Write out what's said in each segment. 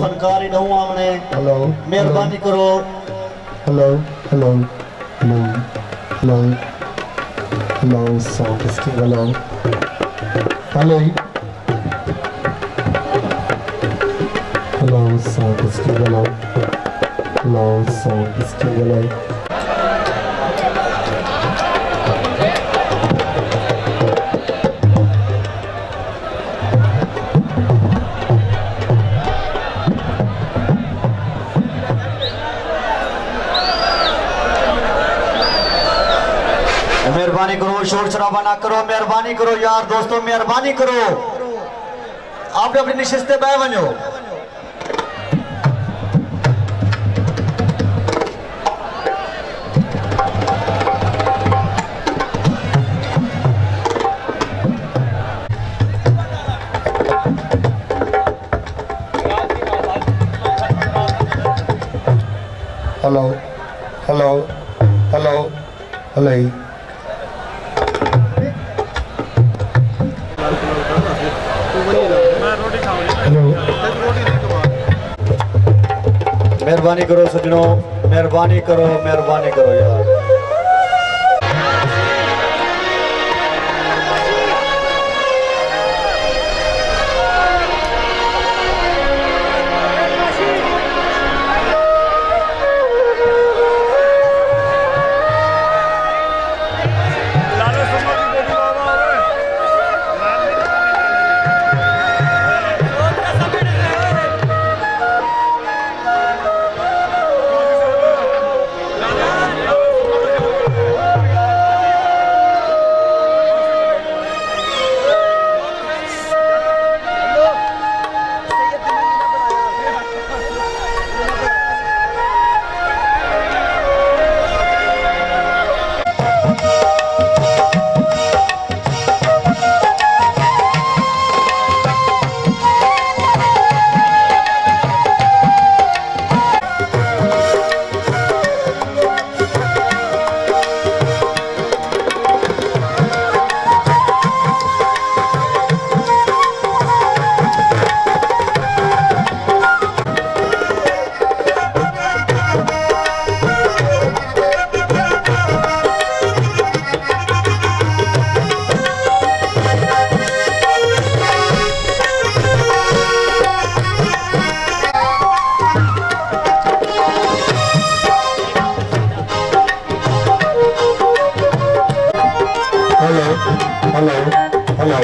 फनकार ही रहूं हमने। हेलो मेहरबानी करो। Hello hello hello hello hello sound testing hello hello hello sound testing hello hello sound testing hello मेहरबानी करो, शोर शराबा ना करो, मेहरबानी करो यार दोस्तों, मेहरबानी करो। आप अपनी निशिस्ते बह वनो। हेलो हेलो हेलो हेलो मेहरबानी करो सजनों, मेहरबानी करो यार। हेलो हेलो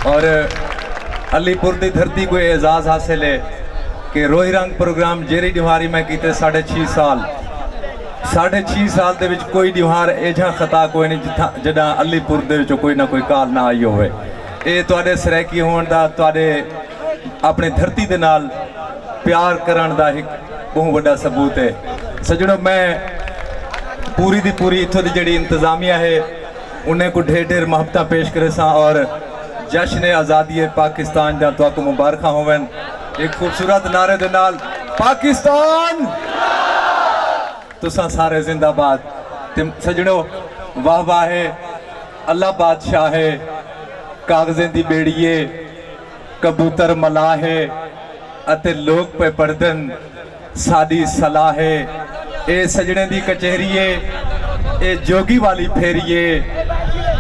और अलीपुर की धरती को एजाज हासिल है कि रोही रंग प्रोग्राम जेरी डिवारी में किते 6.5 साल 6.5 साल दे विच कोई डिवार एजा खता कोई नहीं जदा अलीपुर दे विच कोई ना कोई काल ना आई होवे। ये तुहाडे सरैकी होने का तुहाडे अपनी धरती दे नाल प्यार करन दा एक बहुत बड़ा सबूत है। सजनों, मैं पूरी दी पूरी इत्थों दी जिहड़ी इंतजामिया है उन्हें को ढेर ढेर मुहब्बतां पेश करे सा और जश्न आज़ादी पाकिस्तान दा तुहानू मुबारकां होवन। एक खूबसूरत नारे दे नाल पाकिस्तान तुसां सारे जिंदाबाद। सजनों, वाह वाह है, अल्लाह बादशाह है, कागज़ें दी बेड़िए कबूतर मला है अते लोग पे पढ़दन साडी सलाह है। ए सजने दी कचहरी है ए जोगी वाली फेरिए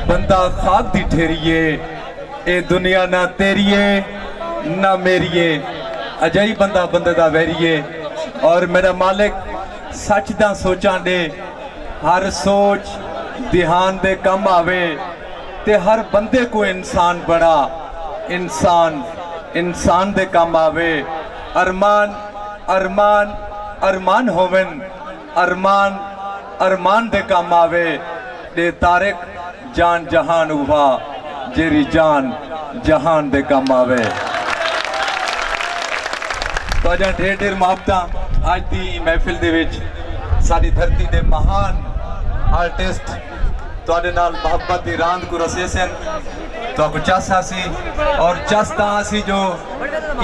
बंदा खाक दी ठेरिए ए दुनिया ना तेरिए ना मेरिए अजाई बंदा बंदे दा वैरिए। और मेरा मालिक सच दा सोचां दे हर सोच ध्यान दे कम आवे ते हर बंदे को इंसान बड़ा इंसान इंसान दे कम आवे। अरमान अरमान अरमान होवन अरमान अरमान दे कम आवे दे तारिक जान जहान उभा जेरी जान जहान दे कम आवे। तो ढेर ढेर मुहब्बत आज दी महफिल दे विच साडी धरती दे महान आर्टिस्ट तुहाडे नाल मुहब्बत दी रांद को रसे सन तो चस आसी और चस ता आसी जो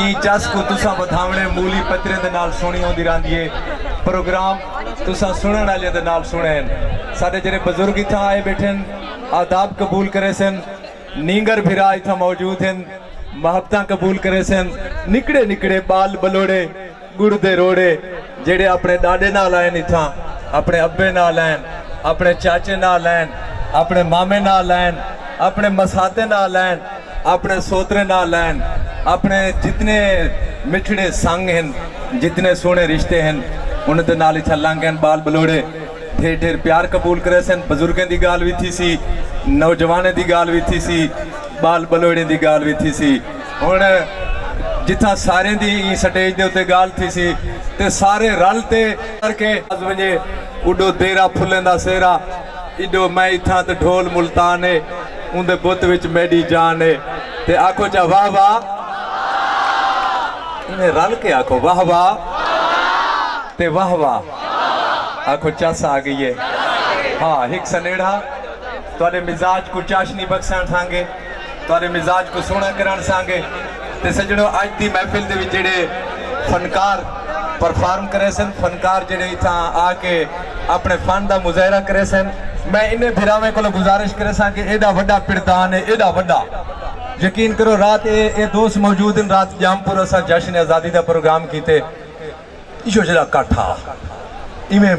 ई चस को तुसा बधावणे मूली पत्रे दे नाल सुनी होंदी रहिंदी है प्रोग्राम तुसा सुनने वाले दे नाल सुने साडे जेरे बुजुर्ग इत्थां आए बैठन आदाब कबूल करे सन नींगर भिरा इत्थां मौजूद हैं मुहब्बतां कबूल करे सन निकड़े निकड़े बाल बलोड़े गुड़ दे रोड़े जेड़े अपने डाडे नाल आए इत्थां अपने अब्बे नाल आए अपने चाचे नाल आए अपने मामे नाल आए अपने मसाते नाल आए अपने सोतरे नाल आए अपने जितने मिठड़े संग हैं जितने सोने रिश्ते हैं उन्हें नाल इत्थां लंघ हैं बाल बलोड़े ढेर ढेर प्यार कबूल करे सन बजुर्गों की गाल भी थी सी नौजवानों की गाल भी थी सी बाल बलोड़े की गाल भी थी सी हुण जिथा सारे दी स्टेज दे उत्ते गाल थी सी ते सारे रल ते करके वजे उडो देरा फुल्लें दा सेरा इडो मैं इत्थां ते ढोल मुल्तान है उंदे बुत विच मेरी जान है ते आखो चा वाह वाह इन्हें रल के आखो वाह वाह ते वाह वाह आखो चस आ गई है। हाँ हिक सनेड़ा तुहाडे मिजाज को चाशनी बख्शण सांगे तुहाडे मिजाज को सोहना करन सांगे ते सजणो अज दी महफिल दे विच जेड़े फनकार परफॉर्म करे सन फनकार जेड़े इत्थां आके अपने फन दा मुजाहरा करे सन मैं इन्हें भिरावें को गुजारिश करे सा कि एडा वड्डा पिरदान है एडा वड्डा यकीन करो रात ए दोस्त मौजूद हैं रात जामपुर असा जश्न आज़ादी दा प्रोग्राम कीते इहो जड़ा काठा इवें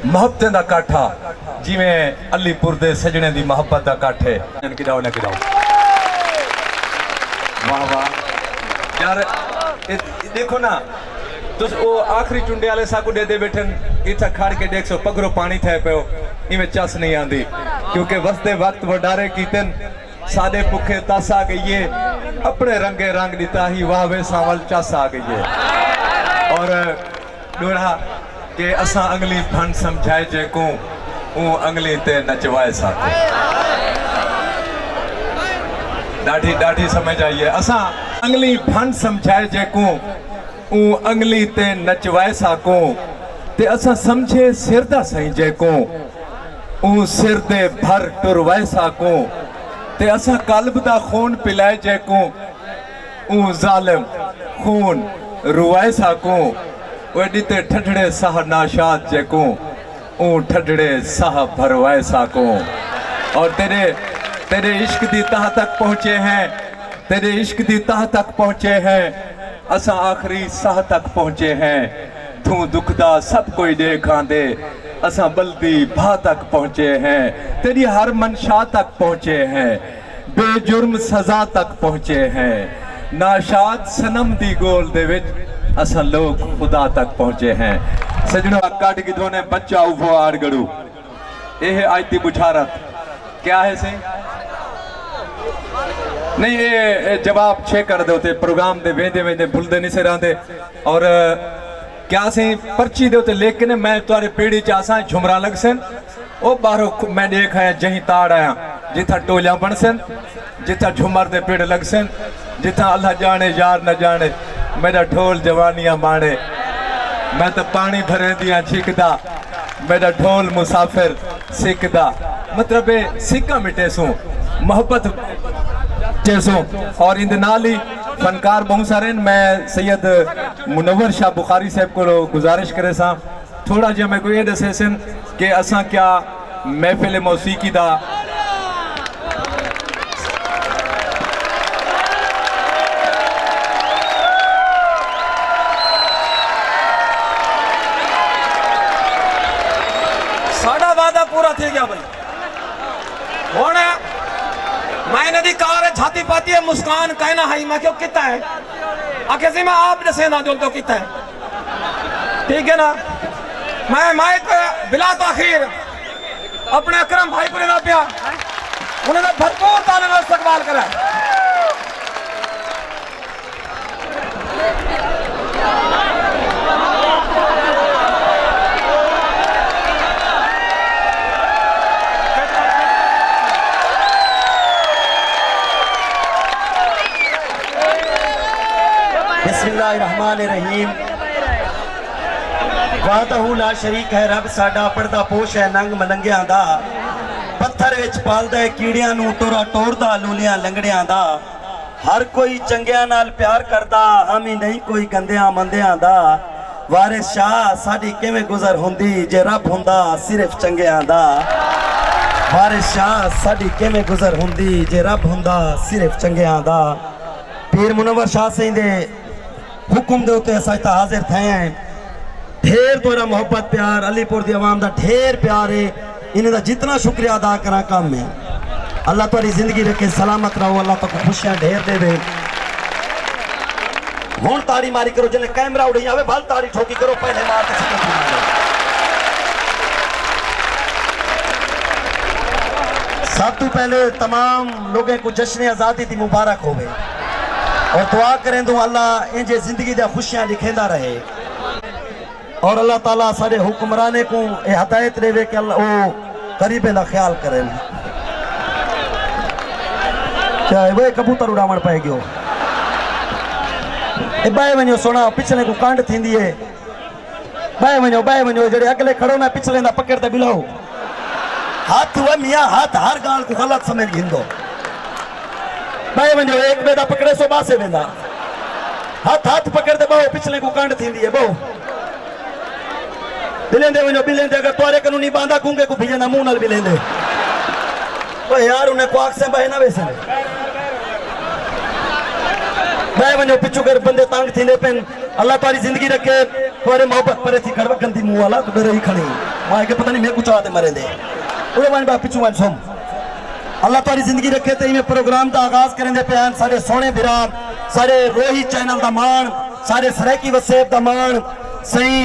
मुहब्बतें दा काठा जिवें अलीपुर दे सजने दी मुहब्बत दा काठे किदाओ ना किदाओ वाह वाह यार देखो ना तुस ओ आखिरी चुंडे वाले साकू दे बैठन इत्था खड़ के देख सो पगरो पानी थे पियो इवें चस नहीं आंदी क्योंकि वसदे वक्त वडारे कीतन सादे भुखे तस आ गई है अपने रंगे रंग दिता ही वाह वे सांवल चस आ गई है। और डोड़ा के असा अगली फन समझाए जे को ऊ अगली ते नचवाए साको डाढ़ी डाढ़ी समझ आई है असा अगली फन समझाए जे को ऊ अगली ते नचवाए साको ते असा समझे सिर दा सही जे को ऊ सिर दे भर टुरवाए साको ते असा कल्ब दा खून पिलाए जे को ऊ जालिम खून रुवाए साको वेडी ते ठठड़े साह नाशाद जे को ऊ ठठड़े साह भरवाए साको। और तेरे इश्क दी तह तक पहुंचे हैं तेरे इश्क दी तह तक पहुंचे हैं असा आखिरी साह तक पहुंचे हैं तू दुखदा सब कोई देखा दे असा बल्दी भा तक पहुंचे हैं तेरी हर मनशा तक पहुंचे हैं बेजुर्म सजा तक पहुंचे हैं नाशाद सनम दी गोल दे विच असा लोग खुदा तक पहुंचे हैं। सजनों काट गिद्धों ने बच्चा उभो आड़ गड़ू यह आज दी बुझारत क्या है से नहीं ये जवाब छे कर दे प्रोग्राम दे वेंदे वेंदे भूलते नहीं से रहते और क्या से पर्ची दे लेकिन मैं तुम्हारे पीढ़ी च आसा झुमरा लग सन ओ बाहरों मैं देख आया जही ताड़ आया जिथा टोलिया बन सन जिथा झुमर दे पेड़ लग सन जिथा अल्लाह जाने यार न जाने मेरा ढोल जवानियां माने मैं तो पानी भरे दिया छिकदा मेरा ढोल मुसाफिर सिकदा मतलब सिक्का मिटे सू मोहब्बत टेसो। और इन नाल ही फनकार बहुत सारे मैं सैयद मुनव्वर शाह बुखारी साहब को गुजारिश करे सा थोड़ा जिहा मैं कोई दसे सन कि असा क्या महफिल मौसीकी दा पूरा थी गया भाई होने मैंने दी कार है छाती पाती है मुस्कान कहना है मैं क्यों कितना है आखिर से मैं आप जैसे ना जो तो कितना है ठीक है ना मैं माइक बिला ताखीर अपने अकरम भाई को लेना पिया उन्होंने भरपूर ताने का इस्तकबाल करा बिस्मिल्लाहिर्रहमानिर्रहीम वाहदहू ला शरीक है रब साडा पड़दा पोश है नंग मलंगियां दा पत्थर विच पालदा है कीड़ियां नू टोरा टोरदा लूलियां लंगड़ियां दा हर कोई चंगियां नाल प्यार करदा हम ही नहीं कोई गंदियां मंदियां दा वारिस शाह साडी किवें गुजर हुंदी जे रब हुंदा सिर्फ चंगियां दा वारिस शाह साडी किवें गुजर हुंदी जे रब हुंदा सिर्फ चंगियां दा पीर मुनव्वर शाह सही दे हुक्म दे उत्ते असां इत्थे हाजिर थे हैं ढेर तोरा मोहब्बत प्यार अलीपुर दी आवाम दा ढेर प्यार है इन्हें दा जितना शुक्रिया अदा करा कम है अल्लाह तुम्हारी जिंदगी रखे सलामत रहो अल्लाह तक खुशियां ढेर देवे हुण ताड़ी मारी करो जिन्हें कैमरा उड़ी आवे भल ताड़ी ठोकी करो पहले मार के सब तो पहले तमाम लोगों को जश्न आज़ादी दी मुबारक होवे और दुआ करें तो अल्लाह इंजे जिंदगी दा खुशियां लिखेंदा रहे और अल्लाह ताला सारे हुक्मराने को ये हदायत देवे कि अल्लाह वो गरीबे दा ख्याल करें क्या है वो कबूतर उड़ावण पाए गयो ए बाय वणो सोना पिछले को कांड थींदी है बाय वणो जेड़े अगले खड़ो ना पिछले दा पकड़ ते बिलाओ हाथ हुआ मियां हाथ हर गाल को गलत समझ गिंदो बाय वणो एक बेदा पकड़े सो बासे वेंदा हाथ हाथ पकड़ ते बहु पिछले को कांड थींदी है बहु बिलेंदे वणो बिलेंदे अगर तोरे कनु नहीं बांधा गूंगे को भिजना मुंह नाल बिलेंदे ओ यार उन्हें को आंख से बहे ना वैसे बाय वणो पिछू कर बंदे तंग थींदे पेन अल्लाह तुम्हारी जिंदगी रखे तोरे मोहब्बत परे थी खड़वा गंदी मुंह वाला तो डरे ही खड़ी मां के पता नहीं मैं कुछ आते मरे दे उरे मान बा पिछू मान सुम अल्लाह तुम्हारी जिंदगी रखे ते में प्रोग्राम का आगाज करेंदे प्यान सारे सोने बिरा सारे रोही चैनल दा मान सारे सराकी वसेब दा मान सही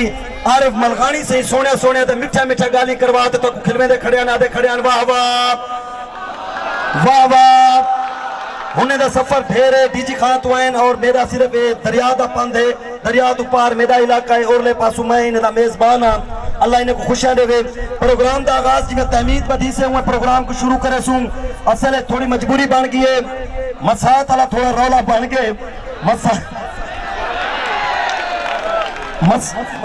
आरिफ मलगानी सही सोने सोने ते मिठा मिठा गाली करवा ते तो खिलवे दे खड़ियां ना दे खड़ियां वाह वाह वाह वाह होने दा सफर ढेर है डीजी खां तो आइन और मेरा सिर्फ दरिया दा पंध है दरिया तो पार मेरा इलाका है और ले पासू मैं इन्हें दा मेजबान हां अल्लाह इन्हें को खुशियां देवे प्रोग्राम दा आगाज जिवें तहमीद बदी से हुए प्रोग्राम को शुरू करे सूं असल थोड़ी मजबूरी बन गई है मसात वाला थोड़ा रौला बन गए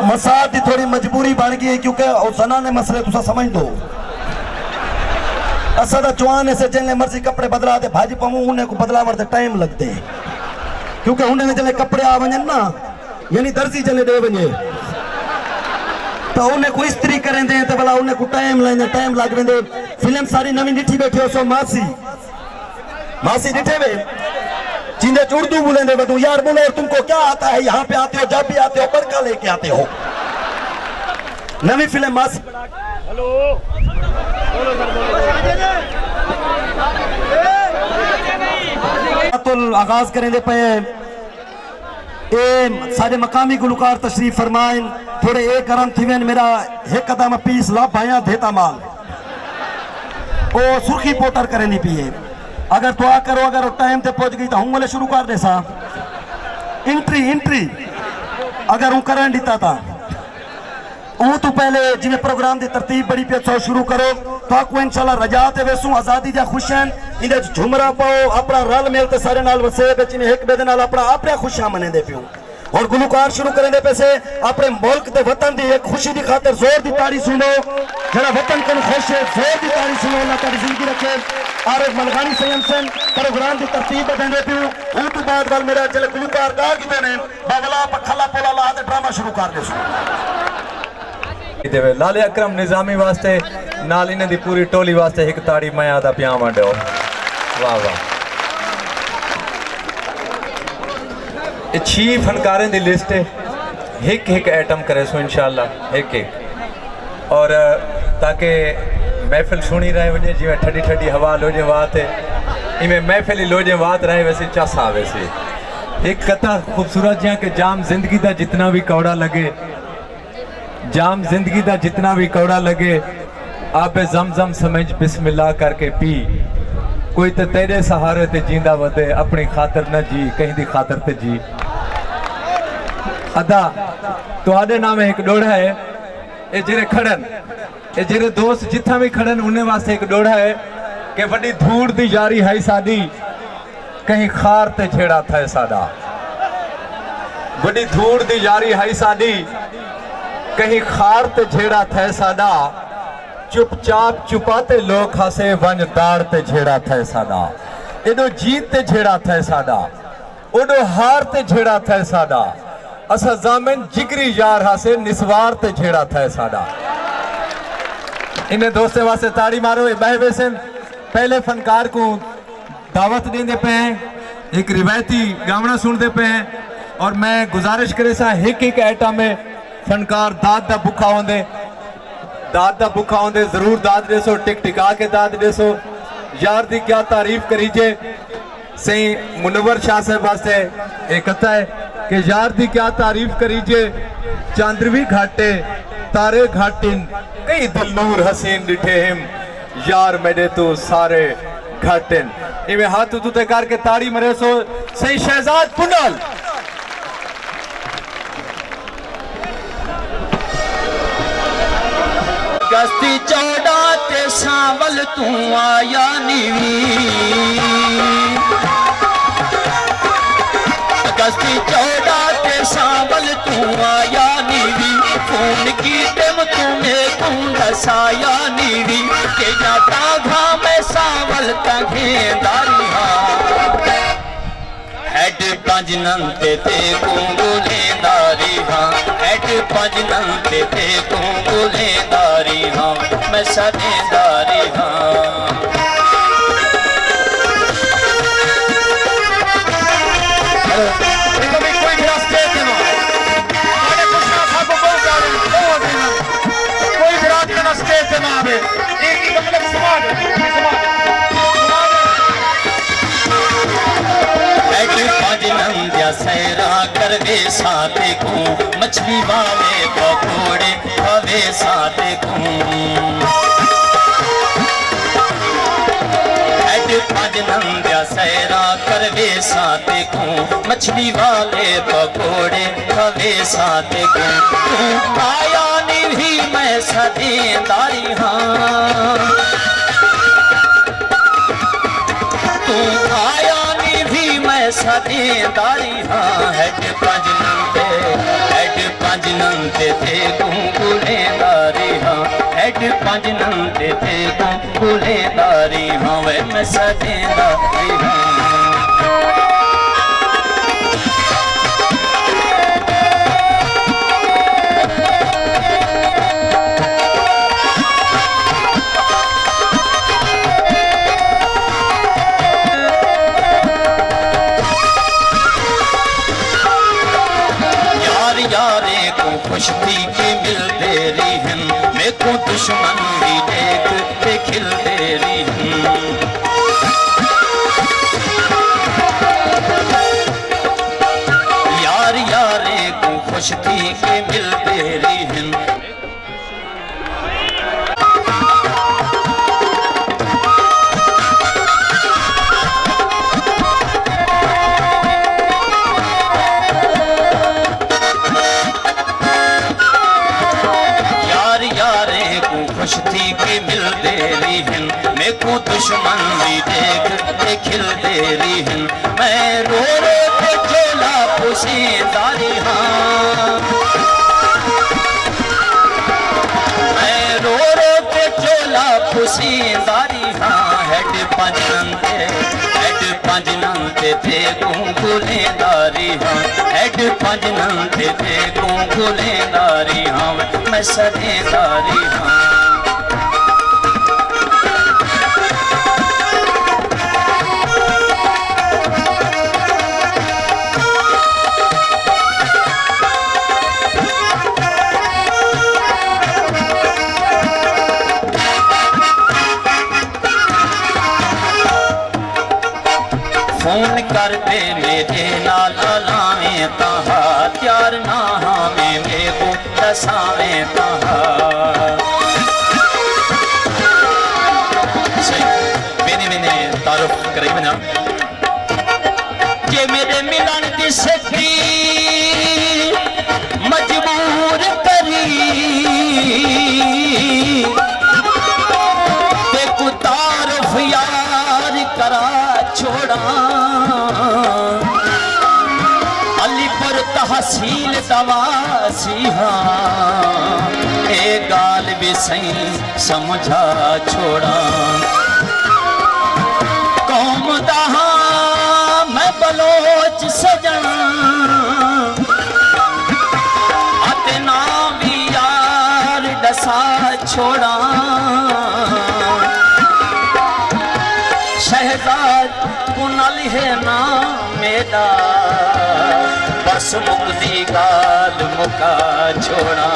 मसात की थोड़ी मजबूरी बन गई है क्योंकि सना ने मसले तुसा समझ दो असा दा जवान ऐसे जिन्हें मर्जी कपड़े बदला दे भाजी पाऊं उन्हें को बदलावर दे टाइम लगते क्योंकि उन्हें जले कपड़े आ वजन ना यानी दर्जी जले दे वजे तो उन्हें को इस्त्री करें दे तो भला उन्हें को टाइम लेने टाइम लग वेंदे फिल्म सारी नवी डिठी बैठे हो सो मासी डिठे वे जिंदे उर्दू बोलेंदे बदू यार बोलो और तुमको क्या आता है यहाँ पे आते हो जब भी आते हो बड़का लेके आते हो नवी फिल्म मासी आगाज करेंदे पे ए सारे मकामी गुलकार तशरीफ फरमाइन थोड़े एक गरम थी मेरा एक कदम पीस ला भाया देता माल ओ सुर्खी पोटर करे नहीं पिए अगर तो आ करो अगर टाइम पे पहुंच गई तो हूं वाले शुरू कर दे सा एंट्री अगर हूं करन दीता था वो तो पहले जिन्हें प्रोग्राम की तरतीब बड़ी पे सौ शुरू करो तो आपको इंशाल्लाह रजा ते वेसू आजादी दा खुशियां इधर झुमरा पाओ अपना रल मिल ते सारे नाल वसे विच एक बेदे नाल अपना आपरे खुशियां मनेंदे पियो और गुलकार शुरू करेंदे पैसे अपने मुल्क ते वतन दी एक खुशी दी खातिर जोर दी ताड़ी सुनो जरा वतन को खुश है जोर दी ताड़ी सुनो अल्लाह तारी जिंदगी रखे आरिफ मलगानी सयम सन प्रोग्राम की तरतीब देंदे पियो उन तो बाद वाल मेरा चले गुलकार गा कीते ने बगला पखला पोला ला ते ड्रामा शुरू कर दे देवे लाले अकरम निजामी वास्ते नाल इन्हें दी पूरी टोली वास्ते एक ताड़ी मैं आदा पिया वंडो वाह वाह ये 6 फनकारें दी लिस्ट है एक एक आइटम करे सो इंशाल्लाह एक और ताकि महफिल सुनी रहे वजे जिवें ठंडी ठंडी हवा लोजे वात इवें महफिल ही लोजे वात रहे वैसे चस आवे से एक कथा खूबसूरत जिया कि जाम जिंदगी दा जितना भी कौड़ा लगे, जाम जिंदगी दा जितना भी कौड़ा लगे, आपे जमजम समझ बिस्मिल्लाह करके पी। कोई तो तेरे सहारे ते जींदा वदे, अपनी खातर न जी कहीं दी खातर ते जी। अदा तुहाडे नाम एक डोड़ा है, ये जेरे खड़न, ये जेरे दोस्त जिथा भी खड़न उन्हें वास्ते एक डोड़ा है कि वड्डी धूड़ दी यारी है साडी, कहीं खार ते छेड़ा था साडा। वड्डी धूड़ दी यारी है साडी, कहीं खार ते छेड़ा था साडा। चुपचाप चुपाते लोग हसे वन दाड़ ते छेड़ा था साडा। एडो जीत ते छेड़ा था साडा, ओडो हार ते छेड़ा था साडा। असा जामिन जिगरी यार हसे निस्वार ते छेड़ा था साडा। इन्हें दोस्ते वास्ते ताड़ी मारो। बहवे से पहले फनकार को दावत देंदे पे हैं, एक रिवायती गावना सुनते पे हैं, और मैं गुजारिश करे सा एक एक आइटम में फनकार दाद दा भुखा होंदे, दाद दा भुखा होंदे, जरूर दाद देसो, टिक टिका के दाद देसो। यार दी क्या तारीफ करीजे। सही मुनव्वर शाह साहब वास्ते एक कथा है कि यार दी क्या तारीफ करीजे। चांद्रवी घाटे तारे घाटिन, कई दिल नूर हसीन डिठे हिम, यार मेरे तो सारे घाटिन। इवें हाथ उतुते करके ताड़ी मरे सो। सही शहजाद पुनल गस्ती चौड़ा ते सावल तू आया नीवी, गस्ती चौड़ा ते सावल तू आया नीवी। फोन की टेम तुम्हें तू दसाया नीवी, के जाता घा में सावल तघेदारी हाँ। हेड पंज नंते ते कुंगुलेदारी हाँ, हेड पंज नंते ते कुंगुलेदारी हाँ, मैं सदेदारी हाँ। सैरा करवे साथे को, मछली वाले पकोड़े खवे साथे को। पंज नंदिया सैरा करवे साथे को, मछली वाले पकोड़े खवे साथे को। तू आया नहीं मैं सदेदारी हाँ, तू आया नहीं मैं सदेदारी हाँ। हेड पंज नंते थे कुंगुलेदारी हाँ, हेड पंज नंते थे कुंगुलेदारी हाँ, वे मैं सदेदारी हाँ। खुशबी के मिलते रही मैं को दुश्मन भी देख के खिलते रही। यार यारे को खुशबी के मिलते रही। खुशती के मिलते रही मैं को दुश्मन भी देख के खिलते रही। मैं रो रो के चोला पुसीदारी हाँ, मैं रो रो के चोला पुसीदारी हाँ। हेड पंज नंते थे कुंगुलेदारी हाँ, हेड पंज नंते थे कुंगुलेदारी हाँ, मैं सदेदारी हाँ। फोन कर दे मेरे नाल लावें तहा त्यार ना हमें मेरे को दसावें तहा मैंने तारुफ करे बना जे मेरे मिलन की सखी मजबूर करी ते को तारुफ यार करा छोड़ा अलीपुर तहसील दवासी हाँ ए गाल भी सही समझा छोड़ा कौम दहा मैं बलोच सजना अते ना भी यार दसा छोड़ा शहजाद कुनल है ना मेरा बस मुक्ति गाल मुका छोड़ा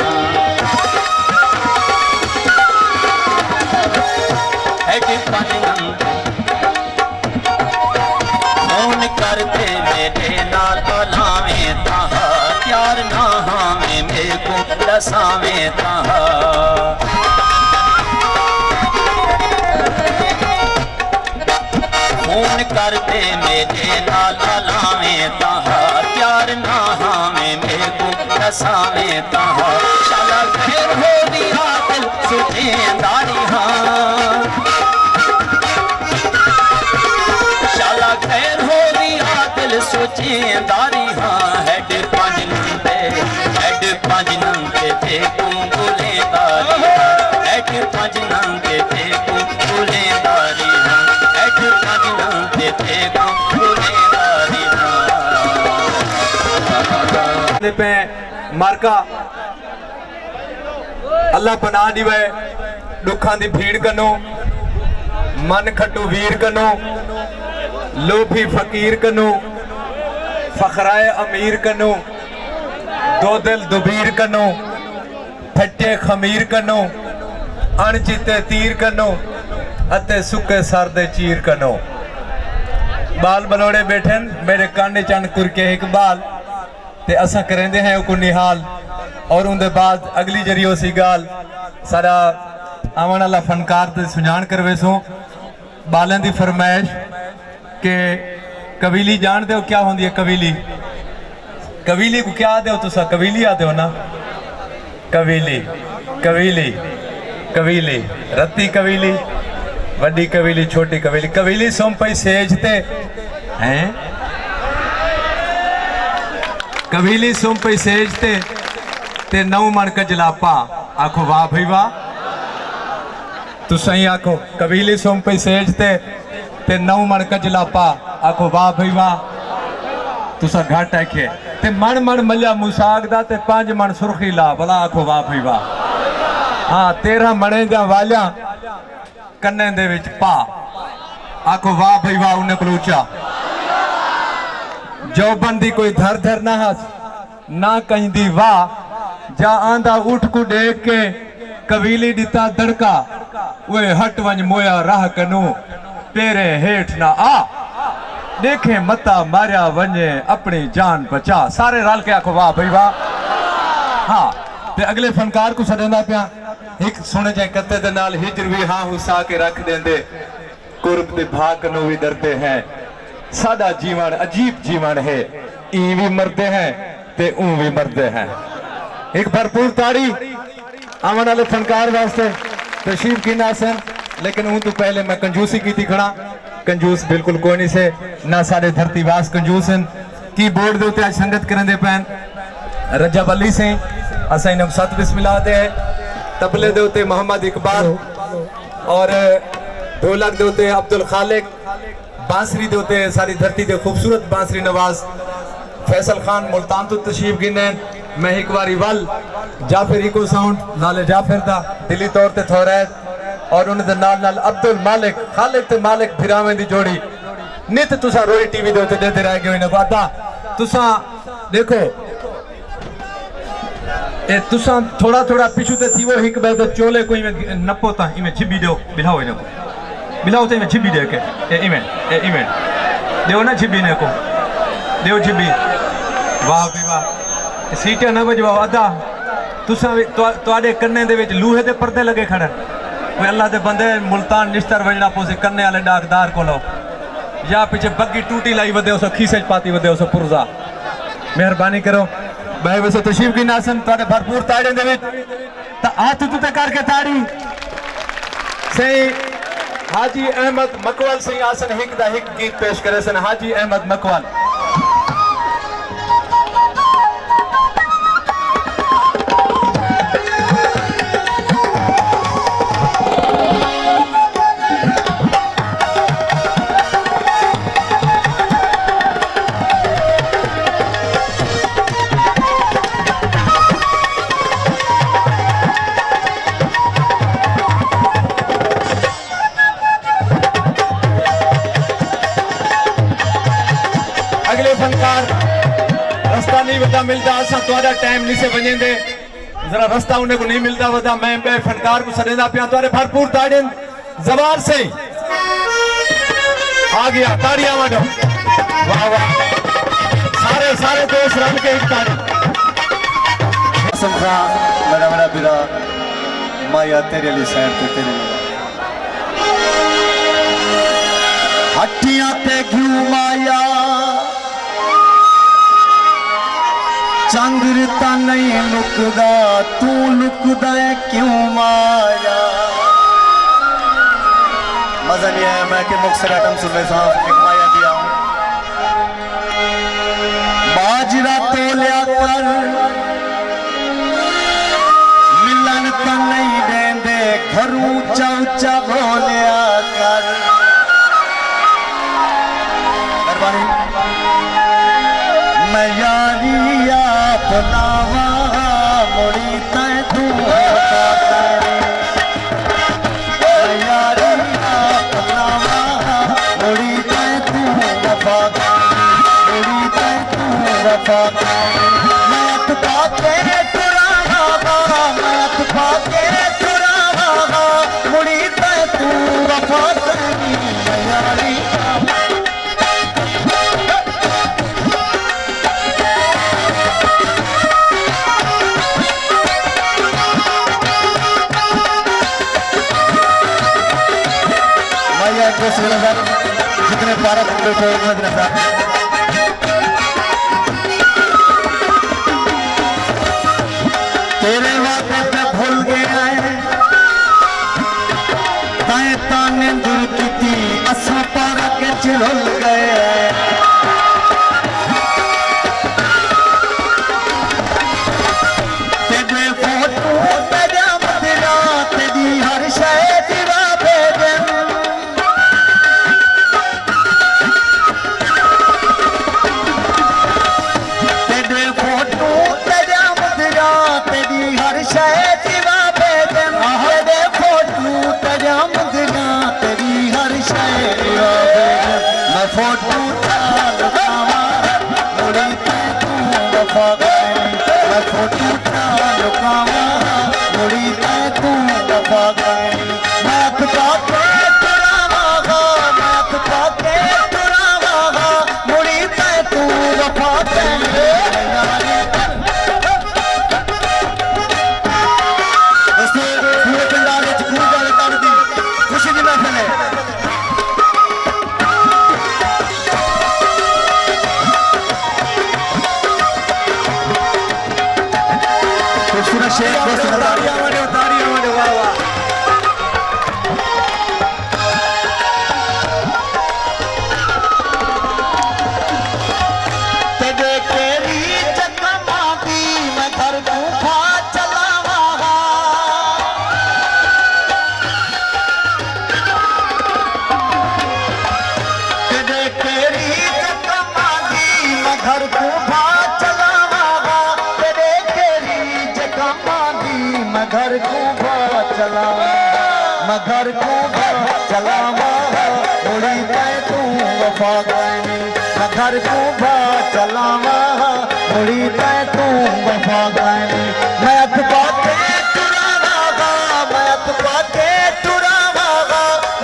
फोन कर दे मेरे नाल लावें तहा त्यार ना हमें मेरे को दसावें तहा फोन कर दे मेरे नाल लावें तहा त्यार ना हमें मेरे को दसावें तहा शाला खैर हो दिया दिल सुझेंदारी हाँ शाला खैर हो दिया दिल सोचेंदारी हाँ हेड पांच नंगे थे तू गुलेदारी हेड पांच नंगे थे तू गुलेदारी हाँ हेड पांच नंगे थे तू गुलेदारी हाँ पे मार्का अल्लाह पना दिवे दुखा दी भीड़ कनो मन खटू वीर कनो लोभी फकीर कनो फखराए अमीर कनो दो दिल दुबीर कनो फटे खमीर कनो अणचिते तीर कनो अते सुके सर दे चीर कनो बाल बलोड़े बैठन मेरे कांडे चंद कुरके इकबाल ते असा करेंदे हैं उको निहाल और उनके बाद अगली जरियो सी गाल सारा आवन वाला फनकार ते सुजान करवे सो बालन दी फरमाइश के कबीली जानते हो क्या होंदी है कबीली कबीली को क्या आदे हो तुसा कबीली आदे हो ना कबीली कबीली कबीली रत्ती कबीली वड्डी कबीली छोटी कबीली कबीली सोम पई सेजते हैं कबीली सोम पई सेजते ते नौ मन कजलापा आखो वाह भाई वाह तू सही आखो कबीली सोम पे सेजते ते नौ मन कजलापा आखो वाह भाई वाह तुसा घाट आखे ते मन मन मलिया मुसाग दा ते 5 मन सुर्खी ला भला आखो वाह भाई वाह हाँ 13 मणे दा वालिया कन्ने दे विच पा आखो वाह भाई वाह उन्हें कलूचा जो बंदी कोई धर धर ना हस ना कहीं दी वाह जा आंदा उठ को देख के कबीली दिता दड़का वे हट वंज मोया राह कनु तेरे हेठ ना आ देखे मता मारिया वंजे अपनी जान बचा सारे रल के आखो वाह भाई वाह हाँ ते अगले फनकार को सदेंदा पिया एक सुने जाए कत्ते दे नाल हिजर भी हाँ हुसा के रख देंदे कुर्ब दे भाग कनु भी डरते हैं सादा जीवन अजीब जीवन है ई भी मरते हैं ते ऊ भी मरते हैं एक भरपूर ताड़ी आवन वाले फनकार वास्ते तशरीफ की नासन लेकिन हूं तो पहले मैं कंजूसी की थी खड़ा कंजूस बिल्कुल कोई नहीं से ना सारे धरतीवास कंजूस हैं की बोर्ड दे उते आज संगत करन दे पैन रजब अली से असा इन्हें सत बिस्मिल्लाह दे तबले दे उते मोहम्मद इकबाल और ढोलक दे उते अब्दुल खालिक बांसुरी दे उते सारी धरती दे खूबसूरत बांसुरी नवाज फैसल खान मुल्तान तो तशरीफ गिने मैं एक बारी वल जाफर इको साउंड नाले जाफर दा दिली तौर ते थोरैत और उन दे नाल नाल अब्दुल मालिक खालिक ते मालिक फिरावें दी जोड़ी नित तुसा रोई टीवी दे उते देते रह गए ने वादा तुसा देखो ए तुसा थोड़ा थोड़ा पिछु ते थी वो एक बैद चोले कोई में नपोता इमे छिबी दो बिलाओ इने बिलाओ ते में छिबी दे के ए इमे देव ना छिबीने को देव छिबी वाह भी वाह सीटियां ना बजवाओ अदा तुसा तुआडे कन्ने दे विच लूहे दे पर्दे लगे खड़े कोई अल्लाह दे बंदे मुल्तान निश्तर वजना पोसे कन्ने वाले डाकदार को लो या पीछे बग्गी टूटी लाई वदे उस खीसे पाती वदे उस पुरजा मेहरबानी करो भाई वैसे तशरीफ की नासन तुआडे भरपूर ताड़े दे विच ता हाथ तुते करके ताड़ी सही हाजी अहमद मकवाल सिंह आसन हिक दा हिक गीत पेश करे सन हाजी अहमद मकवाल अगले फनकार रास्ता नहीं बता मिलता असा तुम्हारा टाइम नहीं से वजेंदे जरा रास्ता उन्हें को नहीं मिलता बता मैं बे फनकार को सरेंदा पिया तुम्हारे भरपूर ताड़ियन जबार से आ गया ताड़ियां मारो वाह वाह सारे सारे दोस्त रल के एक ताड़ी समझा मेरा मेरा बिरा माया तेरे लिए साइड ते तेरे लिए हट्टियां ते क्यों माया चंद्रता नहीं लुकदा तू लुकदा है क्यों माया मजा नहीं आया मैं कि मुख्तर आइटम सुन रहे साहब एक माया दिया बाजरा तोलिया कर मिलन तो नहीं देंदे घर ऊंचा ऊंचा बोलिया कर मेहरबानी मैं यारी अपनावा मुड़ी तय तू वफा करे मैं यारी अपनावा मुड़ी तय तू वफा करे मुड़ी तय तू वफा करे मैं तुका के तुरावा मैं तुका के तुरावा मुड़ी तय तू वफा करे मैं यारी जितने भारत तेरे वादे पे भूल गया है ताए ताने दूर की थी असा पारा के चिड़ुल गए तेरे फोटो तेरा मदिरा तेरी हर शय दिवा फोटो लुकावा मुड़ी तय तू वफा करे मैं फोटो लुकावा मुड़ी तय तू वफा करे मैं तुका के तुरावा मैं तुका के तुरावा मुड़ी तय तू वफा करे दोस्तों पूरे पंजाब में खूब गाने कर दी खुशी की महफिल है ताड़ियां मारो वाह वाह तेरे तेरी चकमा दी मैं घर गुफा चलावा तेरे तेरी चकमा दी मैं घर गुफा घर को चला मैं घर को चलावा मुड़ी तय तू वफा करे मैं घर को चलावा मुड़ी तय तू वफा करे मैं अतपा के तुरावा मैं अतपा के तुरावा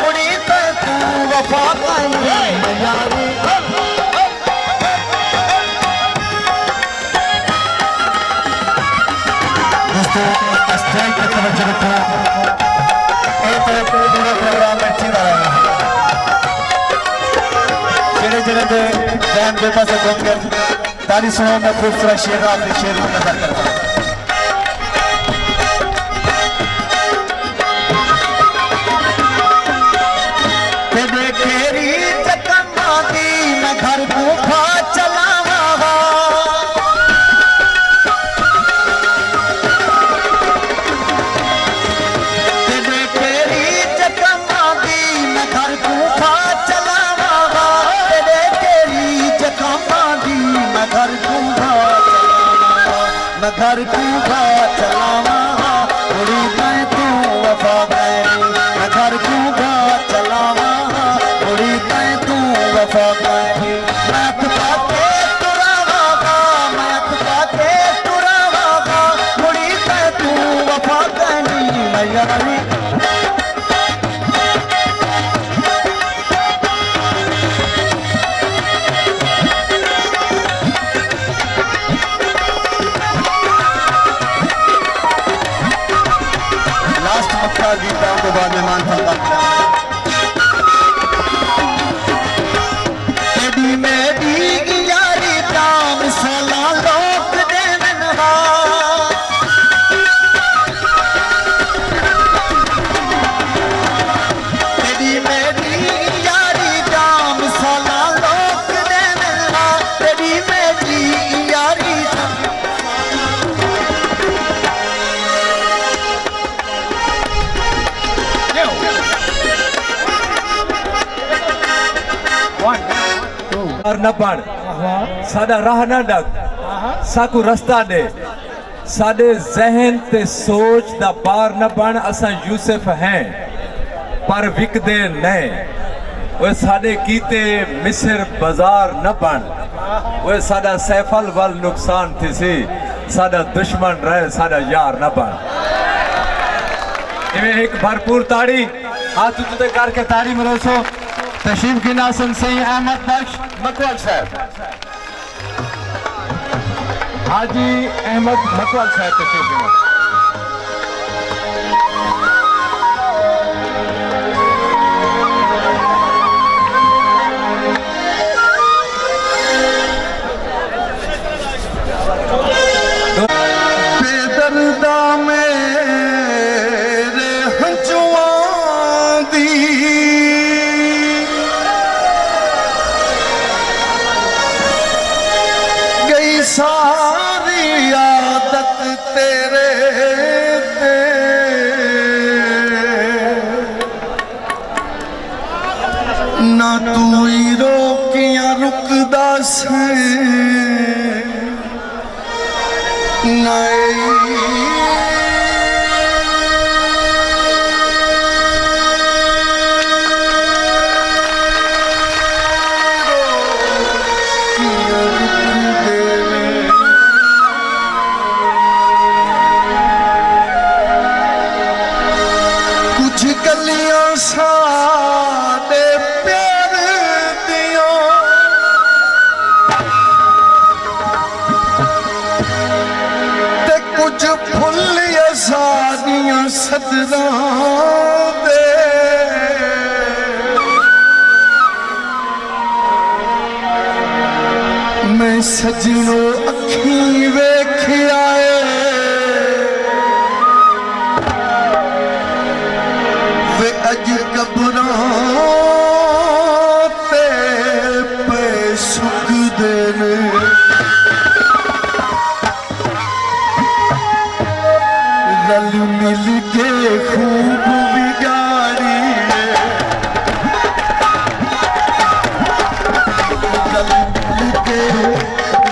मुड़ी तय तू वफा करे यारी तवज्जो रखो ये तो पूरा प्रोग्राम में ठीक आ रहा है जेड़े जेड़े दे दैन दे पासे घूम के तारी सुनो मैं खूबसूरत शेर अपने शेर में नजर करता हूं घर को खा चलावा तेरे तेरी जकमा दी मैं घर को खा चलावा तेरे तेरी जकमा दी मैं घर को खा चलावा मैं घर को खा चलावा थोड़ी मैं तू वफा गई मैं घर को खा चलावा थोड़ी मैं तू वफा गई लास्ट मक्का गीता के बाद मेहमान था तेरी मेरी यारी दाम साला लोक देवनवा तेरी मेरी यारी दाम साला लोक देवनवा तेरी मेरी यारी न पढ़ साडा राह न डक साकू रस्ता दे साडे जहन ते सोच दा बार न बन असा यूसुफ हैं पर विकदे नहीं वो साडे कीते मिस्र बाजार न बन वो साडा सैफल वल नुकसान थी सी साडा दुश्मन रहे साडा यार न बन इवें एक भरपूर ताड़ी हाथ उठते करके ताड़ी मरोसो तशरीफ की नासन सही अहमद बख्श मकवाल साहब हाजी अहमद मकवाल साहब तशरीफ की नासन बेदर्दा मेरे हंजुआं दी गई सारी आदत तेरे ते ना तू ही रोकियां रुकदा से कुछ गलियां साडे प्यार दियां ते कुछ फुल सारियां सदरां दे मैं सजनो अखी वेखिया वे अज कबरां ते पे सुखदे ने रल मिल के खूब बिगाड़ी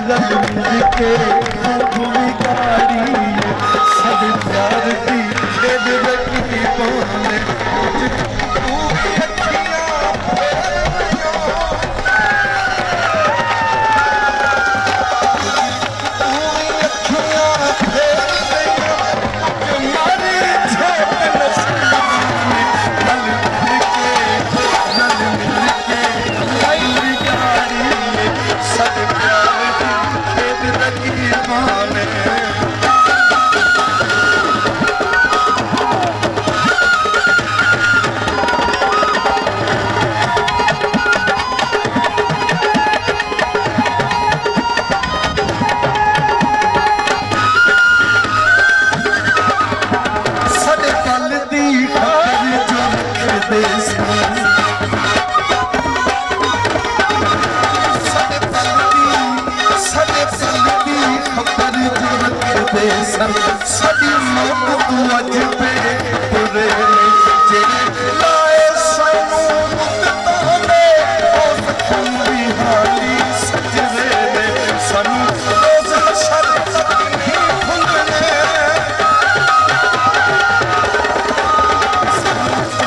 रल मिल के खूब बिगाड़ी सब प्यार की खेद रखी पौने तू भी अखियां फेर सब प्यार की खेद रखी तू अजबे तुरे जेरे लाए सानू मुक्ताने ओ सखम बिहारी सजरे ने सानू रोज हशर तक ही भुलने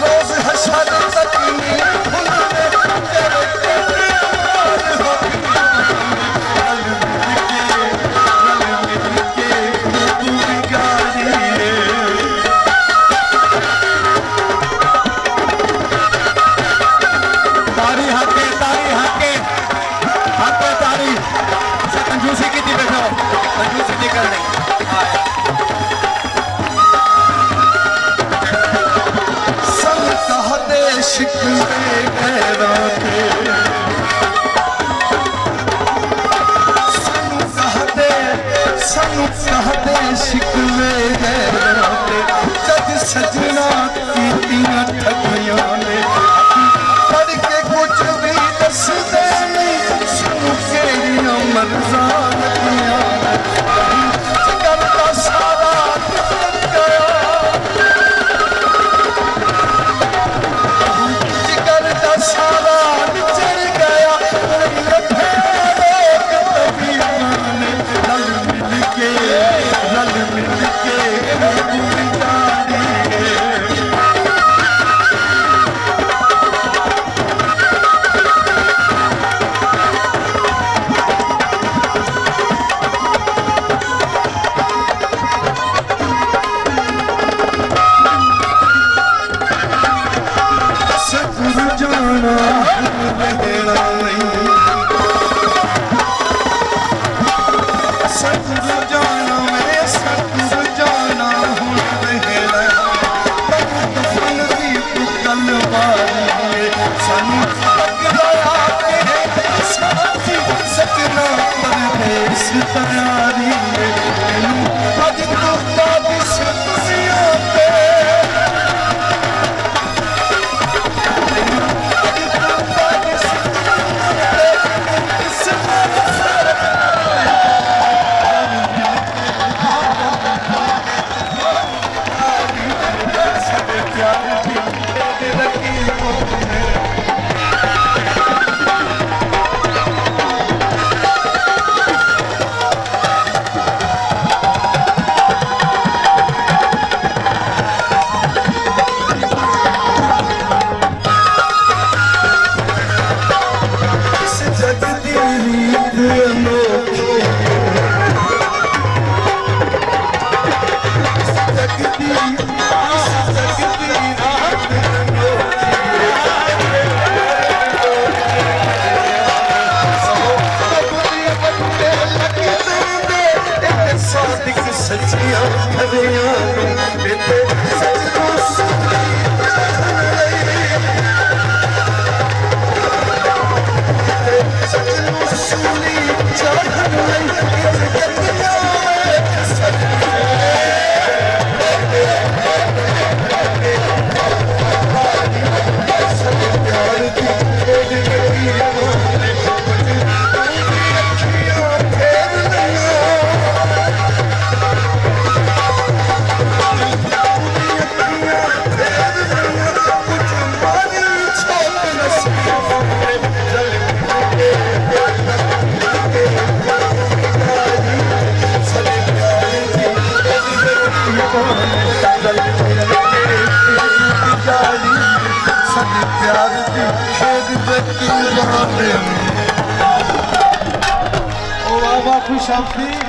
रोज हशर तक ही भुलने तेरे प्यार हो शिकवे गैरां ते सानू कहदे शिकवे गैरां ते जद सजना कीतियां ठगियां ने पढ़ के कुछ भी दसदे नहीं सानू केड़ियां मर्ज़ां लगियां जिगर दा सारा सारा चढ़ गया रल मिल के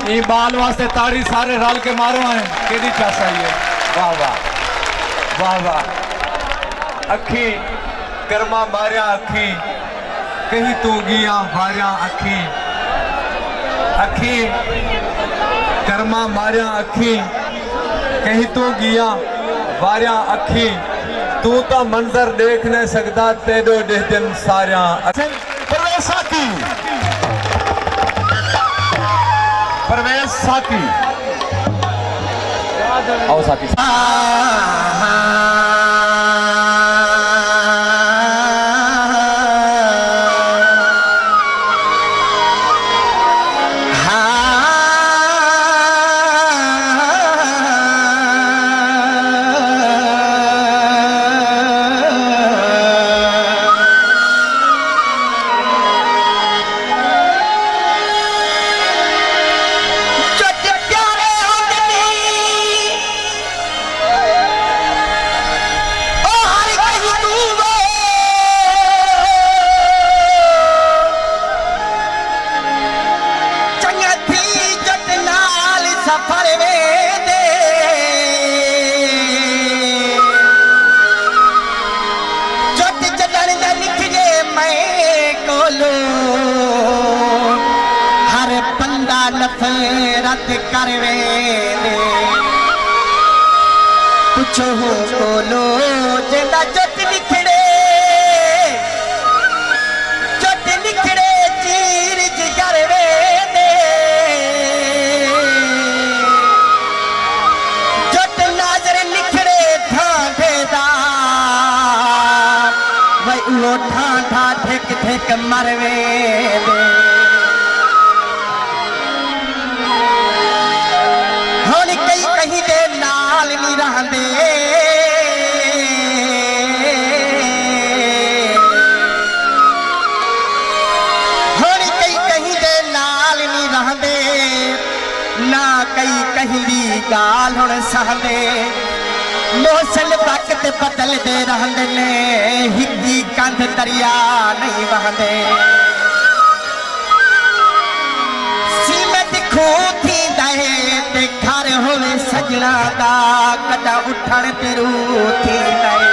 ये बाल वास्ते ताड़ी सारे रल के मारो हैं केड़ी चासा ये वाह वाह वाह वाह अखी कर्मा मारिया अखी कहीं तू गिया मारिया अखी अखी कर्मा मारिया अखी कहीं तू गिया वारिया अखी तू तो मंजर देख नहीं सकता तेरे दिन सारिया परवेज साकी आओ साकी कोलो हर बंदा नफरत करवे दे पुछो हो कोलो जेदा जट निखड़े चीर करवे दे जट नाजर निखड़े ठाठेदार वही उहो ठाठा ठेक ठेक मरवे दे होनी कई कहीं दे नाल नहीं रहंदे होनी कई कहीं दे नाल नहीं रहंदे ना कई कहीं दी गाल हुण सहंदे मौसम वक्त बदलते रहंदे ने हिंदी कंध दरिया नहीं वहंदे सीमेंट खूह थी दहे ते घर होवे सजना दा कदा उठण ते रूह थी दहे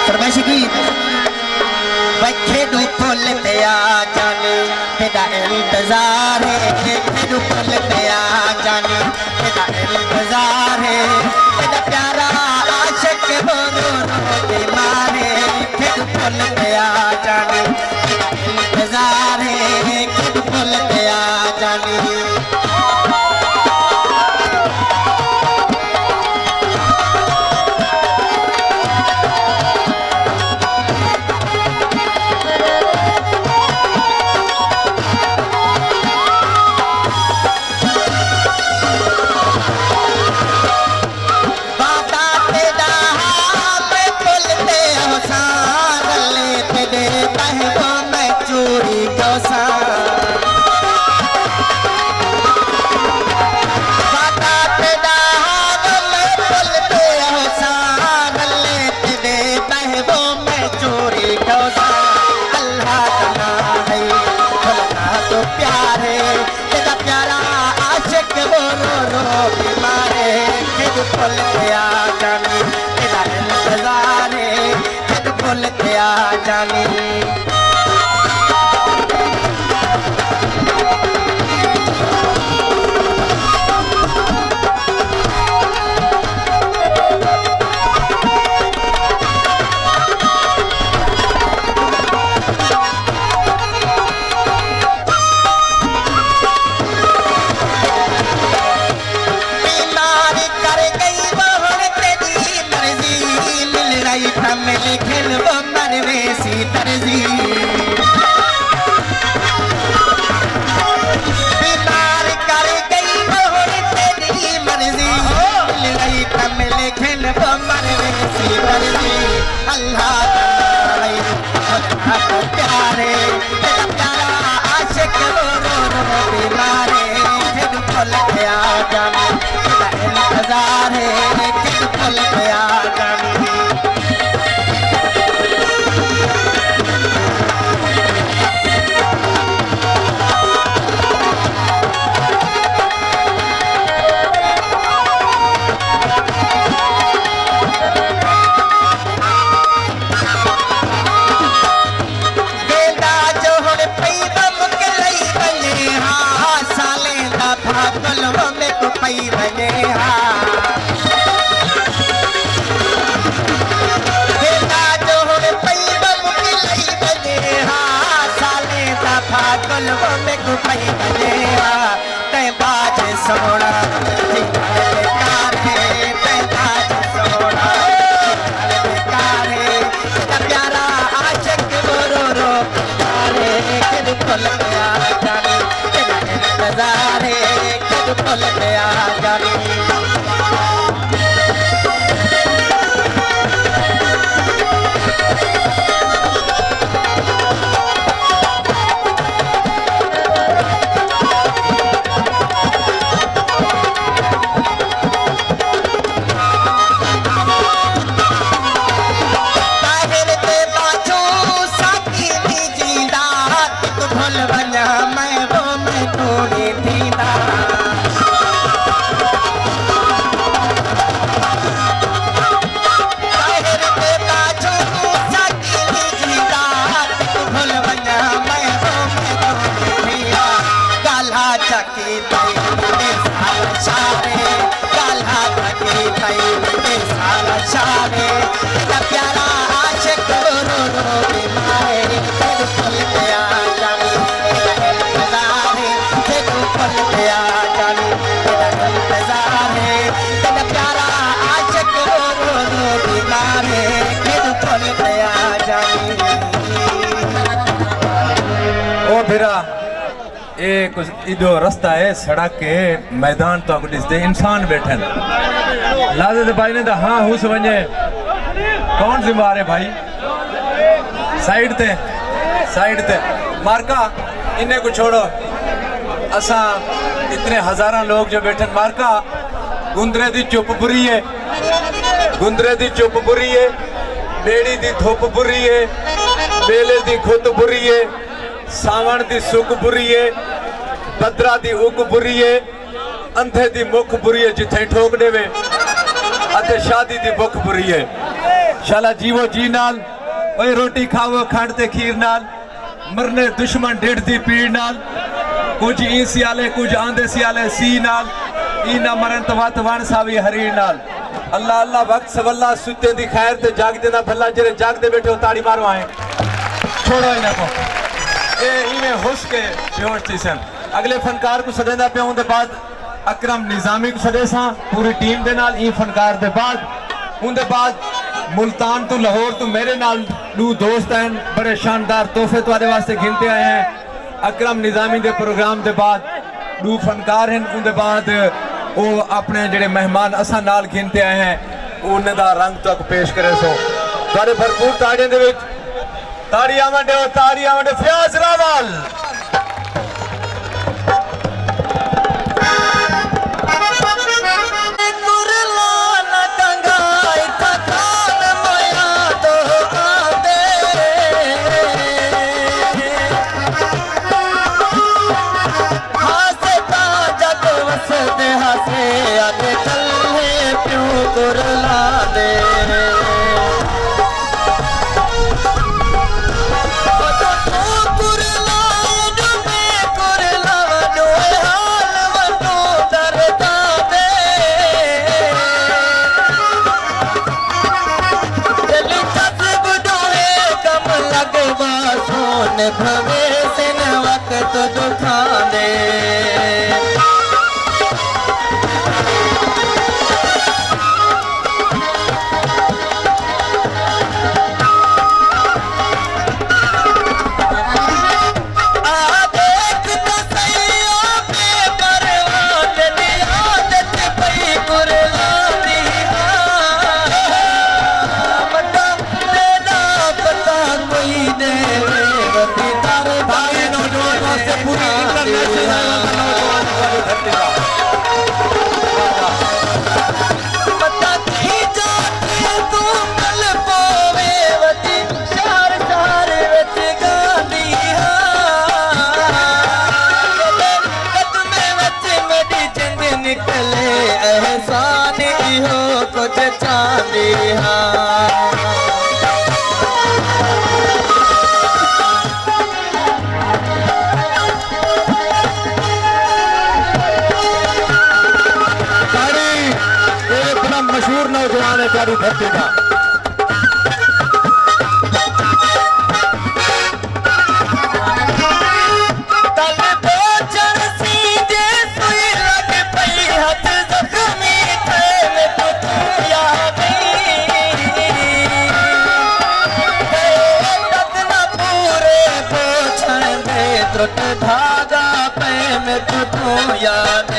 फरमाइश गीत खेडू फुल ते आ जाने तेरा इंतजार है खेडू फुल ते आ जाने तेरा इंतजार है तेरा प्यारा आशिक रो रो के मारे खेडू फुल ते आ जाने तेरा इंतजार है खेडू फुल ते आ जाने फुल ते आ जानी तेरा इंतजार है फुल ते आ जानी खेल वो मरवे सी तरजी बीमार कर गई मोहर तेरी मर्जी लड़ाई तमिल खेल वो मरवे सी तरजी अल्लाह तो प्यारे तेरा प्यारा आशिक रो रो रो बीमारे फिर फुल के आ जाने तेरा इंतजार है फिर फुल के आ जाने पई वने हा बेटा जो होने पई मुकिलई वने हा साले दा फागल में को पई वने हा ते बाज सोना बेकार है ते बाज सोना बेकार है तेरा प्यारा आशिक रो रो रो अरे किद फुल गया जाने तेरा इंतजार है फुल पे आ जानी फिर फुल दया जानी ओ फिरा ये कुछ इधो रास्ता है सड़क के मैदान तो कुछ दे इंसान बैठन लादे भाई ने तो हाँ हुस वने कौन जिम्मेदार है भाई साइड ते मार्का इन्हें को छोड़ो असा इतने हजारा लोग जो बैठन मार्का गुंदरे दी चुप बुरी है बेड़ी दी धुप बुरी है बेले दी खुद बुरी है सावण दी सुख बुरी है बदरा दी उग बुरी है अंधे दी मुख बुरी है जिथे ठोक देवे अते शादी दी भुख बुरी है शाला जीवो जी नाल ओए रोटी खावो खंड ते खीर नाल मरने दुश्मन डेढ़ दी पीड़ नाल कुछ ई सियाले कुछ आंदे सियाले सी नाल ई ना मरन तवत वन सावी हरीर नाल अल्लाह अल्लाह वक्त सवल्ला सुते दी खैर ते जागदे ना भला जेरे जागदे बैठे हो ताड़ी मारो आए छोड़ो इन्हें को ये इवें हुश के बेहोश थी सन अगले फनकार को सदेंदा पे उनके बाद अकरम निजामी को सदे सा पूरी टीम दे नाल ई फनकार दे बाद उनके बाद मुल्तान तो लाहौर तो मेरे नाल दो दोस्त हैं बड़े शानदार तोहफे तुम्हारे वास्ते गिनते आए हैं अकरम निजामी दे प्रोग्राम दे बाद दो फनकार हैं उनके बाद वो अपने जेडे मेहमान असा नाल गिनते आए हैं उन्हें दा रंग तक पेश करे सो तुम्हारे भरपूर ताड़ियां दे विच ताड़ियां वंडे फयाज रावल भवे सिन वक्त दुखा दे मशहूर नौजवान है चारू धरती का धागा पे में तू याद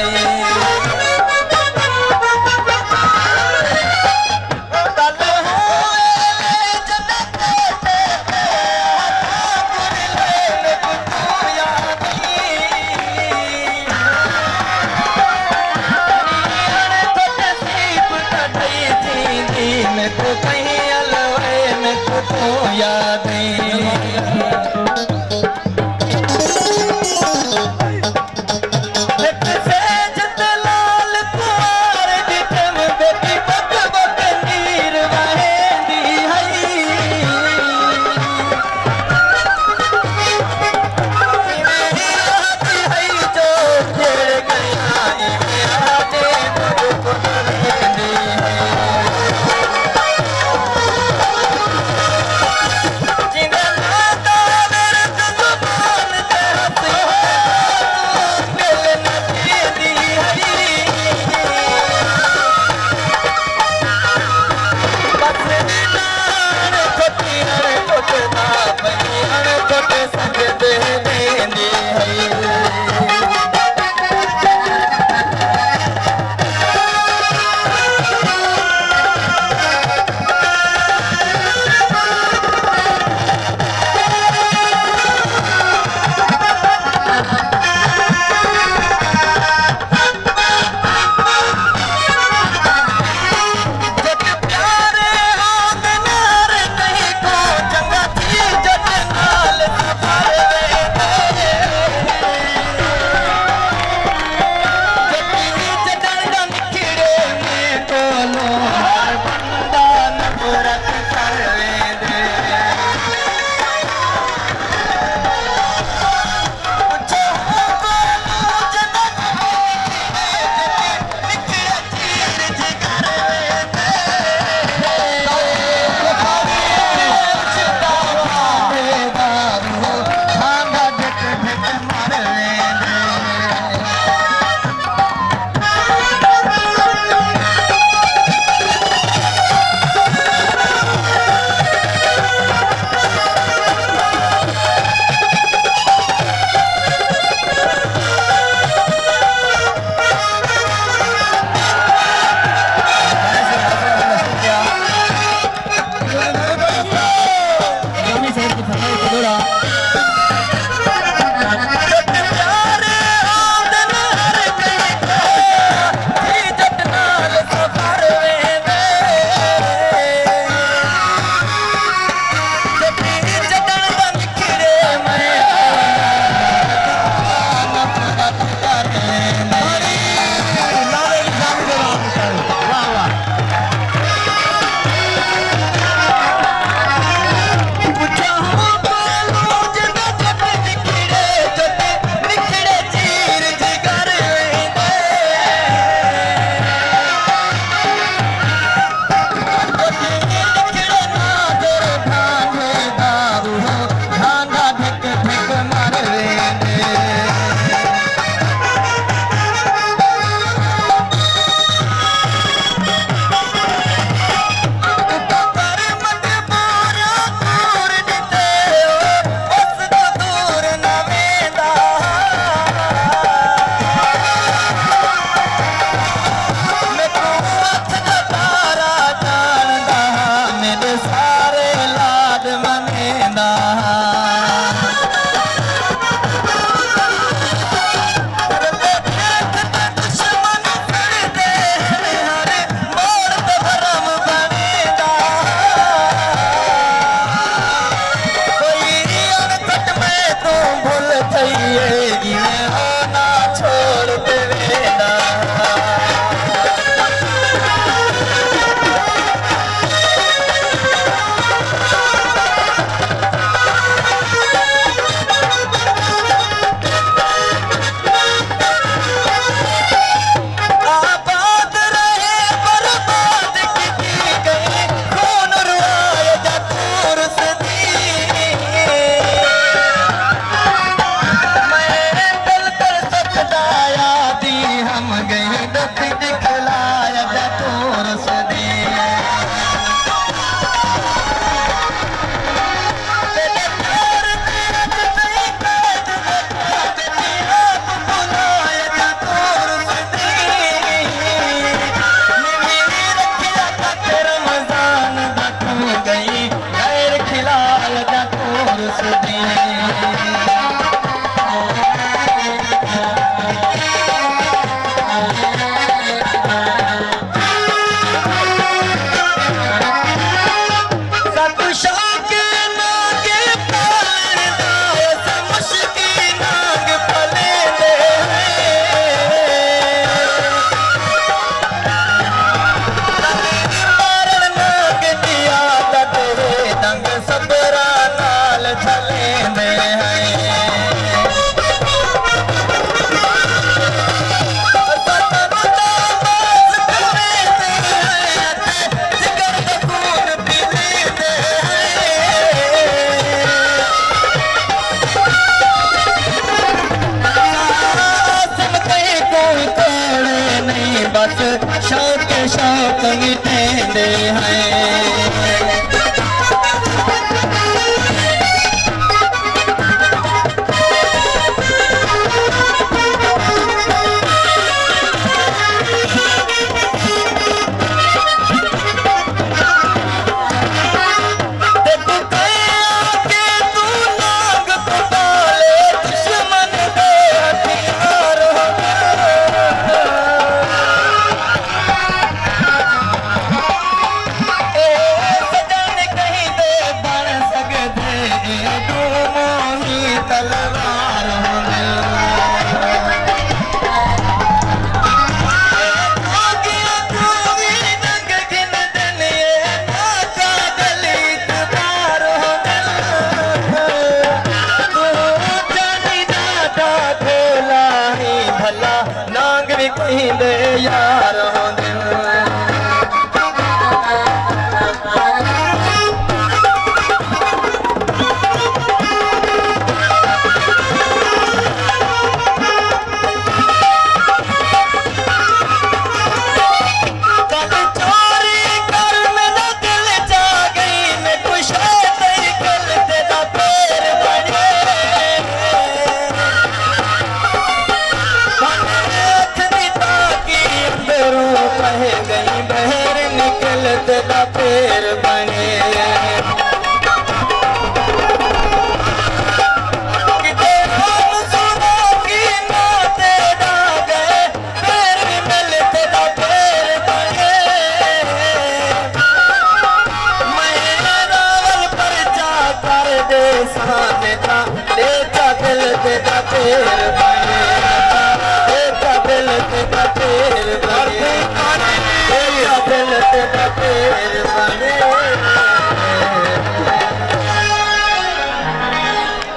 दे यार होंदे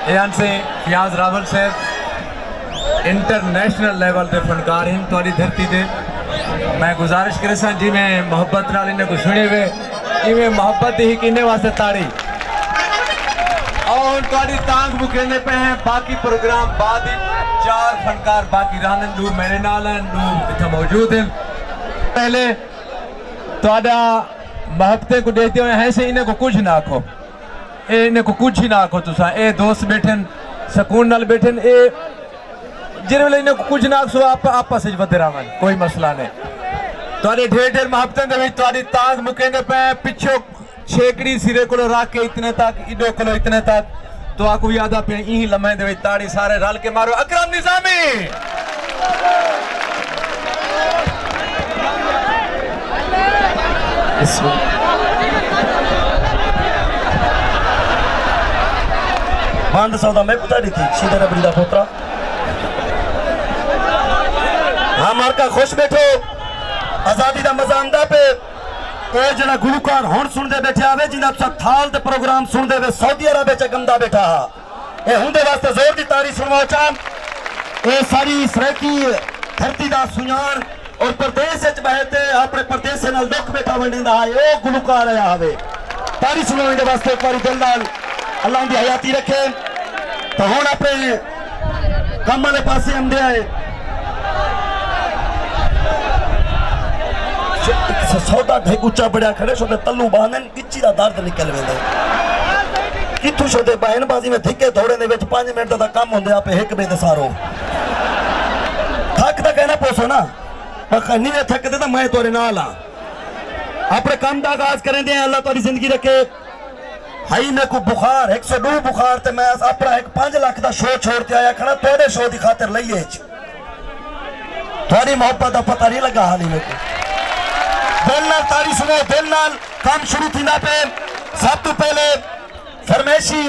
यान से फियाज रावल साहब इंटरनेशनल लेवल पे फनकार हैं तुहारी धरती दे। मैं गुजारिश करे सा जिमें मोहब्बत नाल इन्हें को सुने वे इवें मोहब्बत ही किन्ने वास्ते ताड़ी और तुहारी तांग मुकेंदे पे हैं। बाकी प्रोग्राम बाद ही 4 फनकार बाकी रहने नूर मेरे नाल हैं, नूर इतना मौजूद हैं। पहले तुहाडा मोहब्बतें को देते हुए हैं से इन्हें को कुछ ना आखो, इन्हें को कुछ ही ना आखो। तुसा ए दोस्त बैठन सकून नाल बैठन ए जिन वेले इन्हें को कुछ ना आखो आप आपस विच वधे रहवन, कोई मसला नहीं। तुहाडे ढेर ढेर मोहब्बतें दे विच तुहाडी तांग मुकेंदे पे पिछो छेकड़ी सिरे को रख के इतने तक इडो को इतने तक तो आपको याद आ पे यही लम्हे दे विच ताड़ी सारे रल के मारो अकरम निजामी। बांध सौदा मैं पुतारी थी सीधे रबड़ी दा पोतरा। हाँ मारका खुश बैठो आजादी दा मजा आंदा पे ए जना गुलकार हुण सुनदे बैठे आवे जिंदा सब थाल ते प्रोग्राम सुनदे वे सऊदी अरब च गंदा बैठा ए हुंदे वास्ते जोर दी तारी सुनवाओ चा। ए सारी सरेकी धरती दा सुनान और प्रदेश च बहते अपने प्रदेश नाल दुख बैठा वंडेंदा है ओ गुलकार आया आवे तारी सुनाओ दे वास्ते एक बारी दिल नाल अल्लाह दी हयाती रखे। तो हुण अपने काम वाले पासे आंदे आए सौदा ढेक उच्चा बड़िया खड़े छोटे तल्लू बांधन किच्ची दा दर्द निकल वेंदे किथू छोटे बहनबाजी में धिके दौड़े दे विच 5 मिनट दा काम होंदे आपे एक बे दे सारो थक दा कहना पोसो ना पर नीवे थक दे तो मैं तोरे नाल हां अपने काम दा आगाज करें दे अल्लाह तोरी जिंदगी रखे। हाई मेरे को बुखार 102 बुखार ते मैं अपना एक 5 लाख दा शो छोड़ के आया खड़ा तोड़े शो दी खातिर लईए थोड़ी मोहब्बत दा पता नहीं लगा हाली मेरे को दिल नाल तारी सुनो दिल नाल काम शुरू थी ना पे सब तो पहले फरमेशी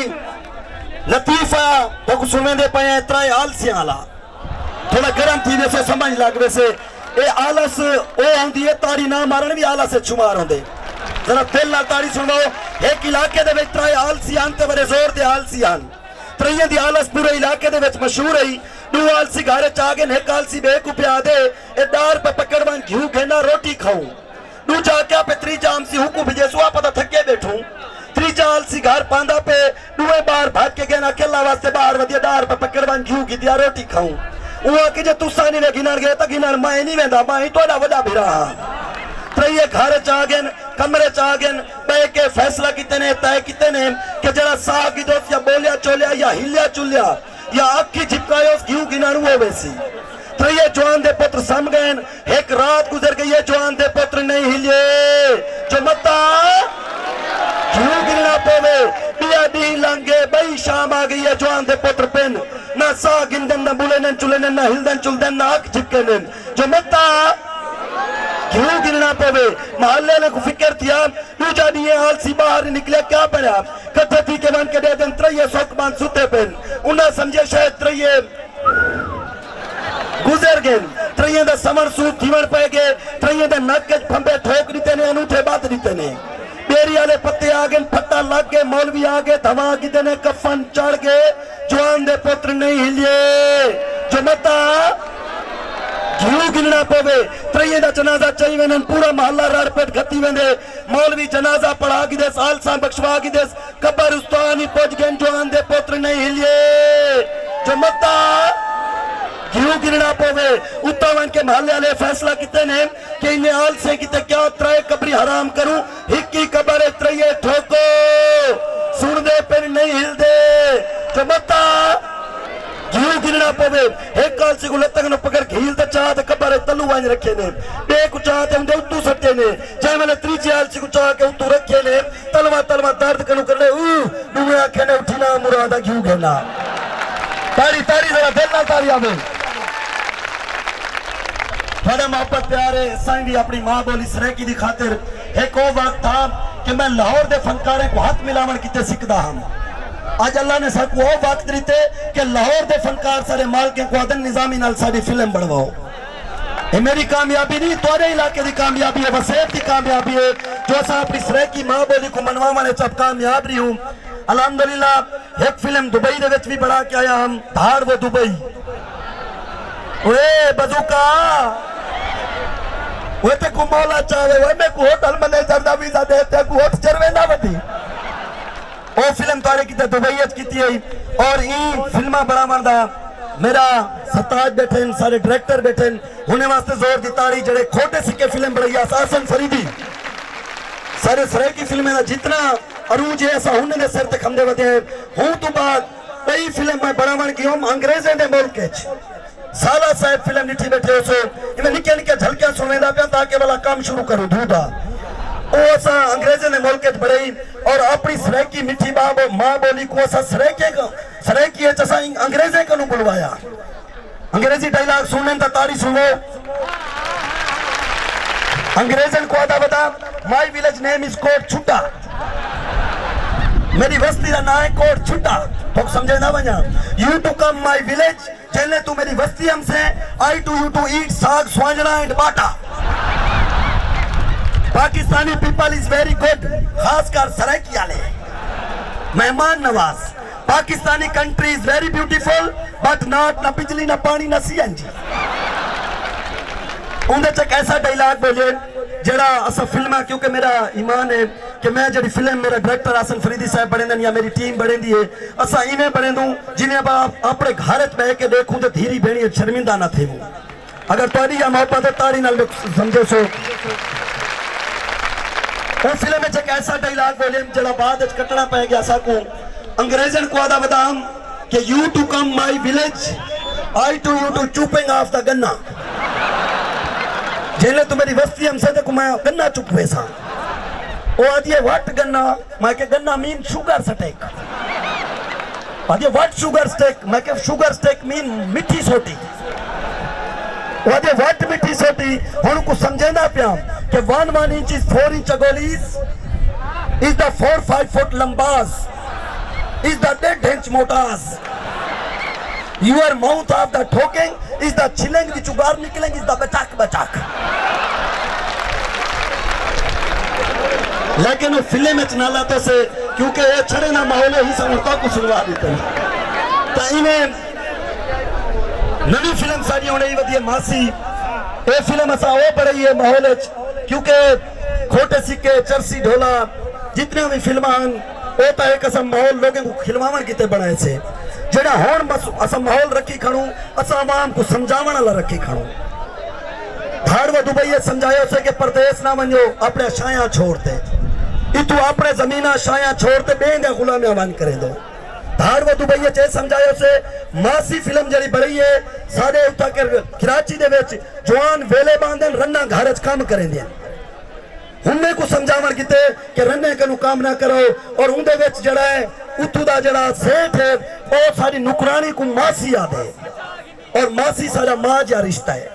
लतीफा तो कुछ सुने दे पे इतना आलसी आला थोड़ा गर्म थी वैसे समझ लग वैसे ए आलस ओ आंदी है तारी ना मारन भी आलस से शुमार होंदे जरा दिल नाल तारी सुनो। एक इलाके दे विच त्राए आलसी आन ते बड़े जोर दे आलसी आन त्रइयां दी आलस पूरे इलाके दे विच मशहूर है। दो आलसी घर च आ गए एक आलसी बेकू प्या दे ए डार पे पकड़वन घिऊ खेना रोटी खाऊं दूजा क्या पे त्रीजा आमसी हुकू भेजे सुआ पता थके बैठूं त्रीजा आलसी घर पांदा पे दुए बार भाग के गया अकेला वास्ते बाहर वदिया डार पे पकड़वन घिऊ की दिया रोटी खाऊं उआ कि जे तुसा नहीं वे गिनर गए त गिनर मैं नहीं वेंदा मैं तोड़ा वडा भिरा त्रइये घर च आ गए कमरे च आ गए पे के फैसला कितने तय कितने कि जरा सा की दोस्त या बोलिया चोलिया या हिलिया चुलिया या अखी झिपकायो घिऊ गिनर वो वैसी त्रइये जवान दे पुत्र सम गए एक रात गुजर गई है जवान दे पुत्र नहीं हिले जो मता घिऊ गिनना पवे बिया दी लंगे बई शाम आ गई है जवान दे पुत्र पेन ना सा गिनदन ना बुलेन चुलेन ना हिलदन चुलदन ना अख झिपकेन जो मता घिऊ गिनना पवे मोहल्ले ने को फिक्र थिया दूजा दिए आलसी बाहर निकले क्या पड़ा कथे थी के बन के दे दिन त्रइये सोक बांध सुते पेन उन्हें समझे शायद त्रइये गुजर गए त्रइये दा समर सूत थीवण पे गए त्रइये दा नक के फंबे ठोक दिते ने अनूठे बात दिते ने बेरी वाले पत्ते आ गए फट्टा लग गए मौलवी आ गए धमा किते ने कफन चढ़ गए जवान दे पुत्र नहीं हिलिए जो मता घिऊ गिनना पवे त्रये दा जनाजा चाहिए वेन पूरा मोहल्ला रड़ पेट खत्ती वेंदे मौलवी जनाजा पढ़ा की देस आलसा बख्शवा की देस कब्रिस्तान पहुंच गए जवान दे पुत्र नहीं हिलिए जो मता घिऊ गिनना पवे उत्ता वन के मोहल्ले वाले फैसला किते ने कि इन्हें आल से किते क्या त्रय कब्री हराम करूं हिक्की कब्र त्रये ठोको सुन दे पर नहीं हिलदे जो मता घिऊ गिनना पवे एक काल से गुल तक न पकड़ घील ते चाह ते कब्र तलू वांज रखे ने बे को चाह ते उंदे उतू सटे ने जे मैंने त्रीजे आल से को चाह के उतू रखे ने तलवा तलवा दर्द कनु करने दुए आखे ने उठीना मुरादा घिऊ घेना तारी तारी जरा दिल ना तारी आवे थोड़ा मोहब्बत प्यारे साईं भी अपनी मां बोली सरेकी दी खातिर एक वो वक्त था कि मैं लाहौर दे फनकारे को हाथ मिलावन किते सिकदा हम आज अल्लाह ने साकू वो वक्त दिते कि लाहौर दे फनकार सारे मालके को अदन निजामी नाल साडी फिल्म बनवाओ ये मेरी कामयाबी नहीं तोरे इलाके दी कामयाबी है वसेत दी कामयाबी है जो असा अपनी सरेकी मां बोली को मनवावा ने सब कामयाब रही हूं अल्हम्दुलिल्लाह एक फिल्म दुबई दे विच भी बना के आया हम धाड़ वो दुबई ओए बजुका वो ते को मौला चाहे वो मैं को होटल मैनेजर दा वीजा देते को होट चरवे ना वती ओ फिल्म तारे की दुबई कीती है और ई फिल्मा बनावन दा मेरा सताज बैठे सारे डायरेक्टर बैठे होने वास्ते जोर दी ताड़ी जड़े खोटे सिक्के फिल्म बनाई आसन फरीदी सारे सरे की फिल्में दा जितना अरूज है ऐसा होने दे सिर ते खंदे वते हूं तो बाद कई फिल्म मैं बनावन की हम अंग्रेजे दे मुल्क च साला साहब फिल्म निठी बैठे हो सो इवे निके निके झलकियां सुनेदा पे ताकि वाला काम शुरू करूं धूदा ओ असा अंग्रेजे ने मुल्क च बड़ई और अपनी सरेकी मिठी बाब मां बोली को असा सरेकी है जसा अंग्रेजे को बुलवाया अंग्रेजी डायलॉग सुनने ता ताड़ी सुनो अंग्रेजन को आदा बता my village name is Kot Chhutta मेरी बस्ती का नाम है कोट छुट्टा तो समझे ना बना you to come my village चले तू मेरी बस्ती हमसे I to you to eat saag स्वांजना एंड बाटा Pakistani people is very good खासकर सरायकी वाले मेहमान नवाज Pakistani country is very beautiful but not ना बिजली ना पानी ना सीएनजी उनके च ऐसा डायलॉग बोले जरा असा फिल्मा क्योंकि मेरा ईमान है कि मैं जड़ी फिल्म मेरा डायरेक्टर आसन फरीदी साहब बने या मेरी टीम बने दी है असा इवें बने दूं जिन्हें अपने घर च बह के देखूं तो धीरी भेड़ी शर्मिंदा ना थे अगर तारी या मोहब्बत है तारी नाल समझो सो वो फिल्म में एक ऐसा डायलॉग बोले जरा बाद कटना पै गया साकू अंग्रेजन को आदा बताम कि you to come my village I to you to चूपिंग ऑफ द गन्ना जेले तो मेरी बस्ती हमसे देखो मैं गन्ना चुप हुए सा ओ आदि व्हाट गन्ना मैं के गन्ना मीन शुगर स्टेक आदि व्हाट शुगर स्टेक मैं के शुगर स्टेक मीन मिठी सोटी ओ आदि व्हाट मिठी सोटी हुन को समझे ना पिया कि 1 इंच इज 4 इंच गोलीज इज द 4-5 फुट लंबास इज द 1.5 इंच मोटास your mouth of the talking is the chilling the chugar निकलेंगे is the बचाक लेकिन वो फिल्म में चनाला तो से क्योंकि ये छड़े ना माहौल ही समझता को सुनवा देते हैं तो इन्हें नवी फिल्म सारी होने ही वधिया मासी ये फिल्म असा वो बड़ी है माहौल क्योंकि खोटे सिक्के चरसी ढोला जितने भी फिल्म वो तो एक असम माहौल लोगों को खिलवावन किते बनाए से जड़ा होन बस असा माहौल रखी खड़ू असा आवाम को समझावन वाला रखी खड़ू धाड़ व दुबई समझाया उसे कि परदेश ना वञो अपने शाया छोड़ते इतु अपने जमीना शाया छोड़ते बेंगा गुलामियां वन करे दो धाड़ व दुबई चे समझाया उसे मासी फिल्म जड़ी बड़ी है सारे उठा कर कराची दे विच जवान वेले बांधन रन्ना घर च काम करेंदे उन्हें को समझावन किते कि रन्ने कनु काम ना करो और उंदे विच जड़ा है उतू दा जड़ा सेठ है वो सारी नुकरानी को मासी याद है और मासी सारा मां जा रिश्ता है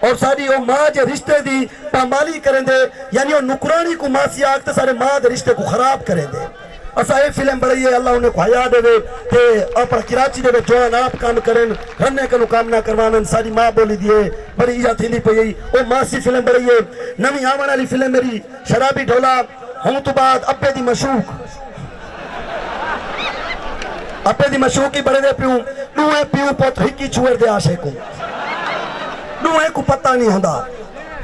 और सारी वो मां जे रिश्ते दी पामाली करेंदे यानी वो नुकरानी को मासी आखते सारे मां दे रिश्ते को खराब करेंदे असा ये फिल्म बड़ी है अल्लाह उन्हें हया देवे के अपना कराची दे जवान आप काम करें रन्ने कनु काम ना करवान सारी मां बोली दिए बड़ी इजा थी पई वो मासी फिल्म बड़ी है नवी आवन वाली फिल्म मेरी शराबी ढोला हूं तो बाद अब्बे दी मशूक अब्बे दी मशूक ही बड़े दे पियूं दूए पियूं पुत हिकी छुएर दे आशे को दूए को पता नहीं होंदा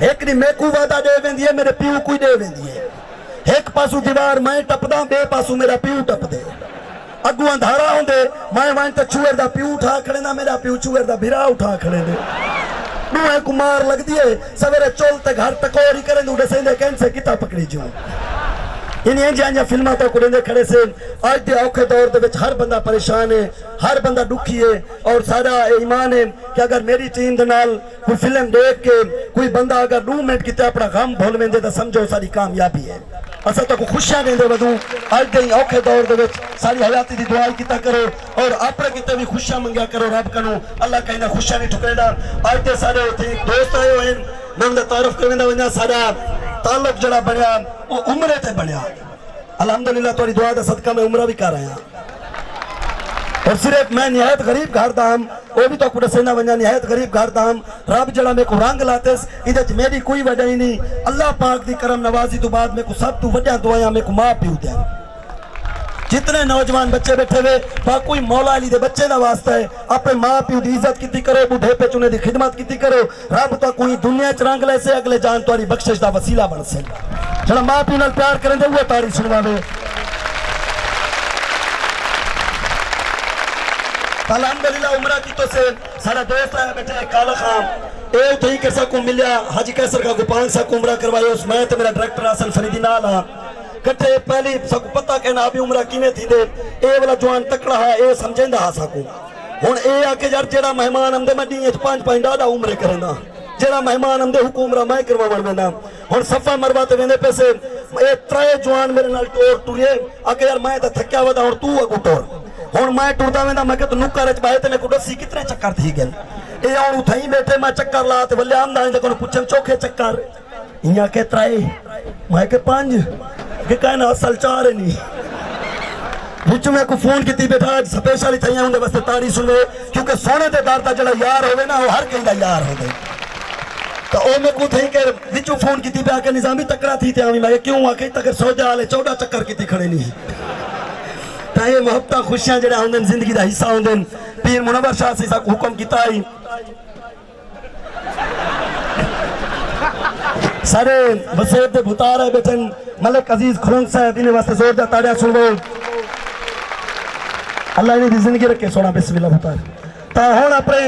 एक नी मेकू वादा दे वेंदी है मेरे प्यू को दे वेंदी है एक पासू दीवार मैं टपदा बे पासू मेरा प्यू टपदे अगू अंधारा होंदे मैं वहां तो चूहर दा प्यू उठा खड़े ना मेरा प्यू चूहर दा भिरा उठा खड़े ने दूए को मार लगदी है सवेरे चोलते घर टकोरी करे उड़े सेंदे कैंसे किता पकड़ी जो इन जिया फिल्मा तो कुरेंदे खड़े से आज के औखे दौर दे विच हर बंदा परेशान है हर बंदा दुखी है और सारा ईमान है कि अगर मेरी टीम दे नाल कोई फिल्म देख के कोई बंदा अगर 2 मिनट किते अपना गम भूल वेंदे तो समझो सारी कामयाबी है असा तो खुशियां देंदे वधू आज के औखे दौर दे विच सारी हयाती दी दुआ कीता करो और अपने किते भी खुशियां मंगया करो रब कनु अल्लाह कहना खुशियां नहीं ठुकरेंदा आज ते सारे दोस्त आए हुए मैं उनका तारुफ करवेंदा वना सारा ताल्लुक जड़ा बनया वो उम्रे ते बनया अल्हम्दुलिल्लाह तोरी दुआ दा सदका मैं उम्रा भी कर रहा और सिर्फ मैं निहायत गरीब घर दा हम वो भी तो कुछ सेना वना निहायत गरीब घर दा हम रब जड़ा मेरे को रंग लातेस इदे च मेरी कोई वजह नहीं अल्लाह पाक दी करम नवाजी तो बाद मेरे को सब तू वड्या दुआयां मेरे को मां प्यू दे जितने नौजवान बच्चे बैठे हुए वह कोई मौला अली दे बच्चे का वास्ता है अपने माँ प्यू की इज्जत की करो बुढ़े पे चुने की खिदमत की करो रब तो कोई दुनिया च रंग ले से अगले जान तुम्हारी बख्शिश का वसीला बन से जरा माँ प्यू नाल प्यार करेंगे वो तारी सुनवावे अल्हम्दुलिल्लाह उमरा की तो से सारा दोस्त आया बैठे काला खान ए उठई कैसा को मिलिया हाजी कैसर का गोपाल सा उमरा करवायो उस मैं तो मेरा डायरेक्टर हसन फरीदी नाल हां कट्ठे पहली सबको पता कहना अभी उमरा किने थी दे ए वाला जवान तकड़ा है ए समझेंदा हा साकू हुन ए आके यार जेड़ा मेहमान आंदे मैं दी 5-5 डाडा उमरे करना जेड़ा मेहमान आंदे हुकुमरा मैं करवावण वेंदा हुन सफा मरवा ते वेंदे पैसे ए त्रे जवान मेरे नाल टोर टुरिए आके यार मैं तो थक्या वदा हुन तू अगू टोर हुन मैं टुरदा वेंदा मैं के तो नुक्कर च बाए ते मैं को दसी कितने चक्कर थी गए ए हुन उठई बैठे मैं चक्कर ला ते वल्ले आंदा इंदे को पुछन चोखे चक्कर इया के त्रे मैं के 5 के कहना असल 4 नहीं मुझ में को फोन की बैठा स्पेशल ही चाहिए उनके वास्ते तारी सुनो क्योंकि सोने ते दर दा जड़ा यार होवे ना वो हर कहीं दा यार होवे तो ओ मैं को थई के विचो फोन की पे आके निजामी तकड़ा थी ते आवी मैं क्यों आके तक सोजा वाले 14 चक्कर की खड़े नहीं ताए मोहब्बत खुशियां जड़ा होंदन जिंदगी दा हिस्सा होंदन पीर मुनव्वर शाह से सा हुक्म कीता ही सारे वसेत दे भुतार है बेटन मलिक अजीज खुरंग साहब इन्हें वास्ते जोरदार ताड़ियां सुनवो अल्लाह ने जिंदगी रखे सोना बिस्मिल्लाह भुतार ता हुन अपने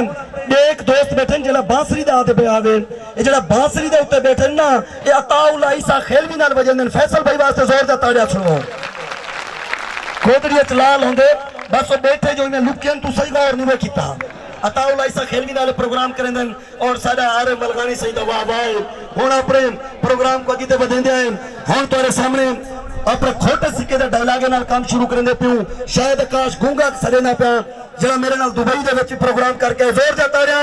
एक दोस्त बैठन जेड़ा बांसुरी दा आते पे आवे ए जेड़ा बांसुरी दे उत्ते बैठन ना ए अताउल ईसा खेलवी नाल वजंदन फैसल भाई वास्ते जोरदार ताड़ियां सुनवो कोटड़िया चलाल होंदे बस वो बैठे जो इन्हें लुकियन तू सही गौर नहीं कीता अताउल ईसा खेलवी नाल प्रोग्राम करंदन और साडा आरे मलगानी सही दा वाह वाह हुन अपने प्रोग्राम को अगे वधेंदे हैं हुन तोरे सामने अपने खोटे सिक्के दे डायलॉग नाल काम शुरू करंदे पियो शायद आकाश गूंगा सरे ना पिया जरा मेरे नाल दुबई दे विच प्रोग्राम करके जोर जाता रहा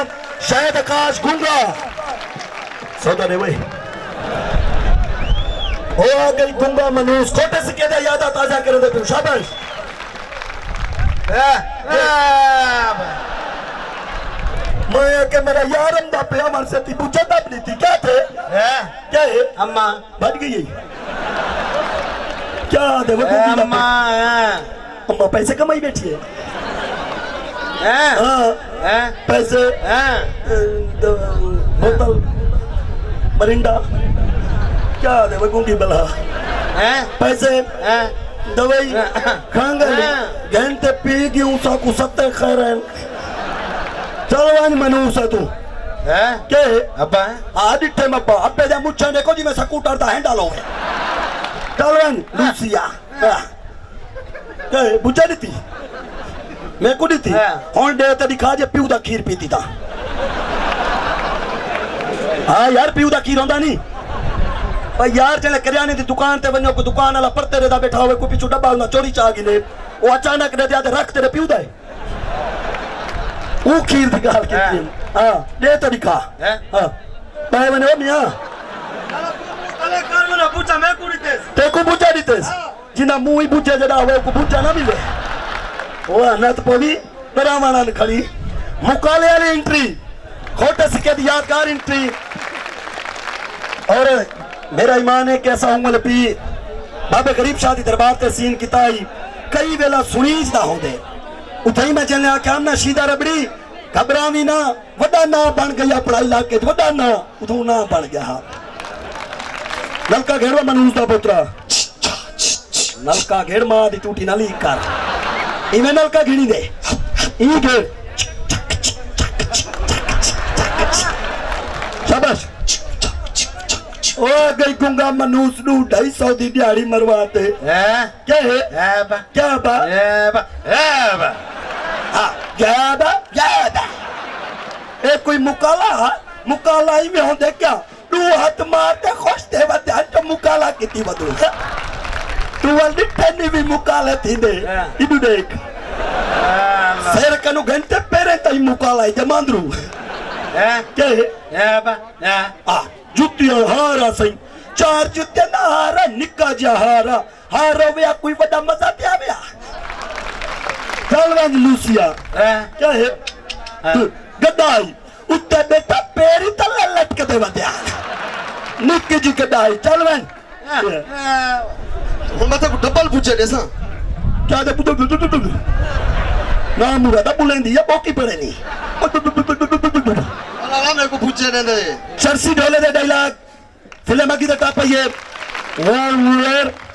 शायद आकाश गूंगा सौदा रे भाई ओ आ गई गूंगा मनूस खोटे सिक्के दे याद ताजा करंदे पियो शाबाश मैं के मेरा यार अंदा पे हमारे से ती पूछा तब नहीं थी क्या थे क्या है अम्मा बढ़ गई क्या दे वो अम्मा अम्मा पैसे कमाई बैठी है हाँ पैसे बोतल मरिंडा क्या दे वो गूंगी बला पैसे दवाई खांगल घंटे पी गई ऊसा को सत्ते खैर चलवान मनूस है तू क्या है अब्बा आदित्य मब्बा अब्बे दे मुच्छे देखो जी मैं स्कूटर दा हैंडल हो चलवान लूसिया क्या है बुझा दी मैं को दी हुन दे ते दिखा जे पीऊ दा खीर पीती ता हां यार पीऊ दा खीर होंदा नहीं भाई यार चले करियाने दी दुकान ते वनो को दुकान वाला परते रे दा बैठा होवे को पिछु डब्बा ना चोरी चा गिले वो अचानक दे दिया ते रख तेरे पीऊ दा वो खीर की गाल की हां दे तो दिखा हां भाई बने मियां अरे कर मना पूछा मैं कुड़ी तेस ते को पूछा दीतेस जिना मुंह ही पूछे जड़ा वो को पूछा ना मिले वो अनत पवी बरामाना ने खड़ी मुकाले वाली एंट्री खोटे सिक्के दी यादगार एंट्री और मेरा ईमान है कैसा हूं मतलब पी बाबे गरीब शादी दरबार ते सीन किताई कई वेला सुनीज दा होंदे उठई मैं चलने आख्या ना शीदा रबड़ी घबरावी ना, वड़ा ना बन गया अपना इलाके वड़ा ना, उधों ना बन गया। नलका घेरवा मनूस दा पुत्रा, नलका घेर मां दी टूटी नाली कर, इवें नलका घेनी दे, ई घेर, शाबाश। ओ गई गुंगा मनूस नू 250 दी दिहाड़ी मरवाते क्या है क्या बा हाँ क्या बा ए कोई मुकाला ही में होंदे क्या तू हाथ मारते खुश थे बते तो मुकाला किती बदू तू वाली टन्नी भी मुकाला थी दे इदु देख शेर कनु घंटे पेरे तई मुकाला है जमांद्रू क्या है आ जुतियां हारा सही 4 जुत्ते ना हारा निक्का जा हारा वे कोई बड़ा मजा पे आया चल वंज लूसिया क्या है गदाई उत्ते बेटा पेरी तले लटके दे बदिया निक्की जी गदाई चल वंज हम बता को डबल पूछे देसा क्या दे ना मुरा दा बुलेंदी या बोकी पड़े नहीं अल्लाह मेरे को पूछे ने दे सरसी ढोले दे डायलॉग फिल्म की टॉप है ये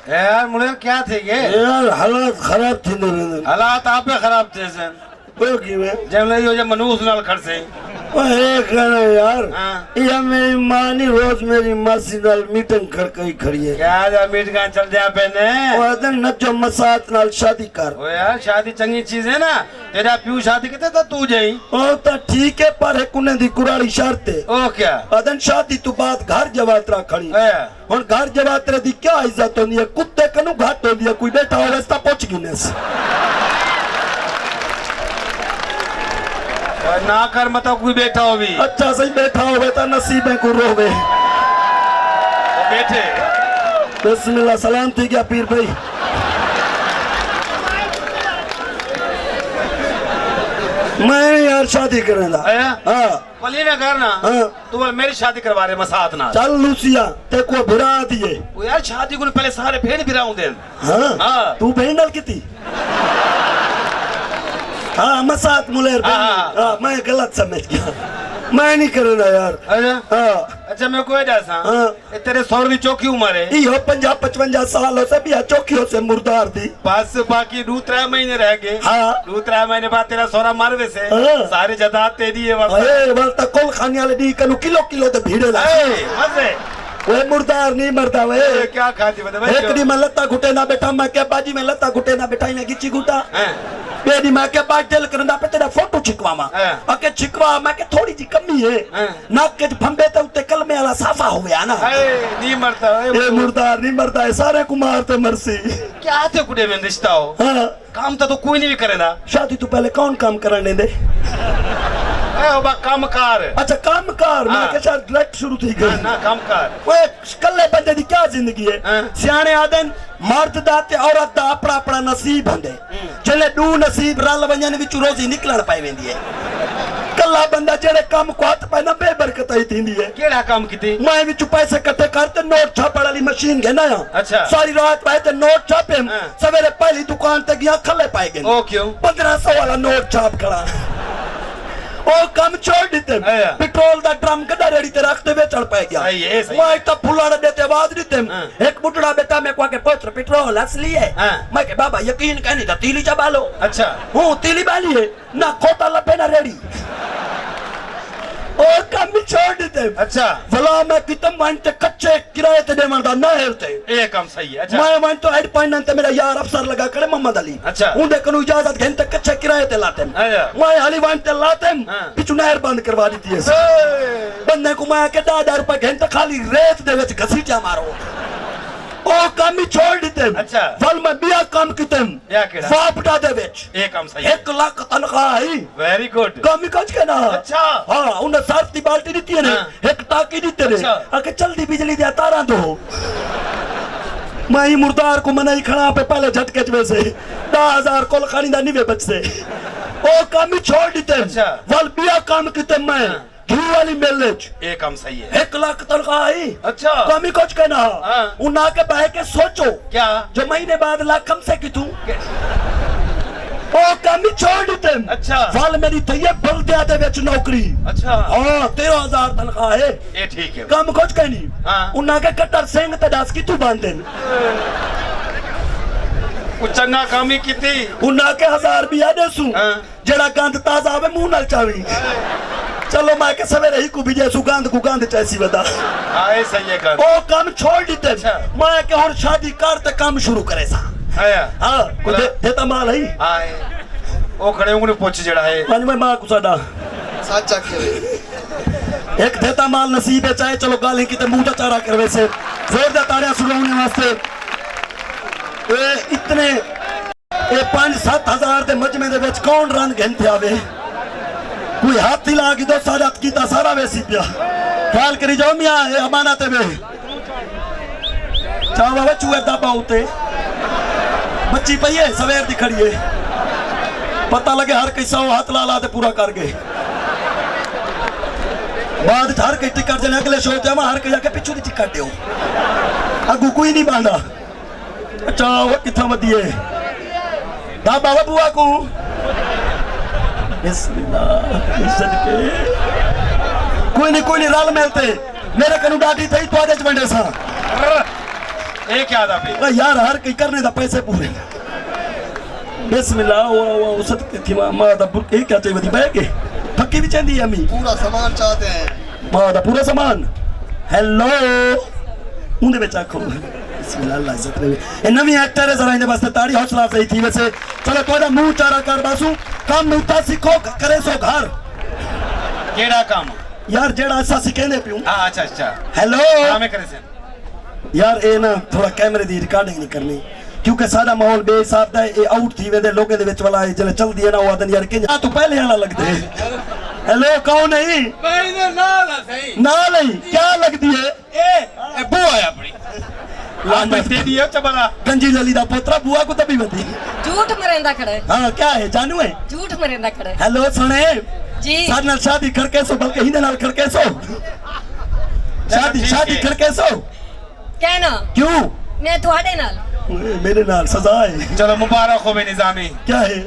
यार मुझे क्या थे ये यार हालात खराब थे मेरे हालात आप पे खराब थे सन वो की में जब ले जो मनूस नाल खड़ से ओए कहना यार हाँ। ये मेरी माँ नी रोज मेरी मासी नाल मीटिंग कर कई खड़ी है क्या जा मीट का चल जा पेने और दिन नचो मसात नाल शादी कर ओ यार शादी चंगी चीज है ना तेरा प्यू शादी किते तो तू जाई ओ तो ठीक है पर है कुने दी कुराड़ी शर्त है ओ क्या अदन शादी तो बाद घर जवातरा खड़ी ए और घर जवातरे दी क्या इज्जत होनी है कुत्ते कनु घाट होनी है कोई बैठा हो रास्ता पहुंच गिनेस ना कर मत कोई बैठा हो भी अच्छा सही बैठा हो बेटा नसीब है को रोवे तो बैठे बिस्मिल्लाह सलाम थी क्या पीर भाई मैं यार शादी करेंगा आया हाँ पली में करना हाँ। तू मेरी शादी करवा रहे मसात ना चल लूसिया ते को भिरा दिए वो यार शादी को पहले सारे फेर भिराऊं दे हाँ हाँ। तू भेंडल किती हाँ मसात मुलेर हाँ। हाँ मैं गलत समझ गया मैं नहीं करना यार अच्छा हाँ अच्छा मैं कोई डासा हाँ। तेरे सौरवी चौकी उम्र है यो 50-55 सालों से भी चौकियों से मुर्दार थी बस बाकी 2-3 महीने रह गए हाँ 2-3 महीने बाद तेरा सौरा मर वैसे हाँ। सारी जायदाद तेरी है बस अरे बलता कोल खाने वाले दी कनु किलो ते भीड़े ला मजे वे मुर्दार नहीं मरता वे क्या खाती बता एक दी मैं लत्ता घुटे ना बैठा मैं क्या बाजी में लत्ता घुटे ना बैठा मैं गिची घुटा हाँ। बेदी मैं क्या बात टेल करना पे तेरा फोटो छिकवामा हाँ। ओके छिकवा मैं के थोड़ी जी कमी है हाँ। नाक के फंबे तो उत्ते कलमे वाला साफा हो गया ना नहीं मरता ये मुर्दार नहीं मरता है सारे कुमार ते मरसी क्या थे कुड़े में रिश्ता हो हाँ काम तो कोई नहीं करेगा शादी तो पहले कौन काम करने दे काम कार अच्छा काम कार मैं हाँ। के साथ डायरेक्ट शुरू थी गई ना काम कार वो कल्ले बंदे दी क्या जिंदगी है हाँ। सियाने आदन मर्द दा ते औरत दा अपना अपना नसीब हंदे जले दू नसीब रल वंजन विच रोजी निकलण पाई वेंदी है कल्ला बंदा जेड़े काम को हाथ पाए ना बेबरकत ही थींदी है केड़ा काम कीती मैं विच पैसे इकट्ठे करते नोट छापण वाली मशीन घेना अच्छा। सारी रात पाए ते नोट छापे हाँ। सवेरे पहली दुकान ते गया खले पाए गए ओ क्यों 1500 वाला नोट छाप करा ओ कम छोड़ देते आया। पेट्रोल दा ड्रम कदा रेडी ते रखते हुए चढ़ पाए गया सही है, सही। मैं तो फुलाड़ा देते आवाज देते हाँ। एक बुढ़ा बेटा मैं को के पुत्र पेट्रोल असली है हाँ। मैं के बाबा यकीन कहनी था तीली चबा लो अच्छा हूं तीली बाली है ना खोटा लपे ना रेडी ओ कम छोड़ देते अच्छा भला मैं कितम वन ते कच्चे किराए ते दे मंदा ना हेरते ये काम सही है अच्छा मैं वन तो हेड पॉइंट ते मेरा यार अफसर लगा करे मोहम्मद अली अच्छा। उनके कनु इजाजत घेन ते कच्चे किराए ते लाते अच्छा। मैं हाली वन ते लाते हाँ। पिछु नहर बंद करवा दी थी बंदे को मैं के 10,000 रुपए घेन ते खाली रेत दे विच घसीटा मारो ओ काम ही छोड़ देते अच्छा। वल मैं बिया काम कितम बिया केड़ा? वापटा दे विच ये काम सही है 1 लाख तनख्वाह है वेरी गुड काम ही कच के ना अच्छा। हाँ उन्हें साफ दी बाल्टी दी थी ने हाँ। एक टाकी दी तेरे अच्छा। आके जल्दी बिजली दे तारा दो मैं ही मुर्दार को मना ही खड़ा पे पहले झटके वैसे 10,000 कोल खानी दा निवे बच से ओ काम ही छोड़ देते अच्छा। वल बिया काम किते मैं घी वाली मिलेज ये काम सही है 1 लाख तनख्वाह है अच्छा। काम ही कुछ कहना हाँ। उन्ना के बह के सोचो क्या जो महीने बाद लाख कम से की तू ओ काम ही छोड़ दिते। अच्छा। वाल मेरी तैये बल्दिया दे विच नौकरी। अच्छा। हां 13,000 तनख्वाह है। ये ठीक है। काम कुछ कहनी। हाँ। उन्ना के कट्टर सिंह ते दस की तू बांधे कुछ चंगा काम ही कीती। उन्ना के 1000 रुपया देसू। हाँ। जेड़ा गंद ताजा आवे मुंह नाल चावी। चलो मैं के सवेरे ही को बिजे सुगंध को गंध चैसी बता। आए सही है कर। ओ काम छोड़ दिते। अच्छा। मैं के और शादी कर ते काम शुरू करे सा। आया। हां को देता माल है। आए ओ खड़े उंगली पूछ जड़ा है। मन में मां को साडा साचा के एक देता माल नसीब है चाहे चलो गाल की मुंह तो चारा करवे से जोरदार ताड़ियां सुनाने वास्ते ए इतने ए 5-7 हजार दे मजमे दे विच कौन रन घंटे आवे कोई हाथ हिला के दो सारा कीता सारा वैसी पिया ख्याल करी जाओ मियां ए अमानत है चाव बाबा चूहे दाबा उते बच्ची पई है सवेर दी खड़ी है पता लगे हर किसा हाथ ला ला ते पूरा कर गए बाद हर के टिकट जने अगले शो ते हर के जाके पिछू दी टिकट दियो अगू कोई नहीं बांधा अच्छा वो किथा मदिए दा बाबा बुआ को बिस्मिल्लाह सदके कोई नहीं राल मिलते मेरे कनु डाटी थई तो आदेश बंडे सा ए क्या था भी यार हर कई करने दा पैसे पूरे बिस्मिल्लाह वो सदके थी मां दा बुक क्या चाहिए बदी बैग फक्की भी चाहती है अम्मी पूरा सामान चाहते हैं मां दा पूरा सामान हेलो उंदे विच आखो बिस्मिल्लाह अल्लाह इज्जत रहे ए नवी एक्टर है जरा इने वास्ते ताड़ी हौसला अफजाई थी वैसे चलो तोड़ा मुंह चारा कर बासू काम नुता सीखो करे सो घर केड़ा काम यार जेड़ा ऐसा सिखेने पियो हां अच्छा हेलो काम करे से यार ए ना थोड़ा कैमरे दी रिकॉर्डिंग नहीं करनी क्योंकि सारा माहौल बेहिसाब दा ए आउट थी वेंदे लोगे दे विच वाला जले चलदी है ना वो दिन यार के तू पहले वाला लगदे हेलो कौन है भाई ने नाल है सही नाल है क्या लगदी है ए बुआ है अपनी लांडा दे दियो चबला गंजी लली दा पोतरा बुआ को तभी बंदी झूठ मरेंदा खड़े हां क्या है जानू है झूठ मरेंदा खड़े हेलो सुने जी साथ नाल शादी करके सो बल्कि हिंदे नाल करके सो शादी करके सो कहना क्यों मैं थोड़े नाल मेरे नाल सजा है चलो मुबारक हो बे निजामी क्या है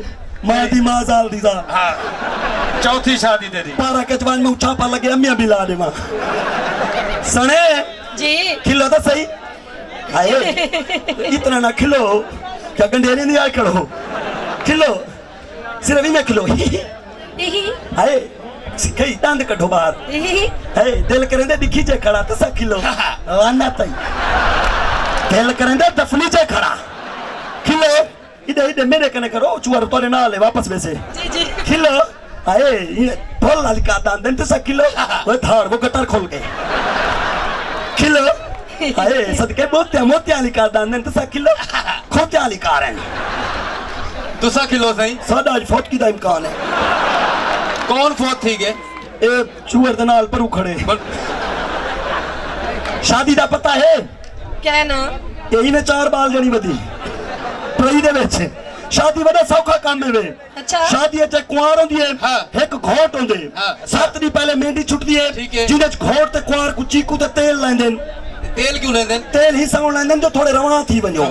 मां दी मां जाल दी जाल हां चौथी शादी दे दी पारा के जवान में छापा लगे अम्मियां भी ला दे मां सने जी खिलो तो सही हाय इतना ना खिलो क्या गंडेरी नहीं आए खड़ो खिलो सिर्फ ही मैं खिलो हाय कई दंद कढ़ो बाहर हाय दिल करेंदे दिखी जे खड़ा तो सा खिलो आना तई दिल करेंदे दफनी जे खड़ा खिलो इधर इधर मेरे कने करो चुआर तोरे ना ले वापस वैसे जी जी खिलो हाय ये ढोल लाल का दांत तो सा खिलो वो धार वो गटर खोल के खिलो हाय सदके मोतिया लिखा दांदन तो सा किलो खोतिया लिखा रहे तुसा किलो सही सादा आज फौत की दा इम्कान है कौन फौत थी गए ए चूर दे नाल पर खड़े शादी दा पता है क्या ना यही ने 4 बाल जणी बदी टोई दे विच शादी बड़ा सौखा काम है वे अच्छा शादी च कुंवार होंदी है हाँ। एक घोट होंदे हाँ। 7 दिन पहले मेहंदी छुटदी ठीक है है। जिने च घोट ते कुंवार को चीकू ते तेल लेंदे तेल क्यों लेंदे तेल ही साउंड लेंदे जो थोड़े रवाना थी वञो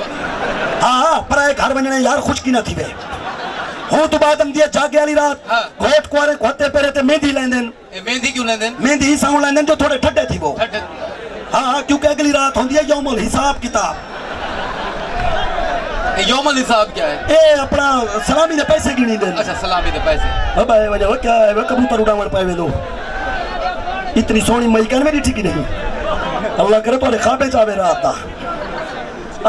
हां पर ए घर वञने यार खुशकी ना थी वे हो तो बाद हम दिया जागे वाली रात हाँ। घोट कुंवारे घोटे पेरे ते मेहंदी लेंदे मेहंदी क्यों लेंदे मेहंदी ही साउंड लेंदे जो थोड़े ठड्डे थी वो हां क्योंकि अगली रात होंदी है यौमुल हिसाब किताब यौमुल हिसाब क्या है ए अपना सलामी ने पैसे गिनी दे अच्छा सलामी दे पैसे अब आए वजह क्या है वो कबूतर उड़ावन पाए वे लो इतनी सोनी मई कर मेरी ठीक नहीं अल्लाह करे तो खाबे चावे रात दा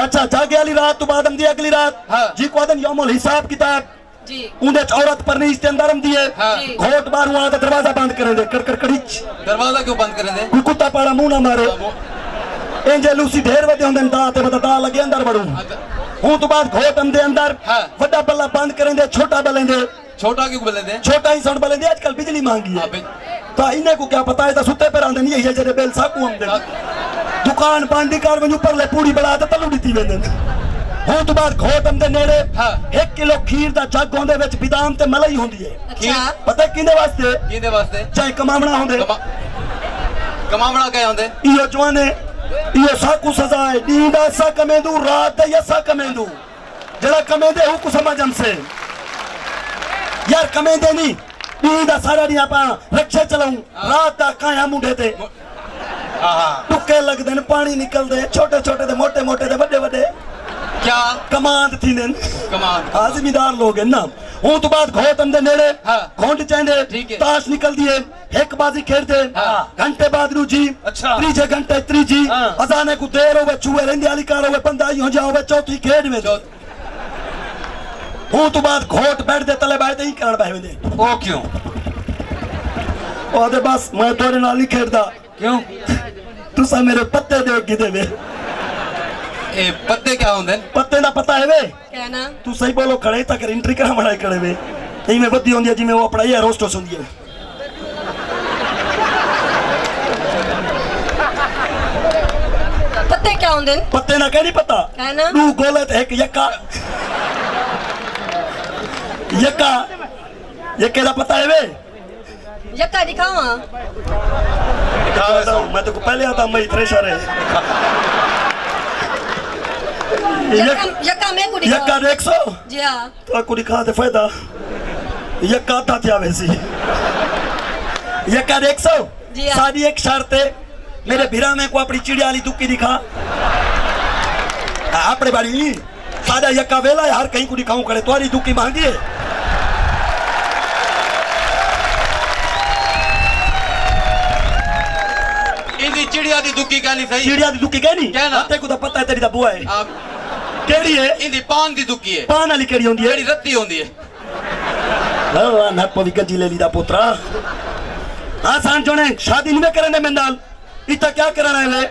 अच्छा जागे वाली रात तो बाद हम दिया अगली रात हाँ। जी को आदम यौमुल हिसाब किताब जी उंदे औरत पर नहीं इसके अंदर हम दिए हाँ। घोट बार वहां का दरवाजा बंद कर दे कर कड़ीच दरवाजा क्यों बंद कर दे कोई कुत्ता पाड़ा मुंह ना मारे इंजे लूसी ढेर वदे होंदे दा ते बता दा लगे अंदर बड़ू हूं तो बाद घोट हम दे अंदर हाँ। बड़ा बल्ला बंद करेंदे छोटा बलेंदे छोटा क्यों बोले दे छोटा ही साउंड बलेंदे आजकल बिजली मांगी है तो इन्हें को क्या पता है तो सुते पर आंदे नहीं है जरे बेल साकू हम दे दुकान बंद कर वनु पर ले पूरी बड़ा ते तलू दी वेंदे हूं तो बाद घोट हम दे नेड़े हाँ। 1 किलो खीर दा जग होंदे विच बादाम ते मलाई होंदी है अच्छा पता किने वास्ते किदे वास्ते चाहे कमावना होंदे कमावड़ा क्या होंदे इहो जवाने इहो साकू सजा है नींदा सा कमेंदू रात या सा कमेंदू जड़ा कमेंदे हु को समझ हमसे यार कमें देनी दी दा सारा दी आपा रक्षे चलाऊं रात दा काया मुंडे ते टुक्के लगदे ने पानी निकलदे छोटे छोटे ते मोटे मोटे ते बड़े बड़े क्या कमांड थी ने कमाल हाँ जिम्मेदार लोग हैं ना हूं तो बाद घोट अंदर नेड़े हाँ। घोंट चाहते ठीक है। ताश निकल दिए एक बाजी खेलते हाँ। घंटे बाद रूजी अच्छा। त्रीजे घंटे त्रीजी हाँ। अजाने को देर होवे चूहे रहंदे वाली कार होवे बंदा ही हो जावे चौथी खेड में हूं तो बाद घोट बैठ दे तले बैठ ही कारण बैठ दे ओ क्यों ओदे बस मैं तोरे नाल नहीं खेडदा क्यों तुसा मेरे पत्ते दे गिदे वे ए पत्ते क्या होंदे पत्ते दा पता है वे क्या ना तू सही बोलो खड़े तक एंट्री करा मड़ाई खड़े वे यही में बद्दी होंदी है जिमें वो पढ़ाई है रोस्टोस होंदी है पत्ते क्या होंदे पत्ते ना कह नहीं पता क्या ना तू गोले ते एक यक्का यक्का यक्के दा पता है वे यक्का दिखावा मैं तो पहले आता मैं थ्रेशर है यक्का मैं को दिखावा यक्का 100 जी हाँ तो आपको दिखा दे फायदा यक्का था क्या वैसी यक्का 100 जी हाँ। सारी एक शर्त है मेरे भिरा में को अपनी चिड़िया वाली दुक्की दिखा अपने बाड़ी सादा यक्का वेला है हर कहीं को दिखाऊं करे तुम्हारी दुक्की मांगी है इंदी चिड़िया दी दुक्की कहनी सही चिड़िया दी दुक्की कहनी क्या ना? तेरे को तो पता है तेरी दा बुआ है आप केड़ी है इंदी पान दी दुक्की है पान वाली केड़ी होंदी है जेड़ी रत्ती होंदी है अल्लाह नप भी गजी ले लीदा पुत्रा हाँ सान जोने शादी नहीं करने में नाल इतना क्या करना है वे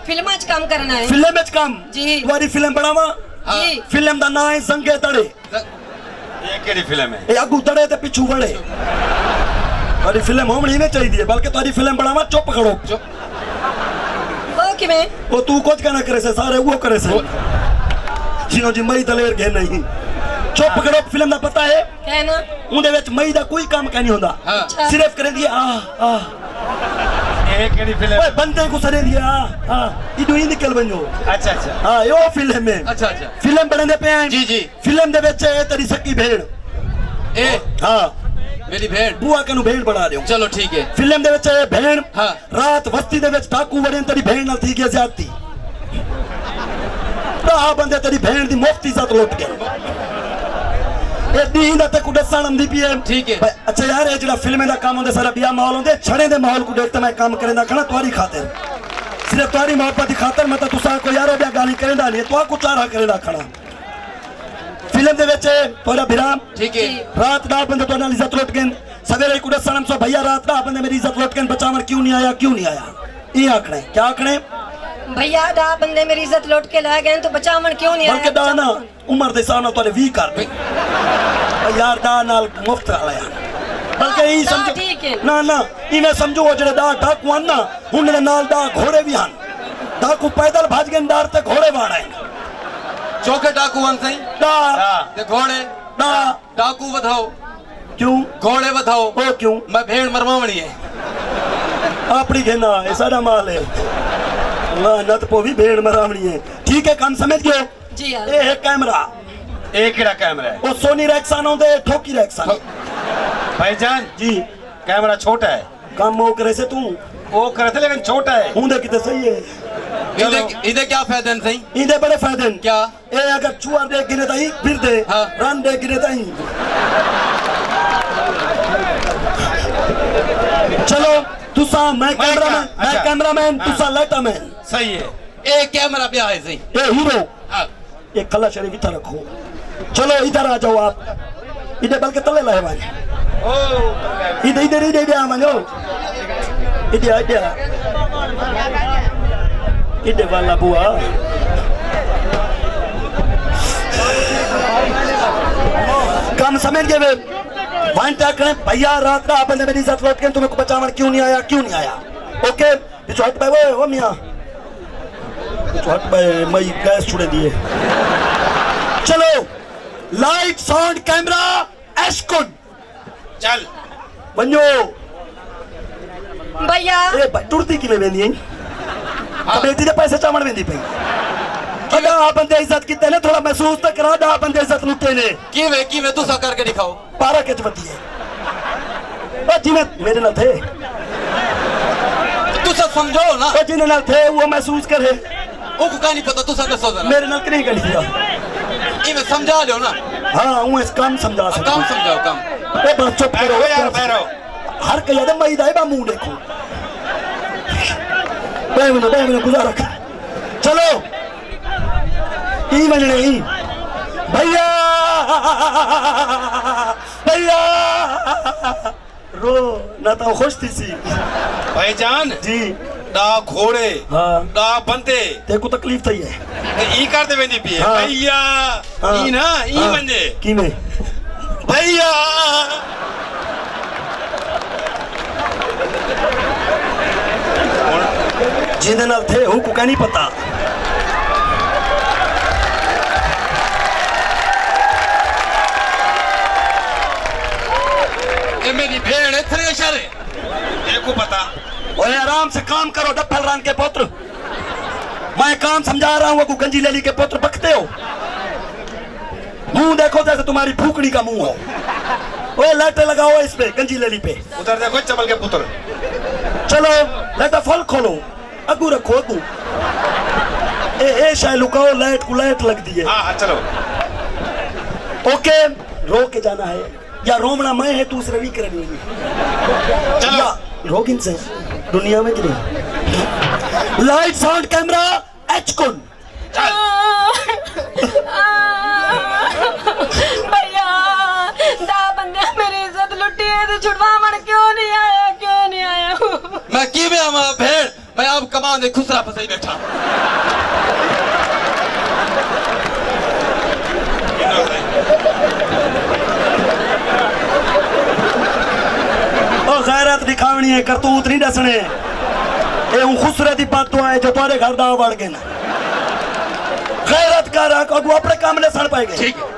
फिल्म च काम करना है फिल्म में काम जी। तुम्हारी फिल्म बनावा जी फिल्म दा नाम है संगे तड़े ये केड़ी फिल्म है ये अगू तड़े ते पिछू बड़े तुम्हारी फिल्म होनी नहीं चाहिए बल्कि तुम्हारी फिल्म बनावा चुप खड़ो वो कि मैं वो तू कुछ कहना करे से सारे वो करे से जिनो जी मई दलेर घे नहीं चुप खड़ो फिल्म दा पता है क्या ना उनदे विच मई दा कोई काम कह नहीं होंदा हाँ। सिर्फ करे दिए आ ये केड़ी फिल्म ओए बंदे को सरे दिए आ इदू ही निकल बनो अच्छा अच्छा हाँ यो फिल्म है अच्छा अच्छा फिल्म बनने पे हैं जी जी फिल्म दे विच है तेरी सक्की भेड़ ए हाँ मेरी भेड़ बुआ कनु भेड़ बना रहे हो चलो ठीक है फिल्म दे विच है भेड़ हाँ। रात बस्ती दे विच डाकू वड़े तेरी भेड़ नाल थी गया ज्यादती ता बंदे तेरी भेड़ दी मुफ्त इज्जत लुट गए ए दी दा ते को दसन दी पी ठीक है। अच्छा यार ये जेड़ा फिल्म दा काम होंदे सारा बिया माहौल होंदे छड़े दे माहौल को देखते मैं काम करेंदा खड़ा तुम्हारी खातिर सिर्फ तुम्हारी मोहब्बत की खातिर मैं तो तुसा को यारो बिया गाली करेंदा नहीं तो को चारा करेंदा खड़ा फिल्म दे विच तोरा विराम ठीक है रात दा बंदे तो नाल इज्जत लुट गए सवेरे को दसन सो भैया रात दा बंदे मेरी इज्जत लुट गए बचावन क्यों नहीं आया ये आखणे क्या आखणे भैया दा बंदे मेरी इज्जत लौट के ला गए तो बचावन क्यों नहीं बल्कि दा ना उम्र दे साना तोरे 20 कर दे यार दा नाल मुफ्त आया बल्कि यही दा समझो ठीक है। ना ना इने समझो वो जेड़े दा डाकू आन ना उनने नाल दा घोड़े भी हन डाकू पैदल भाज गए दार ते घोड़े बाड़ा है चौके डाकू वन सही दा ते घोड़े दा डाकू वधाओ क्यों घोड़े वधाओ ओ क्यों मैं भेड़ मरवावनी है अपनी घेना है सारा माल है ना नत पो भी भेड़ मरावनी है ठीक है काम समझ गए जी हाँ ये है कैमरा एक केड़ा कैमरा है वो सोनी रैक्सान होंदे ठोकी रैक्सान भाईजान जी कैमरा छोटा है काम वो करे से तू वो करे थे लेकिन छोटा है होंदे किते सही है इधे क्या फायदा है सही इधे बड़े फायदे हैं क्या ए अगर चुआ दे गिरे ताई फिर दे हाँ। रन दे गिरे ताई चलो तुसा मैं कैमरामैन मैं अच्छा। कैमरामैन तुसा लाइटमैन सही है ए कैमरा पे है सही ए हीरो हाँ। ये कला शरीफ इधर रखो चलो इधर आ जाओ आप इधर बल्कि तले लाए भाई इधर इधर इधर इधर मानो इधर इधर इधर वाला बुआ काम समझ गए वे वन टैक भैया रात का आपने मेरी इज्जत लौट के तुम्हें बचावन क्यों नहीं आया ओके पिछो हट पे वो मियां पिछो हट पे मैं गैस छुड़े दिए चलो लाइट साउंड कैमरा एस्कुन चल बनो भैया ए टुरती की में वेंदी है कमेटी दे पैसे चावण वेंदी पई अदा बंदे इज्जत किते ने थोड़ा महसूस तो करा दा बंदे इज्जत लुटे ने किवें तुसा करके दिखाओ पारा के चवती है ओ जिने मेरे नाल थे तुसा समझो ना ओ जिने नाल थे वो महसूस करे ओ को का नहीं पता तुसा दसो जरा मेरे नाल नहीं करी दिया किवें समझा लियो ना हां हूं इस काम समझा सकता काम समझाओ काम ए बस चुप करो यार बैरो हर कहीं याद मई दाई बा मुंह देखो बे गुजारा कर चलो ई मन नहीं भैया भैया रो ना तो खुश थी सी भाईजान जी डा घोड़े हाँ डा बंदे ते को तकलीफ थई है ई करते वेंदी पी हाँ। भैया हाँ। ई ना ई हाँ। मंजे की में भैया जिंदे नाल थे हूं को का नहीं पता ये मेरी भेड़ है थ्रेशर है देखो पता ओए आराम से काम करो डफल रान के पुत्र मैं काम समझा रहा हूँ गंजी लेली के पुत्र बकते हो मुंह देखो जैसे तुम्हारी फूकनी का मुंह हो ओए लाइट लगाओ इस पे गंजी लेली पे उधर देखो चबल के पुत्र चलो लाइट फल खोलो अगू रखो अगू ए शाय लुकाओ लाइट को लाइट लग दी है हाँ हाँ चलो ओके रो के जाना है या रोमना मैं है तू रवि करनी है चलो रोगिन से दुनिया में गिरी लाइट साउंड कैमरा एचकुन भैया दा बंदे मेरी इज्जत लुटी है तो छुड़वा मन क्यों नहीं आया मैं किवें आवा भेड़ मैं अब कमान दे खुसरा फसाई बैठा ओ गैरत दिखावनी है करतूत नहीं दसने ए हूं खुसरे दी बात तो आए जो तुम्हारे घर दाव बढ़ गए ना गैरत कर अगू अपने काम ने सड़ पाएंगे ठीक है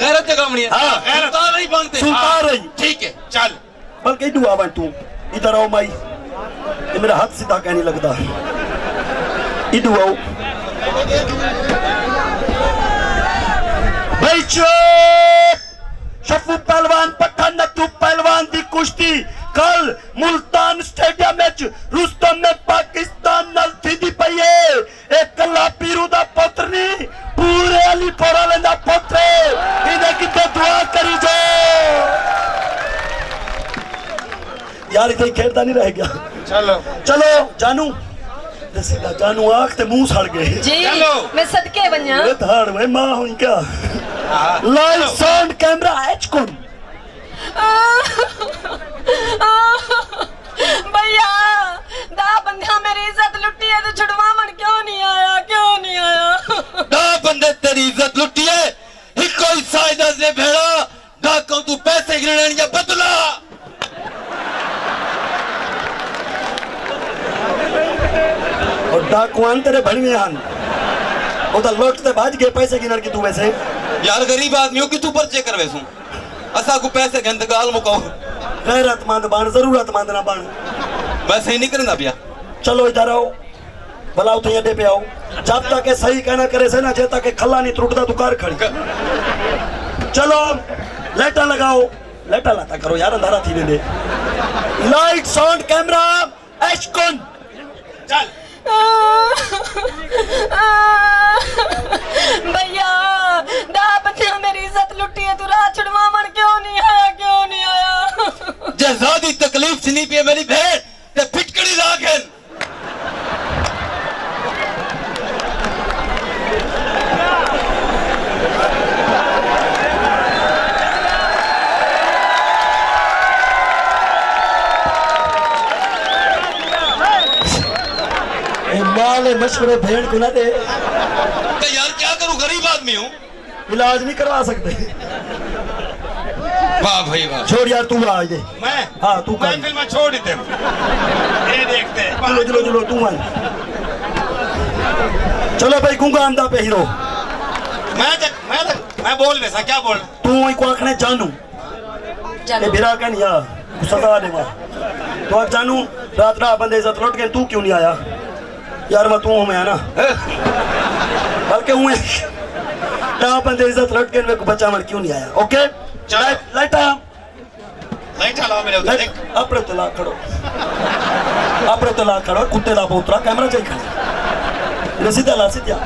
गैरत जगावनी है हाँ। गैरत तो नहीं बनते सुल्तान रही ठीक है चल बल्कि दुआ बन तू इधर आओ माई ये मेरा हाथ सीधा कहने लगता इधर आओ भाई चुप शफू पहलवान पठान नक्तू पहलवान दी कुश्ती कल मुल्तान स्टेडियम में रुस्तम में पाकिस्तान नल थी दी पई है एक कला पीरू दा पुत्र नहीं पूरे अली पोरा लेंदा पुत्र इन्हें कितने दुआ करी जो यार इतना खेलता नहीं रह गया चलो चलो जानू दसेगा जानू आँख ते मुंह सड़ गए जी चलो। मैं सदके बन्या ये धाड़ में माँ हुई क्या लाइट साउंड कैमरा एचकुन भैया दा बंदे मेरी इज्जत लुटी है तो छुड़वा मन क्यों नहीं आया दा बंदे तेरी इज्जत लुटी है हिको साइदा से भेड़ा दा को तू पैसे गिरने या बदला और डाकुआन तेरे भड़वे हन वो तो लोट ते भाज गए पैसे गिनर की तू वैसे यार गरीब आदमियों की तू पर्चे करवे सू असा को पैसे गंद गाल मुकाओ गैरतमंद बन जरूरतमंद ना बन वैसे ही नहीं करना भैया चलो इधर आओ बुलाओ तो अड्डे पे आओ जब तक सही कहना करे से ना जे तक खल्ला नहीं त्रुटदा तू कार खड़ी चलो लाइटा लगाओ लाइटा लाता करो यार अंधारा थी दे लाइट साउंड कैमरा एचकुन चल भैया दा बंदे मेरी इज्जत लुटी है तू रात छुड़वा मन क्यों नहीं आया जे ज्यादा तकलीफ सुनी पे मेरी भेड़ ते फिटकड़ी राखन माले मशवरे भेड़ को ना दे तो यार क्या करूं गरीब आदमी हूं इलाज नहीं करवा सकते वाह भाई वाह छोड़ यार तू आ दे मैं हाँ तू मैं कर फिल्म छोड़ देते ये देखते चलो चलो चलो तू आ चलो भाई गूंगा आमदा पे हीरो मैं बोल दे सा क्या बोल तू ही को आखने जानू ये बिरा कन या सदा दे मां तो आज जानू रात रात बंदे इज्जत लौट के तू क्यों नहीं आया यार मैं तू हूं मैं ना बल्कि के हुए दा बंदे इज्जत लुट के मेरे को बचावन क्यों नहीं आया? ओके लाइटा लाइट हलाओ मेरे उधर देख अपने तो ला खड़ो कुत्ते दा पोतरा कैमरा चाहिए खड़े रसीदा ला सीधा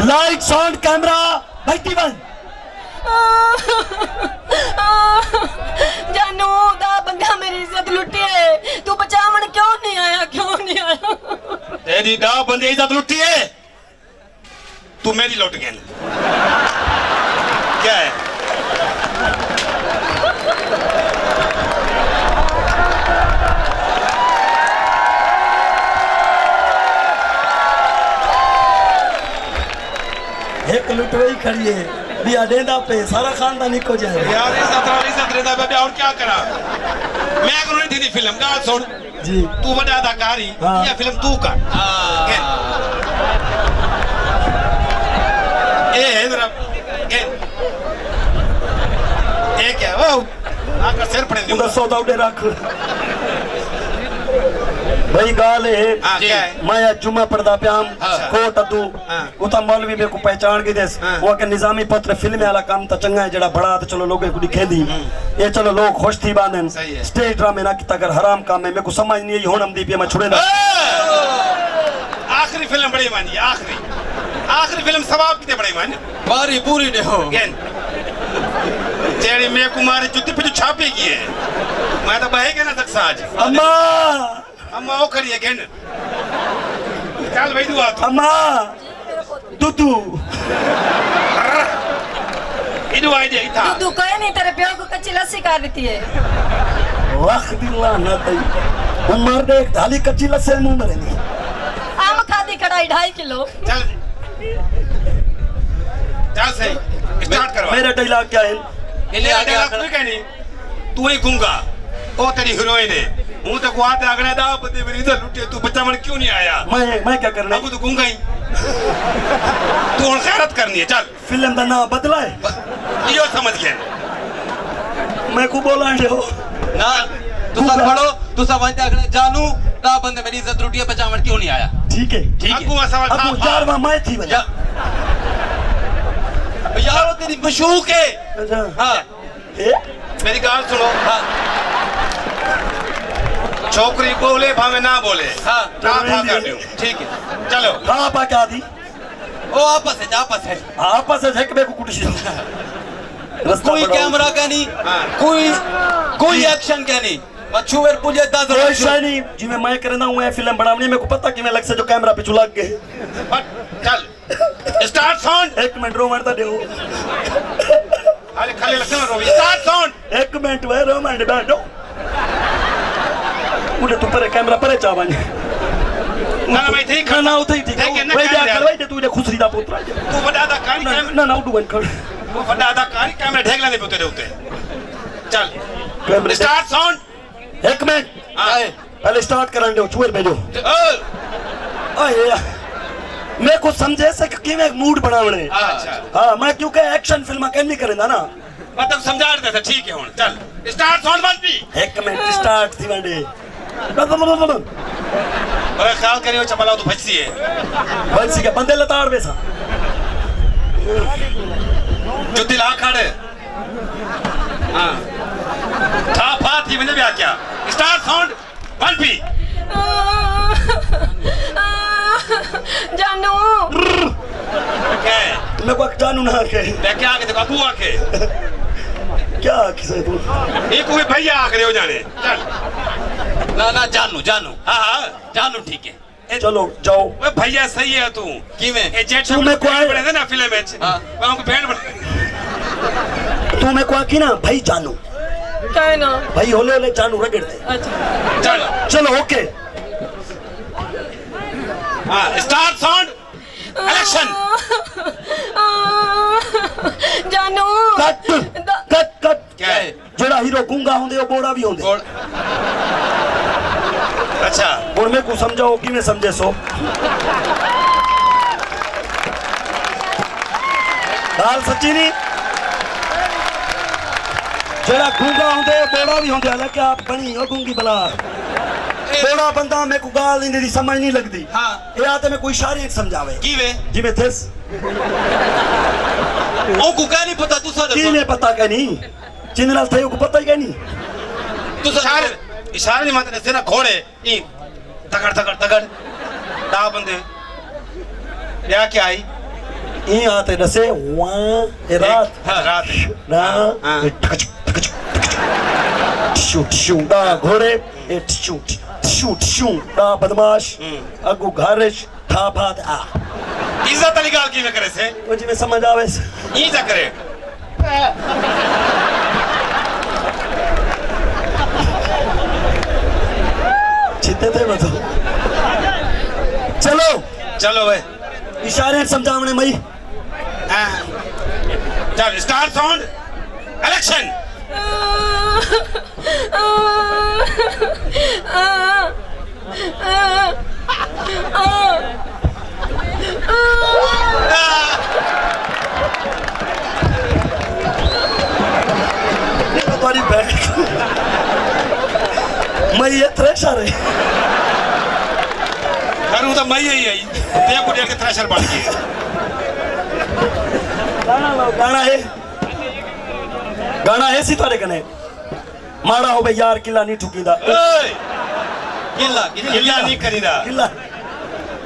लाइट साउंड कैमरा भाई वन जानू दा बंदा मेरी इज्जत लुटी है, तू बचावन क्यों नहीं आया? तेरी दा बंदे इज्जत लुटी है, तू मेरी लुट गया क्या है? एक लुटवाई खड़ी है बिया देंदा पे सारा खानदान इको जाए यार इज्जत देता है और क्या करा? मैं करूँ नहीं थी फिल्म गाल सुन जी तू बड़ा अदाकारी हाँ। या फिल्म तू कर ए जरा ये क्या वो आकर सिर पड़े उधर सौदा उड़े रख भाई गाल है हाँ, क्या है? मैं जुम्मा पढ़दा प्याम हाँ। कोट अदू हाँ। उता मौलवी मेरे को पहचान के देस हाँ। वो के निजामी पत्र फिल्म वाला काम तो चंगा है जड़ा बड़ा तो चलो लोगों को दिखेंदी ये चलो लोग खुश थी बांधन सही है। स्टेज ड्रामे ना किता कर हराम काम है मेरे को समझ नहीं आई होन हम दी पे मैं छुड़े ना आखिरी फिल्म बड़ी मानी आखिरी फिल्म सवाब कितने बड़ी मानी बारी पूरी ने हो गेन तेरी मैं कुमारी जुत्ती पे जो छापे की है मैं तो बहे के ना तक साज अम्मा अम्मा वो करिए गेन चल भाई दुआ तू अम्मा दुदू इधर आई दे इधर तू कहे नहीं तेरे प्यो को कच्ची लस्सी कर देती है। वाह दिल्ला ना तई उमर दे एक थाली कच्ची लस्सी मुंह में रहनी आम खादी कढ़ाई 2.5 किलो। चल चल सही स्टार्ट करो मेरा डायलॉग क्या है इले आगे कोई कहनी तू ही गूंगा ओ तेरी हीरोइन है हूं तो गुआते अगने दा बंदे मेरी इधर लुटे तू बच्चा मन क्यों नहीं आया मैं क्या करना अब तो गूंगा ही तू और खैरत करनी है चल फिल्म का नाम बदला है यो समझ गया मैं को बोला दे ना तू सब पढ़ो तू सब वंदे अगले जानू दा बंदे मेरी इज्जत लुटी है बचावन क्यों नहीं आया? ठीक है अबू सवाल अब चार मैं थी वजह यार वो तेरी मशूक है। हाँ मेरी गाल सुनो हाँ छोकरी बोले भावे ना बोले हाँ ना था कर दूं ठीक है चलो कहाँ पा क्या दी ओ आपस है आपस से झक में को कुछ कोई कैमरा का नहीं हाँ। कोई एक्शन का नहीं छुएर पुजे कोई शायनी जिਵੇਂ मैं करना हूं है फिल्म बनाने मेरे को पता कि मैं लग से जो कैमरा पे चुला गए चल स्टार्ट साउंड एक मिनट रो मारता दे खाली खाली लक्षण रो स्टार्ट साउंड एक मिनट वे रो मार बैठो मुझे तू पर कैमरा पर चावन ना मैं ठीक खाना उठे ठीक है भाई जा कर भाई तू ने खुसरी दा पुत्र तू बड़ा अदाकारी ना ना उठू बन कर तू बड़ा अदाकारी कैमरा ढेक लेने पे तेरे उते चल कैमरा स्टार्ट साउंड एक मिनट पहले स्टार्ट करन दो चुएर भेजो ओए मैं को समझे से कि मैं मूड बनावणे अच्छा हां मैं क्योंकि एक्शन फिल्म कैन नहीं करेंदा ना मतलब समझा देता था ठीक है हुन चल स्टार्ट साउंड बंद भी एक मिनट स्टार्ट थी वंडे अरे ख्याल करियो चपला तो फंसी है बंसी के बंदे लताड़ बेसा जुत्ती ला खड़े हां था फा थी मैंने भी आ क्या स्टार्ट साउंड वन पी जानू क्या मैं को जानू ना के मैं क्या आके देखो अबू आके क्या किसे तू एक कोई भैया आके हो जाने चल ना जानू हाँ जानू ठीक है चलो जाओ वो भैया सही है तू की में ए जेठ तू मैं को आए बने थे ना फिल्म में हाँ। वहां को बैंड बने तू मैं को आकी ना भाई जानू क्या ना भाई होले होले जानू रगड़ दे अच्छा चल चलो ओके हाँ स्टार्ट साउंड एक्शन जानू कट कट कट क्या है जेड़ा हीरो गूंगा होंदे ओ बोड़ा भी होंदे अच्छा और मैं को समझाओ कि मैं समझे सो गाल सच्ची नहीं जेड़ा गूंगा होंदे बोड़ा भी होंदे हालांकि आप बनी हो गूंगी बला ए थोड़ा बंदा मेरे को गाल नहीं दी समझ नहीं लगती हाँ ये आते में कोई इशारे समझावे की वे जिਵੇਂ थिस ओ को क्या नहीं पता तू सा की ने पता क्या नहीं चिन्ह थे को पता ही क्या नहीं तू इशारे इशारे नहीं मानते तेरा घोड़े ई तगड़ तगड़ तगड़ दा बंदे या क्या आई ई आते दसे वहां ए रात हां रात ना हाँ। शूट शूट दा घोड़े इट शूट शूट शूट दा बदमाश अगु घरिश था भात आ इज्जत अली गाल की में करे से वो जिਵੇਂ समझ आवे ई जा करे चित्ते थे बतो चलो चलो भाई इशारे समझावने मई चल स्टार्ट साउंड इलेक्शन तुम्हारी बैठ मई ये थ्रेशर है करूँ तो मैं यही आई ते को देख के थ्रेशर बन गई गाना है सी थारे कने माड़ा हो बे यार किला नहीं ठुकीदा ओए किल्ला किल्ला नहीं करीदा किला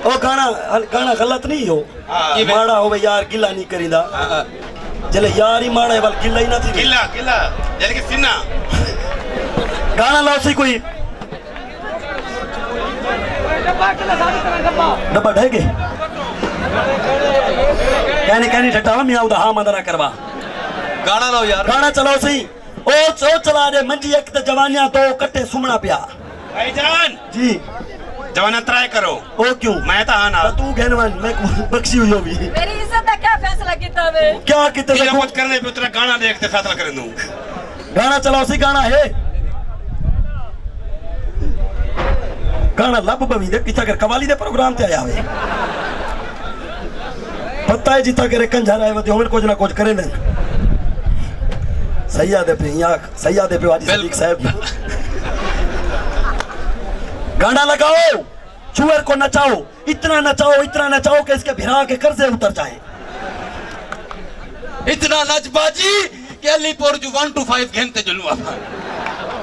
ओ गाना गाना गलत नहीं हो हाँ। माड़ा हो बे यार किला नहीं करीदा चले यार ही माड़ा है बल किला ही ना थी किल्ला किल्ला जैसे कि सिन्ना गाना लाओ सी कोई डब्बा ढेगे कहनी ठटावा मियाँ उदा हाँ मदना करवा गाना लाओ यार गाना चलाओ सही ओ चला दे मंजी एक ते जवानियां तो कट्टे सुमना पिया भाईजान जी जवाना ट्राई करो ओ क्यों मैं तो आना तू कहनवन मैं बख्शी हुई होगी मेरी इज्जत का क्या फैसला किया वे क्या कितने तेरा कुछ करने पे तेरा गाना देखते फैसला कर दूं गाना चलाओ सी गाना है गाना लब बवी दे किथा कर कवाली दे प्रोग्राम ते आया वे पता है जिता करे कंजर आए वो कुछ ना कुछ करे देन सैयद पे यहाँ सैयद पे वाजी सदीक साहब गाना लगाओ चुअर को नचाओ इतना नचाओ कि इसके भिरा के कर्जे उतर जाए इतना नच बाजी कि अलीपुर जो 1 to 5 घंटे जुलवा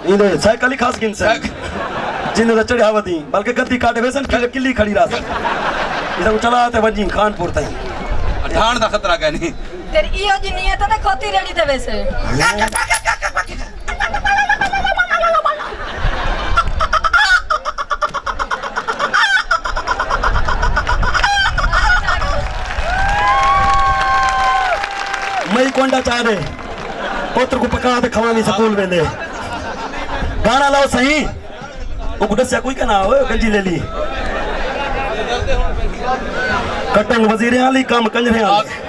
इधर साइकिल खास गिन से जिन्हें चढ़े आवती बल्कि गद्दी काटे वैसे किल्ली खड़ी रहा इधर चला आते वजी खानपुर तई ठाण दा खतरा का नहीं तेरी इहो जी नियत ते खोती रेडी ते वैसे मई कोंडा चाह दे पुत्र को पका दे खवानी स्कूल में दे गाना लाओ सही वो गुडसिया कोई का ना हो गंजी ले ली कटंग वजीर आली काम कंजरे आली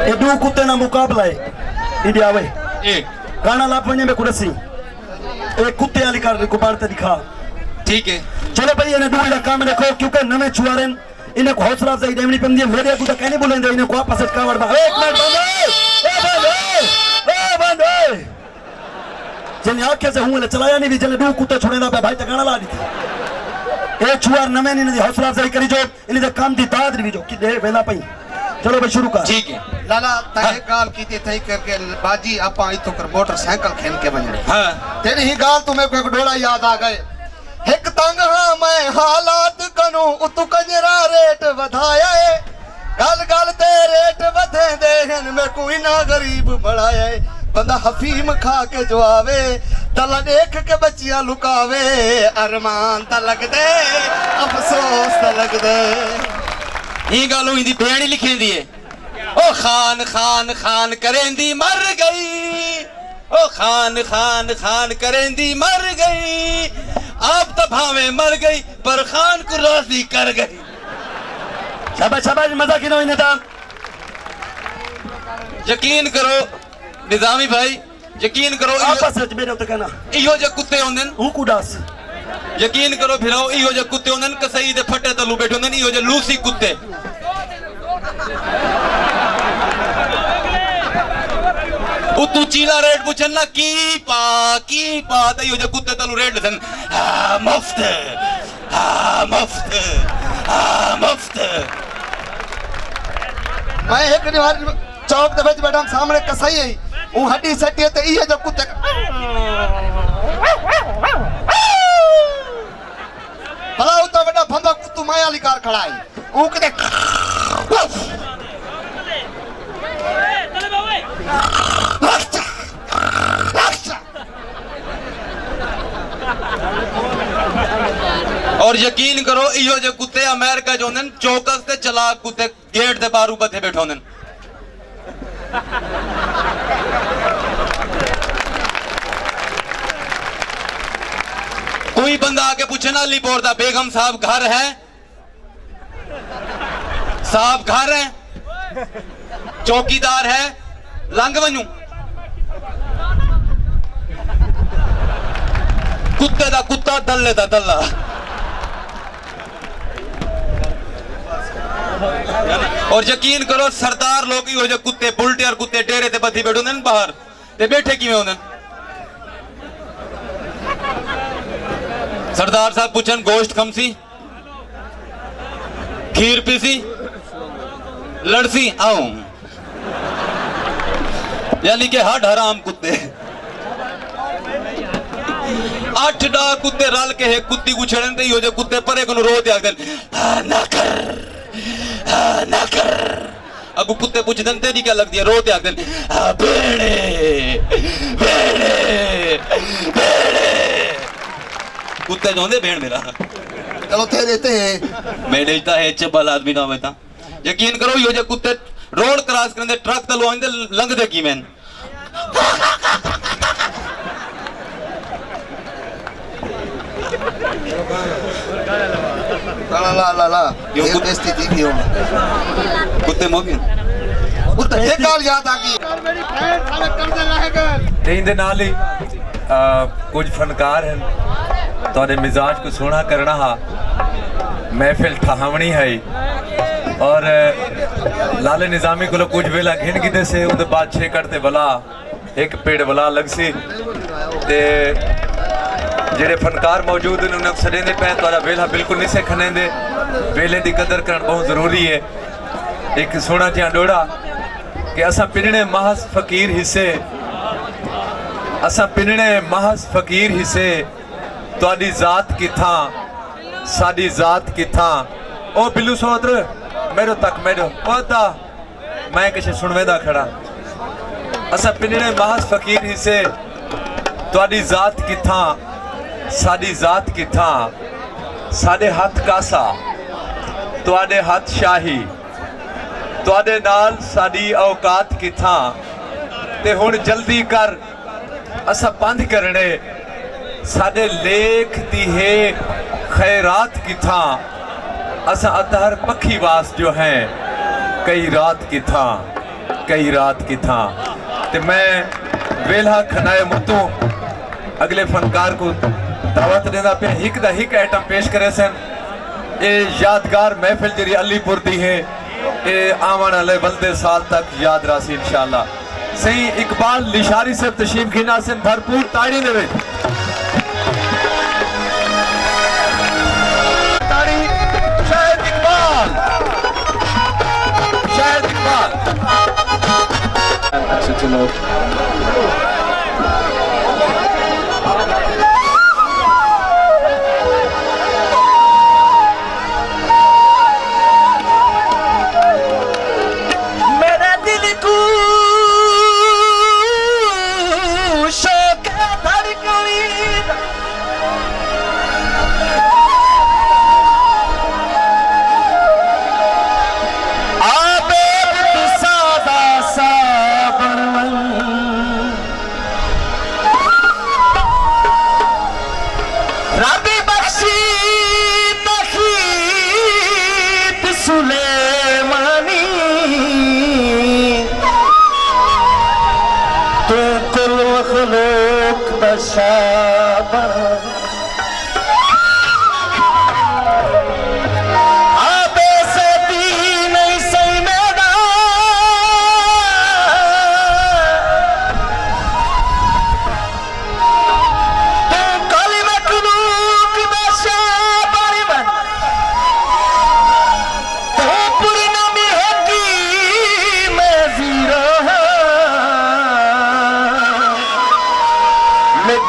ये दो कुत्ते ना मुकाबला है इंडिया में गाना लापने में कुड़सी एक कुत्ते वाली कार को बाढ़ते दिखा ठीक है चलो भाई इन्हें दूर का काम रखो क्योंकि नवे छुआरेन इन्हें को हौसला से देवनी पंदी मेरे को तो कहने बोलेंगे इन्हें को वापस कावड़ बा एक मिनट बंद जने आंखें से हुए चलाया नहीं भी जने दो कुत्ते छोड़े ना भाई तक गाना ला दी थी ए छुआर नवे ने हौसला से करी जो इन्हें काम दी दाद भी जो कि दे वेला पई चलो भाई शुरू कर ठीक है लाला तय गाल की थई करके बाजी आपा इतो कर मोटरसाइकिल खेल के बने हां तेरी ही गाल तुम्हें कोई डोला याद आ गए एक तंग हाँ मैं हालात कनु उतु कंजरा रेट वधाया है गल गल ते रेट वधे दे हन मैं कोई ना गरीब बढ़ाया है बंदा हफीम खा के जो आवे तला देख के बच्चियां लुकावे अरमान ता लग दे अफसोस ता लग दे ये गालों इंदी बयानी लिखी दी है ओ खान खान खान करेंदी मर गई ओ खान खान खान करेंदी मर गई अब तो भावे मर गई पर खान को राजी कर गई शाबाश शाबाश मजा की ना इन्हें यकीन करो निजामी भाई यकीन करो आपस में मेरे तो कहना इहो जे कुत्ते होंदे हूं कुडास यकीन करो फिराओ इहो जे कुत्ते होंदे कसई दे फटे तलू बैठे होंदे इहो जे लूसी कुत्ते तू चीला रेट पूछन ना की पा तो जो कुत्ते तलू रेट दसन मुफ्त मुफ्त मुफ्त। मैं एक बार चौक दे विच बैठा सामने कसाई है वो हड्डी सट्टी ते ये जो कुत्ते भला उतना बड़ा फंदा कुत्तू माया वाली कार खड़ा है वो किते और यकीन करो इहो जो कुत्ते अमेरिका जो होंदन चौकस ते चलाक कुत्ते गेट ते बारू बथे बैठे होंदन। कोई बंदा आके पूछे ना अली पोर दा बेगम साहब घर है, साहब घर है, चौकीदार है, लंघ वनू कुत्ते दा कुत्ता दल्ले दा दल्ला। और यकीन करो सरदार लोग ही हो जो कुत्ते बुलटे और कुत्ते डेरे ते बधी बैठे होंदे बाहर ते बैठे किवें होंदे। सरदार साहब पूछन गोश्त खमसी, खीर पीसी, लड़सी आओ, यानी कि हड हराम कुत्ते। 8 कुत्ते रल के एक कुत्ती को छड़न ते हो जो कुत्ते परे को रो दिया ना कर ना कर। अगू कुत्ते पूछदन तेरी क्या लगती है रो दिया बेड़े बेड़े बेड़े। कुत्ते जो होंदे भेड़ मेरा चलो थे देते मैं देता है चबल आदमी ना बेटा। यकीन करो यो जो कुत्ते रोड क्रॉस करने ट्रक तलो आंदे लंघदे की मैन ला ला ला ला ये बेइज्जती थी क्यों कुत्ते मोगी कुत्ते एक गाल याद आ गई मेरी बहन सारे कर्जे रहेगा ते इंदे नाल ही कुछ फनकार हैं तोरे मिजाज को सोना करना हा महफिल ठहावनी है और लाले निजामी को कुछ वेला घिन गिदे से उदे बाद 6 कटते बला एक पेड़ बला लग सी ते जेड़े फनकार मौजूद हैं उन्हें सड़ेंदे पे तोरा वेला बिल्कुल नहीं से खनेंदे वेले दी कदर करन बहुत जरूरी है। एक सोना जिहा डोड़ा कि असा पिनने महज फकीर हिस्से असा पिनने महज फकीर हिस्से तोड़ी जात किथा साडी जात किथा ओ बिल्लू सोदर मेरो तक मेरो पता मैं किसे सुनवेदा खड़ा असा पिनने महज फकीर हिस्से तोड़ी जात किथा साडी जात किथा साडे हाथ कासा तुआडे हाथ शाही तुआडे नाल साडी औकात किथा ते हुण जल्दी कर असा पंध करने साडे लेख दी है खैरात किथा असा अतहर पखी वास जो है कई रात किथा ते मैं वेला खनाए मुतू अगले फनकार को दावत देना पे हिक दा हिक आइटम पेश करे सन ये यादगार महफिल जी अलीपुर दी है ये आवन वाले बल्दे साल तक याद रासी इंशाल्लाह। सही इकबाल लिशारी से तशरीफ खिना से भरपूर ताड़ी देवे ताड़ी शायद इकबाल अच्छा चलो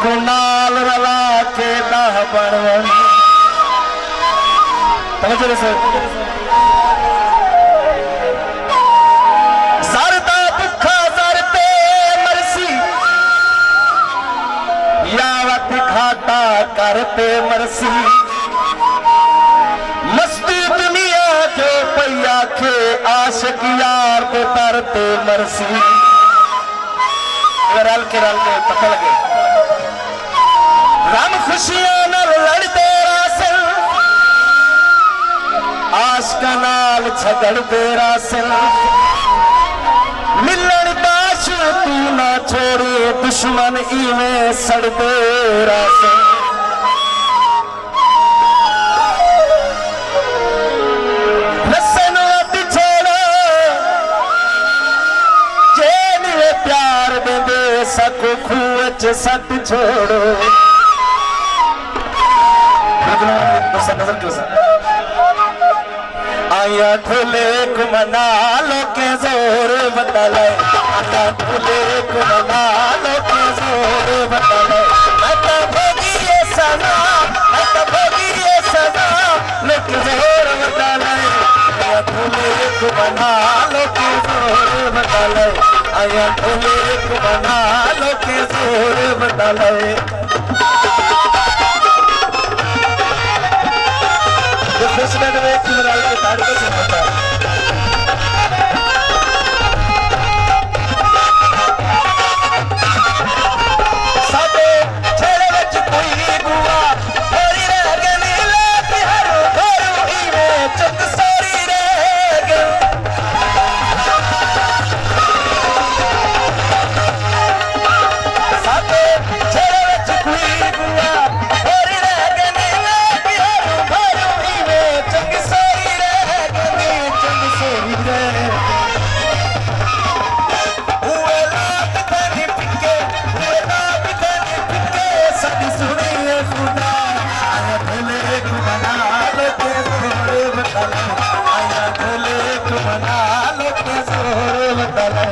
को नाल रला के दाह बनवन समझ रहे सरदा भुखा सरते मरसी यावत घाटा करते मरसी मस्ती दुनिया जो पैया के आशिक यार पे तरते मरसी रल के पता लगे राम खुशियां न लड़ते रासल आशका नाल झगड़ते रासल मिलन दाश तू ना छोड़े दुश्मन इवें सड़ते रासल सको खूच सट छोड़ो आया खुले कुमना लो के जोर बदले आया खुले कुमना लो के जोर बदले मैं तो भोगी ये सजा मैं तो भोगी ये सजा लो के जोर बदले आया खुले कुमना लो के जोर बदले आया खुले कुमना लो के जोर बदले में किमराल के ताड़ को सुनाता साथे छेड़े विच कोई बुआ होरी रह गई ले हर घर इवे चुक सोरी रह गई साथे छेड़े विच कोई बुआ होरी रह गई ले हर घर इवे चुक सोरी रह गई चुक सोरी रह हुए लाख तनी पिके हुए लाख तनी पिके सदी सुनिए खुदा आया भोले को बना लो के जोर बदले आया भोले को बना लो के जोर बदले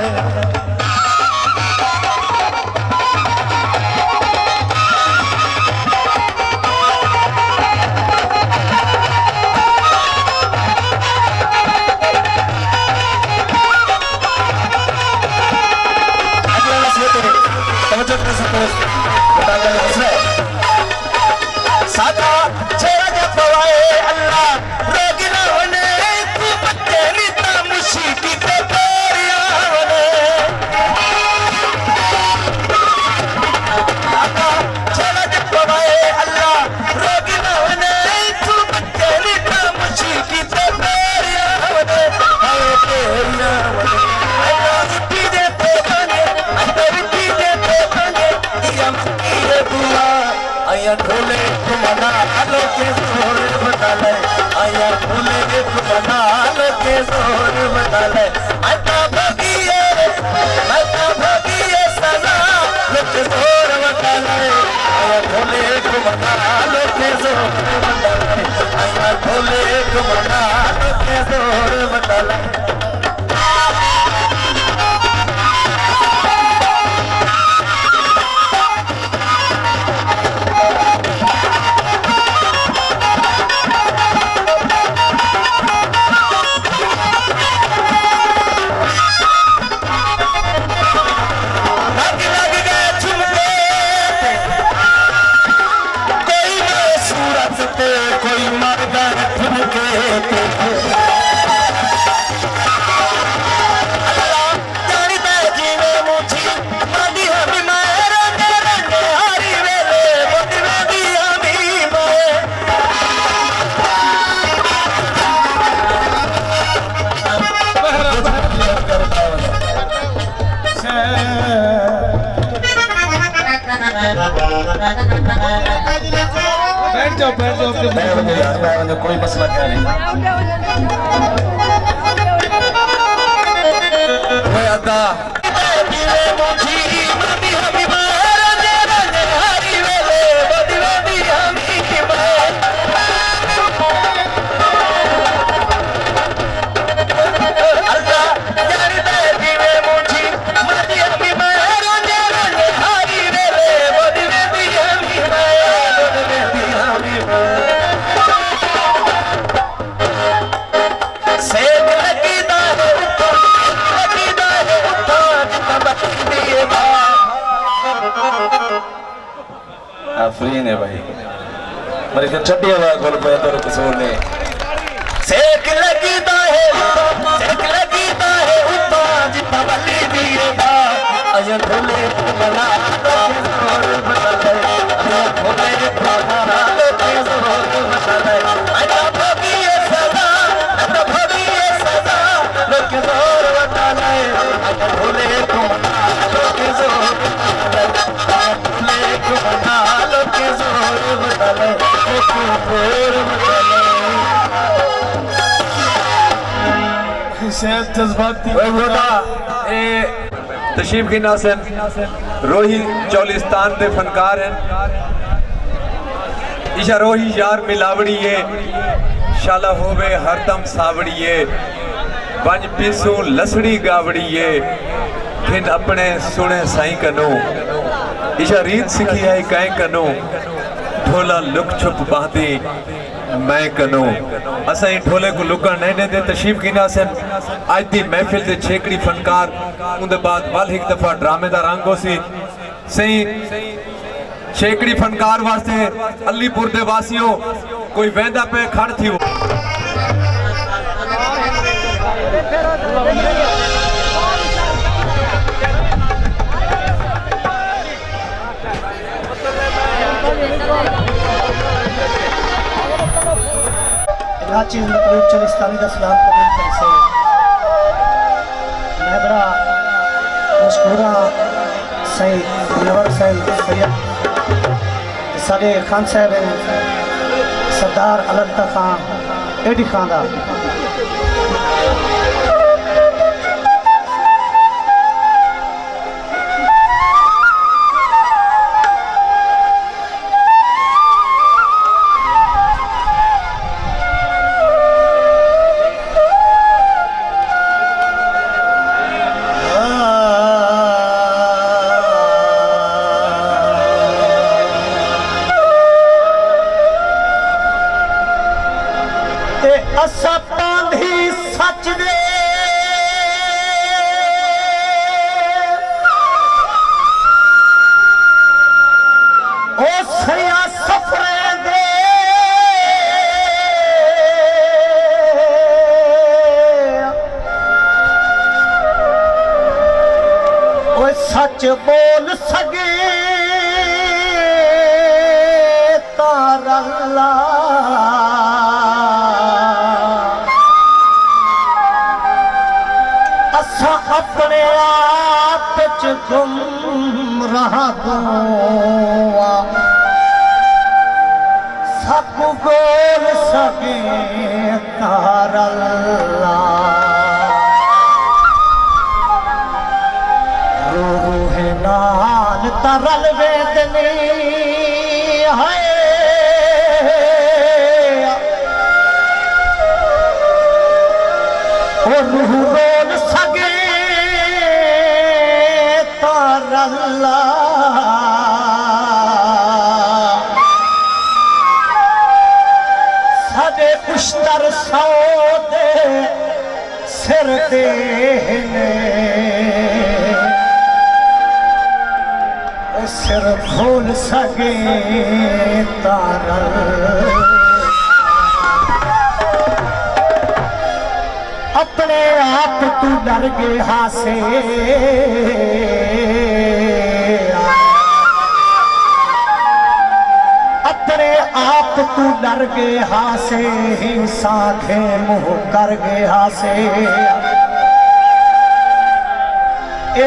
सादा छेड़ा जब पवाए अल्लाह रोग ना होने तू बच्चे नीता मुशीकी पे तेरिया होने सादा छेड़ा जब पवाए अल्लाह रोग ना होने तू बच्चे नीता मुशीकी पे तेरिया होने हाय तेरिया होने अल्लाह मिट्टी दे पे बने अंदर मिट्टी दे पे बने ये बुआ आया ढोले को मना लो के जोर बदले आया ढोले को मना लो के जोर बदले आता भगिए सजा लो के जोर बदले आया ढोले को मना लो के जोर बदले आया ढोले को मना लो के जोर बदले कोई मरदा बैठ जाओ कोई मसला क्या नहीं अदा आफरीन है भाई मेरे को चड्डी आवाज खोल पाया तो कसूर ने सेक लगीदा है उता जिता वली दिए बा अजय भोले बना दो जोर बदले अजय भोले बना दो जोर बदले अजय भोगी सदा लोग जोर बदले अजय भोले बना दो जोर बदले भोले बना दो जोर बदले जोर बदले तशीफ की नासन रोही चौलिस्तान के फनकार हैं इशा रोही यार मिलावड़ी है शाला होवे हरदम सावड़ी है पंज पीसू लसड़ी गावड़ी है फिर अपने सुने साई कनो इशा रीत सिखी है कहीं कनो ढोला लुक छुप बांधी मैं कनो असा ढोले को लुकण नहीं देते तशरीफ की नासन आज दी महफिल दे छेकड़ी फनकार उनके बाद वाल एक दफा ड्रामे दा रंग होसी सही छेकड़ी फनकार वास्ते अलीपुर दे वासियों कोई वेंदा पे खड़ थी वो इलाची मतलब चलिस्तानी का सलाम कबूल कर से मैं बड़ा मशकूरा सही नवर सैयद सारे खान साहब सरदार अलंता खान एडी खान दा असा पांधी सच दे ओ सया सफरे दे ओ सच बोल सके तारल्ला अपने आप च गुम रहा गोवा सब बोल सके तारल्ला रूह नाल तरल वेदनी है और रूह बोल सके साडे उश्तर सौ दे सिर दे सिर खोल सके तारल अपने आप तू डर गए हासे अपने आप तू डर गए हासे ही साखे मुँह कर गए हासे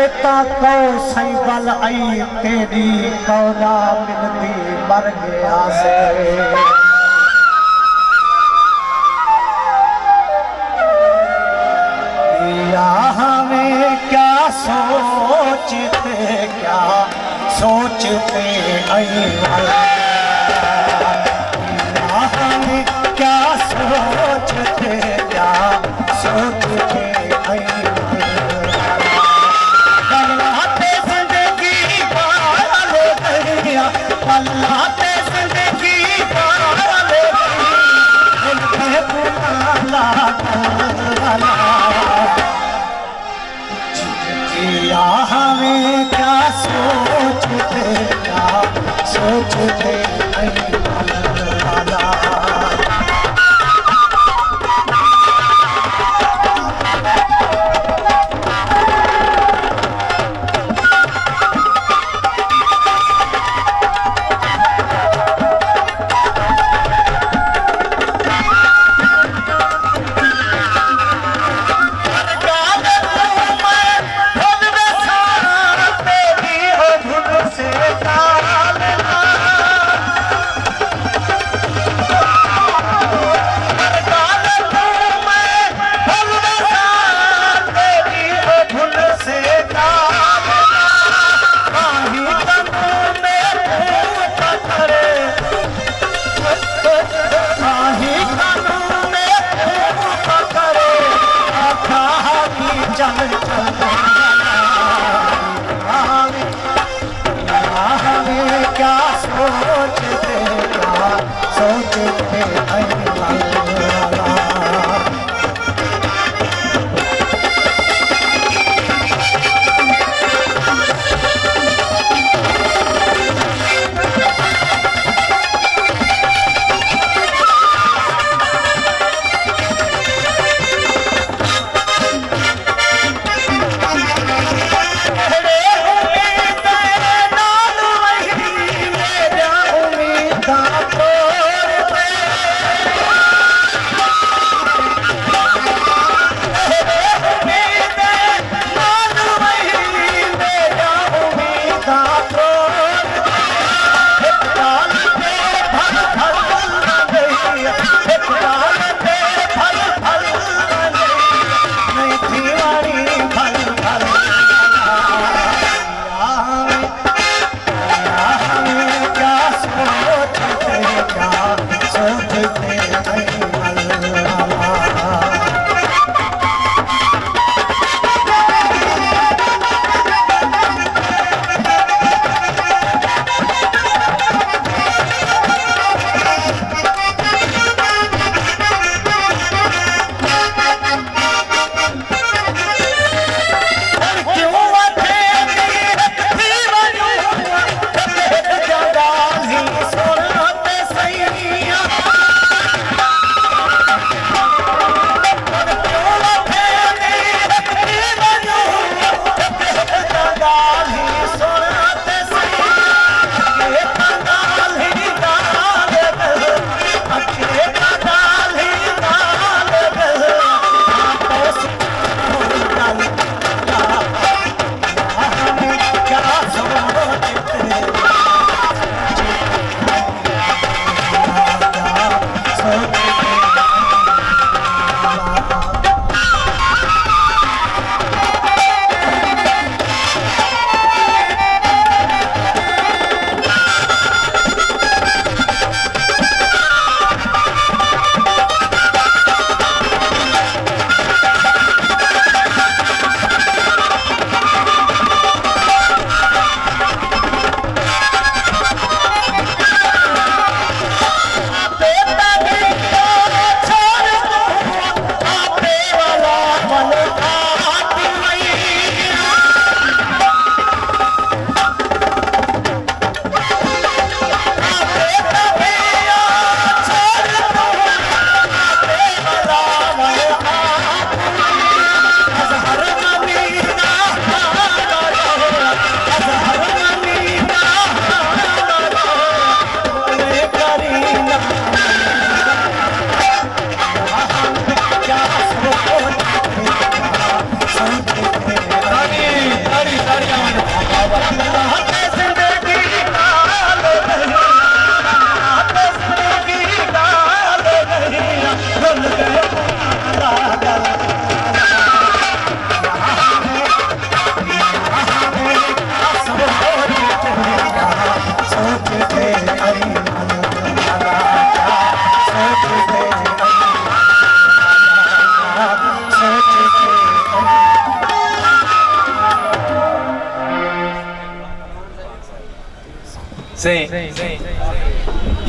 एता कौ सही बल आई तेरी कौना मिलती मर गया से हमें क्या सोचते हमें क्या सोचते अल्लाह पे जिंदगी पाले गया अल्लाह पे जिंदगी पाले हमें क्या सोचते वाला।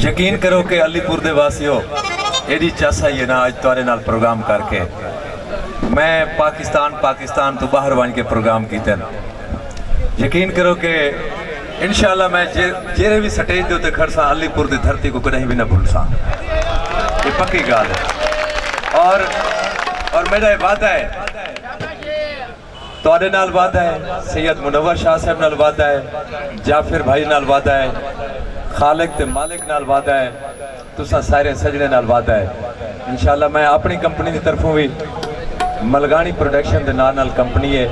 यकीन करो कि अलीपुर दे वासियों एडी चासा ये ना आज तुहारे नाल प्रोग्राम करके मैं पाकिस्तान तो बाहर वन के प्रोग्राम किए यकीन करो कि इंशाल्लाह मैं जेरे भी स्टेज के उत्ते खड़सा अलीपुर की धरती को कहीं भी ना भूल सा, ये पक्की गाल है। और मेरा ये वादा है तुहाडे नाल वादा है, सैयद मुनव्वर शाह साहब नाल वादा है, जाफिर भाई नाल वादा है, खालिक ते मालिक नाल वादा है, तुसा सारे सजने नाल वादा है। इंशाल्लाह मैं अपनी कंपनी की तरफों भी मलगानी प्रोडक्शन के नाल कंपनी है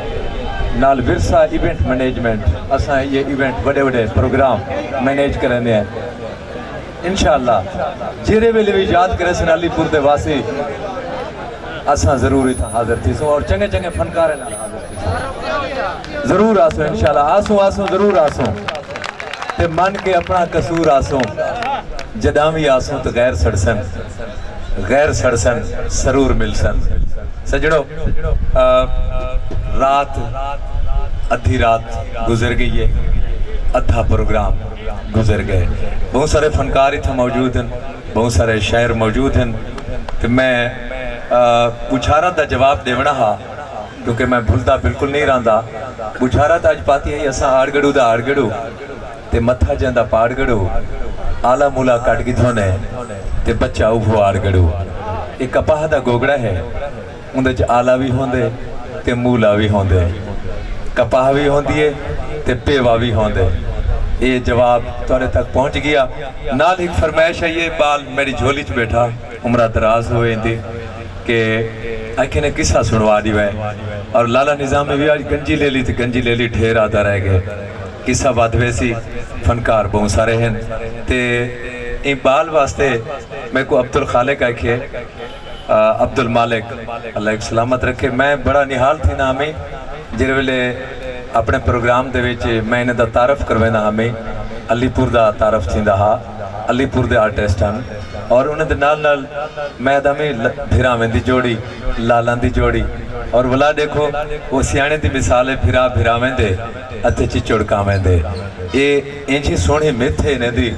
नाल विरसा इवेंट मैनेजमेंट, असा ये इवेंट बड़े बड़े प्रोग्राम मैनेज करने हैं। इंशाल्लाह जेरे वेले भी याद करे सन अलीपुर के वासी असा जरूर इतना हाजिर थी सो और चंगे चंगे फनकार जरूर आसो। इंशाल्लाह आसो जरूर आसो ते मन के अपना कसूर आसो, जदा भी आसो तो गैर सड़सन सरूर मिलसन। सजड़ो रात अद्धी रात गुजर गई है, अद्धा प्रोग्राम गुजर गए, बहुत सारे फनकार इतना मौजूद हैं, बहुत सारे शायर मौजूद हैं। तो मैं बुझारत का जवाब देवना हा क्योंकि मैं भूलता बिल्कुल नहीं रहा। बुझारत अज पाती है असा आड़गड़ू का आड़गड़ू ते मथा जांदा पाड़गड़ू, आला मूला कट गिथों ने ते बच्चा उभो आड़गड़ू। एक कपाह का गोगड़ा है, उहदे च आला भी होंदे ते मूला भी होंदे, कपाह भी होंदी है ते पेवा भी होंदे। ये जवाब तुहाडे तक पहुँच गया। नाल एक फरमाइश है, ये बाल मेरी झोली च बैठा उम्र दराज हो जाती कि आखिर ने किस्सा सुनवा दी वै, और लाला निज़ाम ने भी आज गंजी ले ली तो गंजी ले ली, ढेर आता रह गए। किस्सा बाधवे सी फनकार बहुत सारे हैं ते इन बाल वास्ते मेरे को अब्दुल खालिक आखे, अब्दुल मालिक अल्लाह एक सलामत रखे। मैं बड़ा निहाल थी ना हमें जिस वेले अपने प्रोग्राम दे विच मैं इन्हां दा तारफ करवाना हमें अलीपुर का तारफ थींदा हा, अलीपुर के आर्टिस्ट हैं और उन्होंने नाल मैं दमे भिरावें दी जोड़ी लालां दी जोड़ी और वला देखो वो सियाने की मिसाल है, फिरा भिरावें दे अते चिचुड़कावें दे। ये इंजी सोहनी मिथ है इन्हें दी,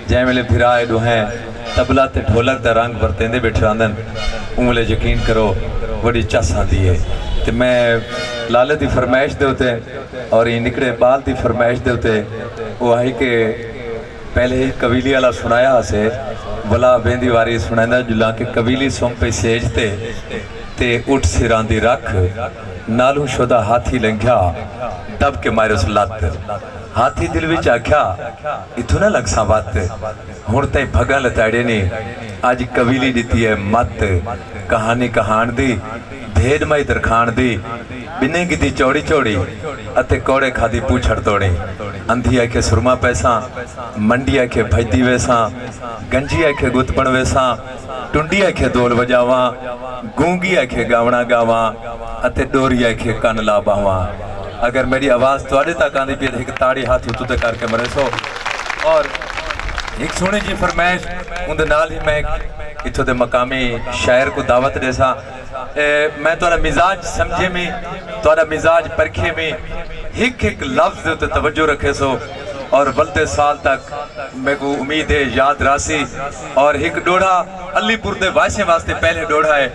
जै वेले फिरा दुहें तबला ते ढोलक का रंग वरतेंदे बैठे आंदन उंगले यकीन करो बड़ी चस आती है। तो मैं लाले की फरमाइश दे उते और ये निकड़े बाल की फरमाइश दे उते वो आई कि पहले ही कबीली वाला सुनाया से वला बेंदी वारी सुनांदा जुला के कबीली सोम पे सेज ते उठ सिरां दी रख नालू शुदा हाथी लंघ्या दब के मारे उस लत। हाथी दिल विच आख्या इथों ना लगसा वत, हुण ते भगा लताड़े ने अज कबीली दिती है मत। कहानी कहान दी भेद मई तरखान दी, बिने की चौड़ी चौड़ी अते कौड़े खादी पूछड़ तोड़ी। अंधी आखे सुरमा पैसा, मंडी आखे भजदी वेसा, गंजी आखे गुतपण वेसा, टुंडी आखे दोल वजावा, गूंगी आखे गावना गावा अते डोरी आखे कन ला बावा। अगर मेरी आवाज़ तुहाडे तक आंदी पई एक ताड़ी हाथ उत्ते करके मरे सो। और एक सोहनी जी फरमाइश उनदे नाल ही मैं इत्थों दे मकामी शायर को दावत देसा। मैं तुहाडा मिजाज समझे में, तुहाडा मिजाज परखे में एक एक लफ्ज़ दे उत्ते तवज्जो रखे सो और बलते साल तक मेरे को उम्मीद है याद रासी। और एक डोड़ा अलीपुर दे वासियों वास्ते पहले डोड़ा है,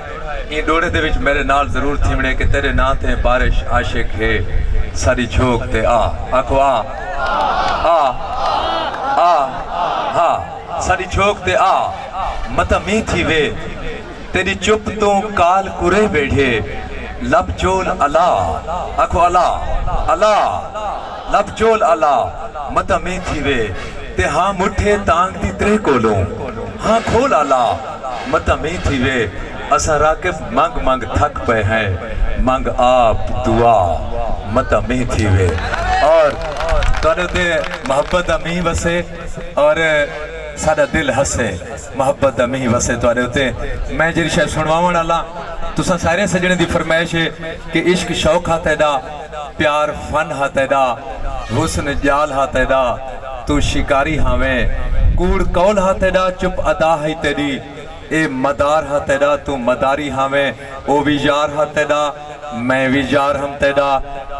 ये डोड़े दे विच मेरे नाल जरूर थीमने कि तेरे नां ते बारिश आशिक है सारी झोंक ते आ आखो आ हा सारी झोंक ते आ मता मी थी वे तेरी चुप तो काल कुरे बैठे लब चोल अला आखो अला अला लब चोल अला मता मी थी वे ते हाँ मुठे तांग दी त्रे कोलों हाँ खोल अला मता मी थी वे। असा राकिब मंग मंग थक पे हैं मंग आप दुआ मता मी थी वे। और तुहाडे ते मोहब्बत दा मींह वसे और साडा दिल हसे मोहब्बत दा मींह वसे तुहाडे उत्ते। मैं जिहड़ी शय सुनवावण वाला तुसां सारे सजणे दी फरमाइश है कि इश्क शौक हा तेरा, प्यार फन हा तेरा, हुस्न जाल हा तेरा, तू शिकारी हावें, कूड़ कौल हा तेरा, चुप अदा है तेरी, ए मदार हा तेरा, तू मदारी हावें, ओ भी यार हा तेरा, मैं भी यार हम तेरा,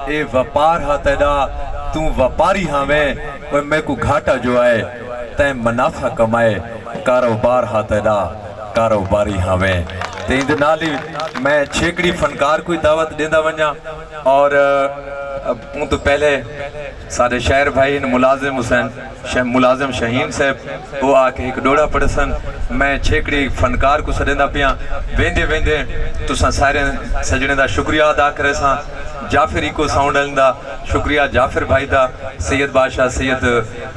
ए व्यापार हा तेरा, तू व्यापारी हावें, ओ मैं को घाटा जो आए तै मुनाफा कमाए, कारोबार हा तेरा, कारोबारी हावें। ते इंदे नाल ही मैं छेकड़ी फनकार को दावत देंदा वञा और उन तो पहले सारे शहर भाई मुलाजिम हुसैन मुलाजिम शहीन साहब वो आके एक डोड़ा पढ़े सन। मैं छेकड़ी फनकार को सदेंदा पिया वेंदे वेंदे तुसा सारे सजने का शुक्रिया अदा करे सा। जाफिर इको साउंड दा शुक्रिया जाफिर भाई दा, सैयद बादशाह सैयद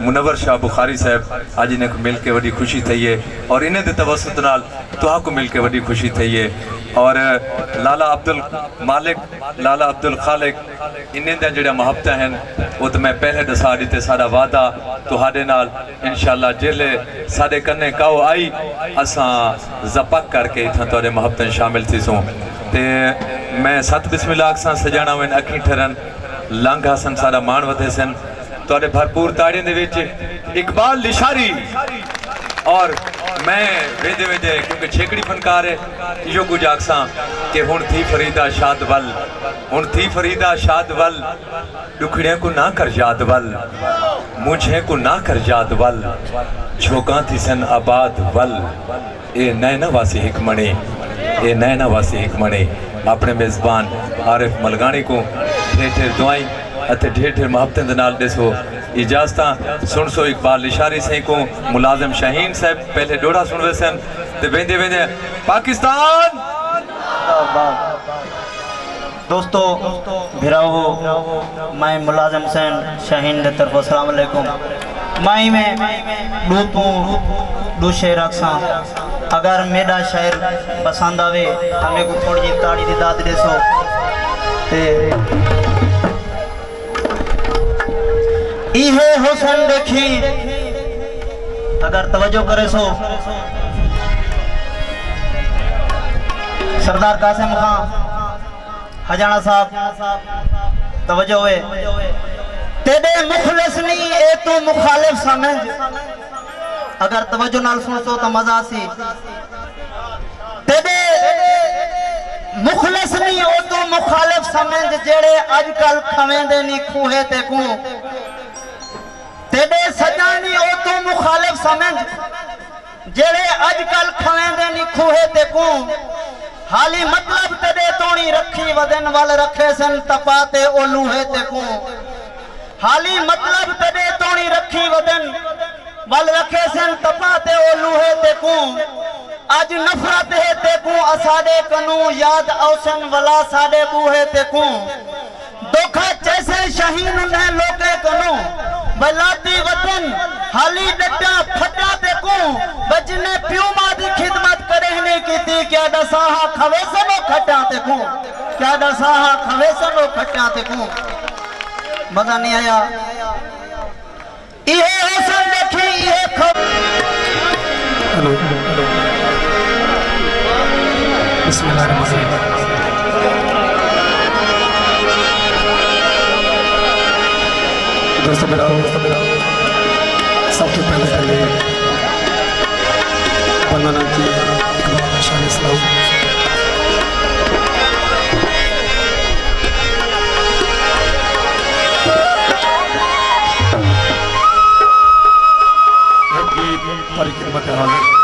मुनवर शाह बुखारी साहब आज इन्हें को मिल के बड़ी खुशी थी है और इन्हें दे तवसत नाल तुहा को मिल के बड़ी खुशी थी है। और लाला अब्दुल मालिक लाला अब्दुल खालिक इन्हें दा जेड़ा मोहब्बत हैं वो तो मैं पहले दसा दी ते सारा वादा तुहाडे नाल इंशाअल्लाह जिले साडे कन्ने काओ आई असा जपक करके इथां तुहाडे मोहब्बत शामिल थी सूं ते मैं सत बिस्मिल्लाह सा सजाना वन अखी ठरन लंघ हसन सारा मान वधे सन तुहाडे भरपूर ताड़ियों दे विच इकबाल लिशारी और मैं वेदे वेदे क्योंकि छेकड़ी फनकार है यो कुछ आखसा कि हुण थी फरीदा शाद वल हुण थी फरीदा शाद वल दुखड़े को ना कर याद वल मुझे को ना कर याद वल झोंका थी सन आबाद वल ए नैना वासी हिकमणे ए नैना वासी हिकमणे अपने मेज़बान आरिफ मलगानी को ढेर ढेर दुआई अते ढेर ढेर मोहब्बतें दे नाल देसो इजाजत सुन सो इकबाल लिशारी से को मुलाजिम शहीन साहब पहले डोड़ा सुनवे सन ते वेंदे वेंदे पाकिस्तान दोस्तों भिरावो मैं मुलाजिम हुसैन शहीन दे तरफ अस्सलाम वालेकुम। माई में दो शेर अक्सा अगर मेरा शायर पसंद आवे हमें को थोड़ी जी ताड़ी दी दाद देसो ते इहे हुसैन देखी अगर तवज्जो करे सो सरदार कासिम खान हजाना साहब तवज्जो हुए तेरे मुखलिस नहीं ए तू मुखालिफ समझ अगर तवज्जो नाल सुन सो तो मजा सी तेरे मुखलिस नहीं ओ तू मुखालिफ समझ जेड़े आजकल खवेंदे नहीं खूहे ते को तेरे सजानी ओ तू मुखालिफ समझ जेड़े आजकल खवेंदे नहीं खूहे ते को हाली मतलब तेरे तोणी रखी वदन वाल रखे सन तपाते ओ लूहे ते को हाली मतलब तेरे तोणी रखी वदन वाल रखे सन तपाते ओ लूहे ते को आज नफरत है ते को असाडे कनु याद औसन वला साडे बूहे ते को धोखा जैसे शहीन ने लोके कनु बलाती वतन हाली डटा फटा ते को बजने प्यू मादी खिदमत करने की थी क्या दसाहा खवे सनो खटा ते को क्या दसाहा खवे सनो खटा ते को मजा नहीं आया ये हसन देखी ये खब हेलो बिस्मिल्लाहिर्रहमानिर्रहीम दोस्तों मेरा सबसे पहले वंदना की इकबाल शाह इस्लाम पर खिदमत हाजिर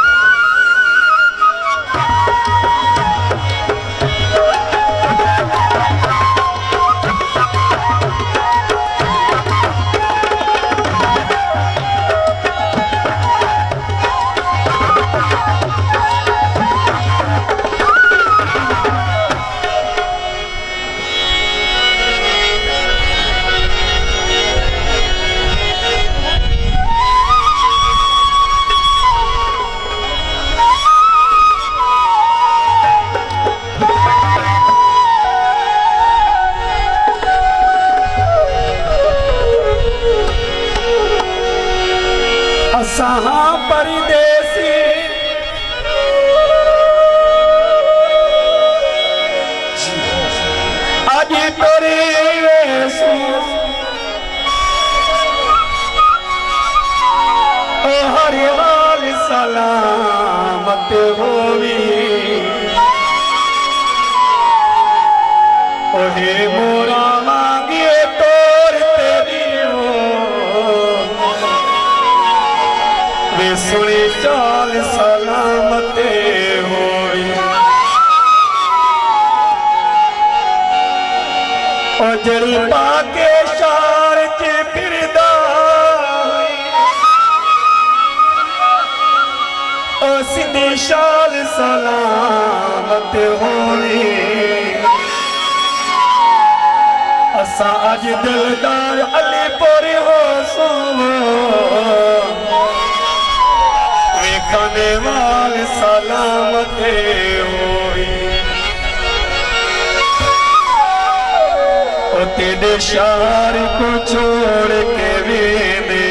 परदेसी आज तोरे ओ हरि हाल सलामत होवी ओहे मोरा मांगे तोर तेरी वे सुनी चाल सलामत होई ओ जड़ी पाके शार च फिरदा ओ सिंधी शाल सलामत होनी असा अज दिलदार अलीपुर हो सोवो वेखने वाल सलामत होई ओ तेरे शार को छोड़ के वेंदे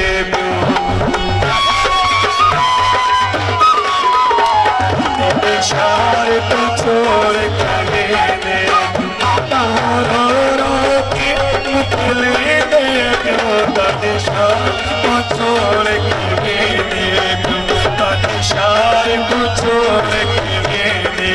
तेरे शार को छोड़ के वेंदे रो रो के मुखले दे क्यों तेरे शार को छोड़ के वेंदे तेरे शार को छोड़ के वेंदे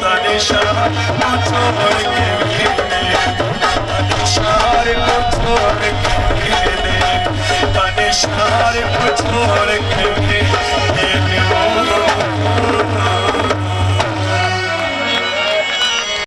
तने शहर को छोड़ के तने शहर को छोड़ के तने शहर को छोड़ के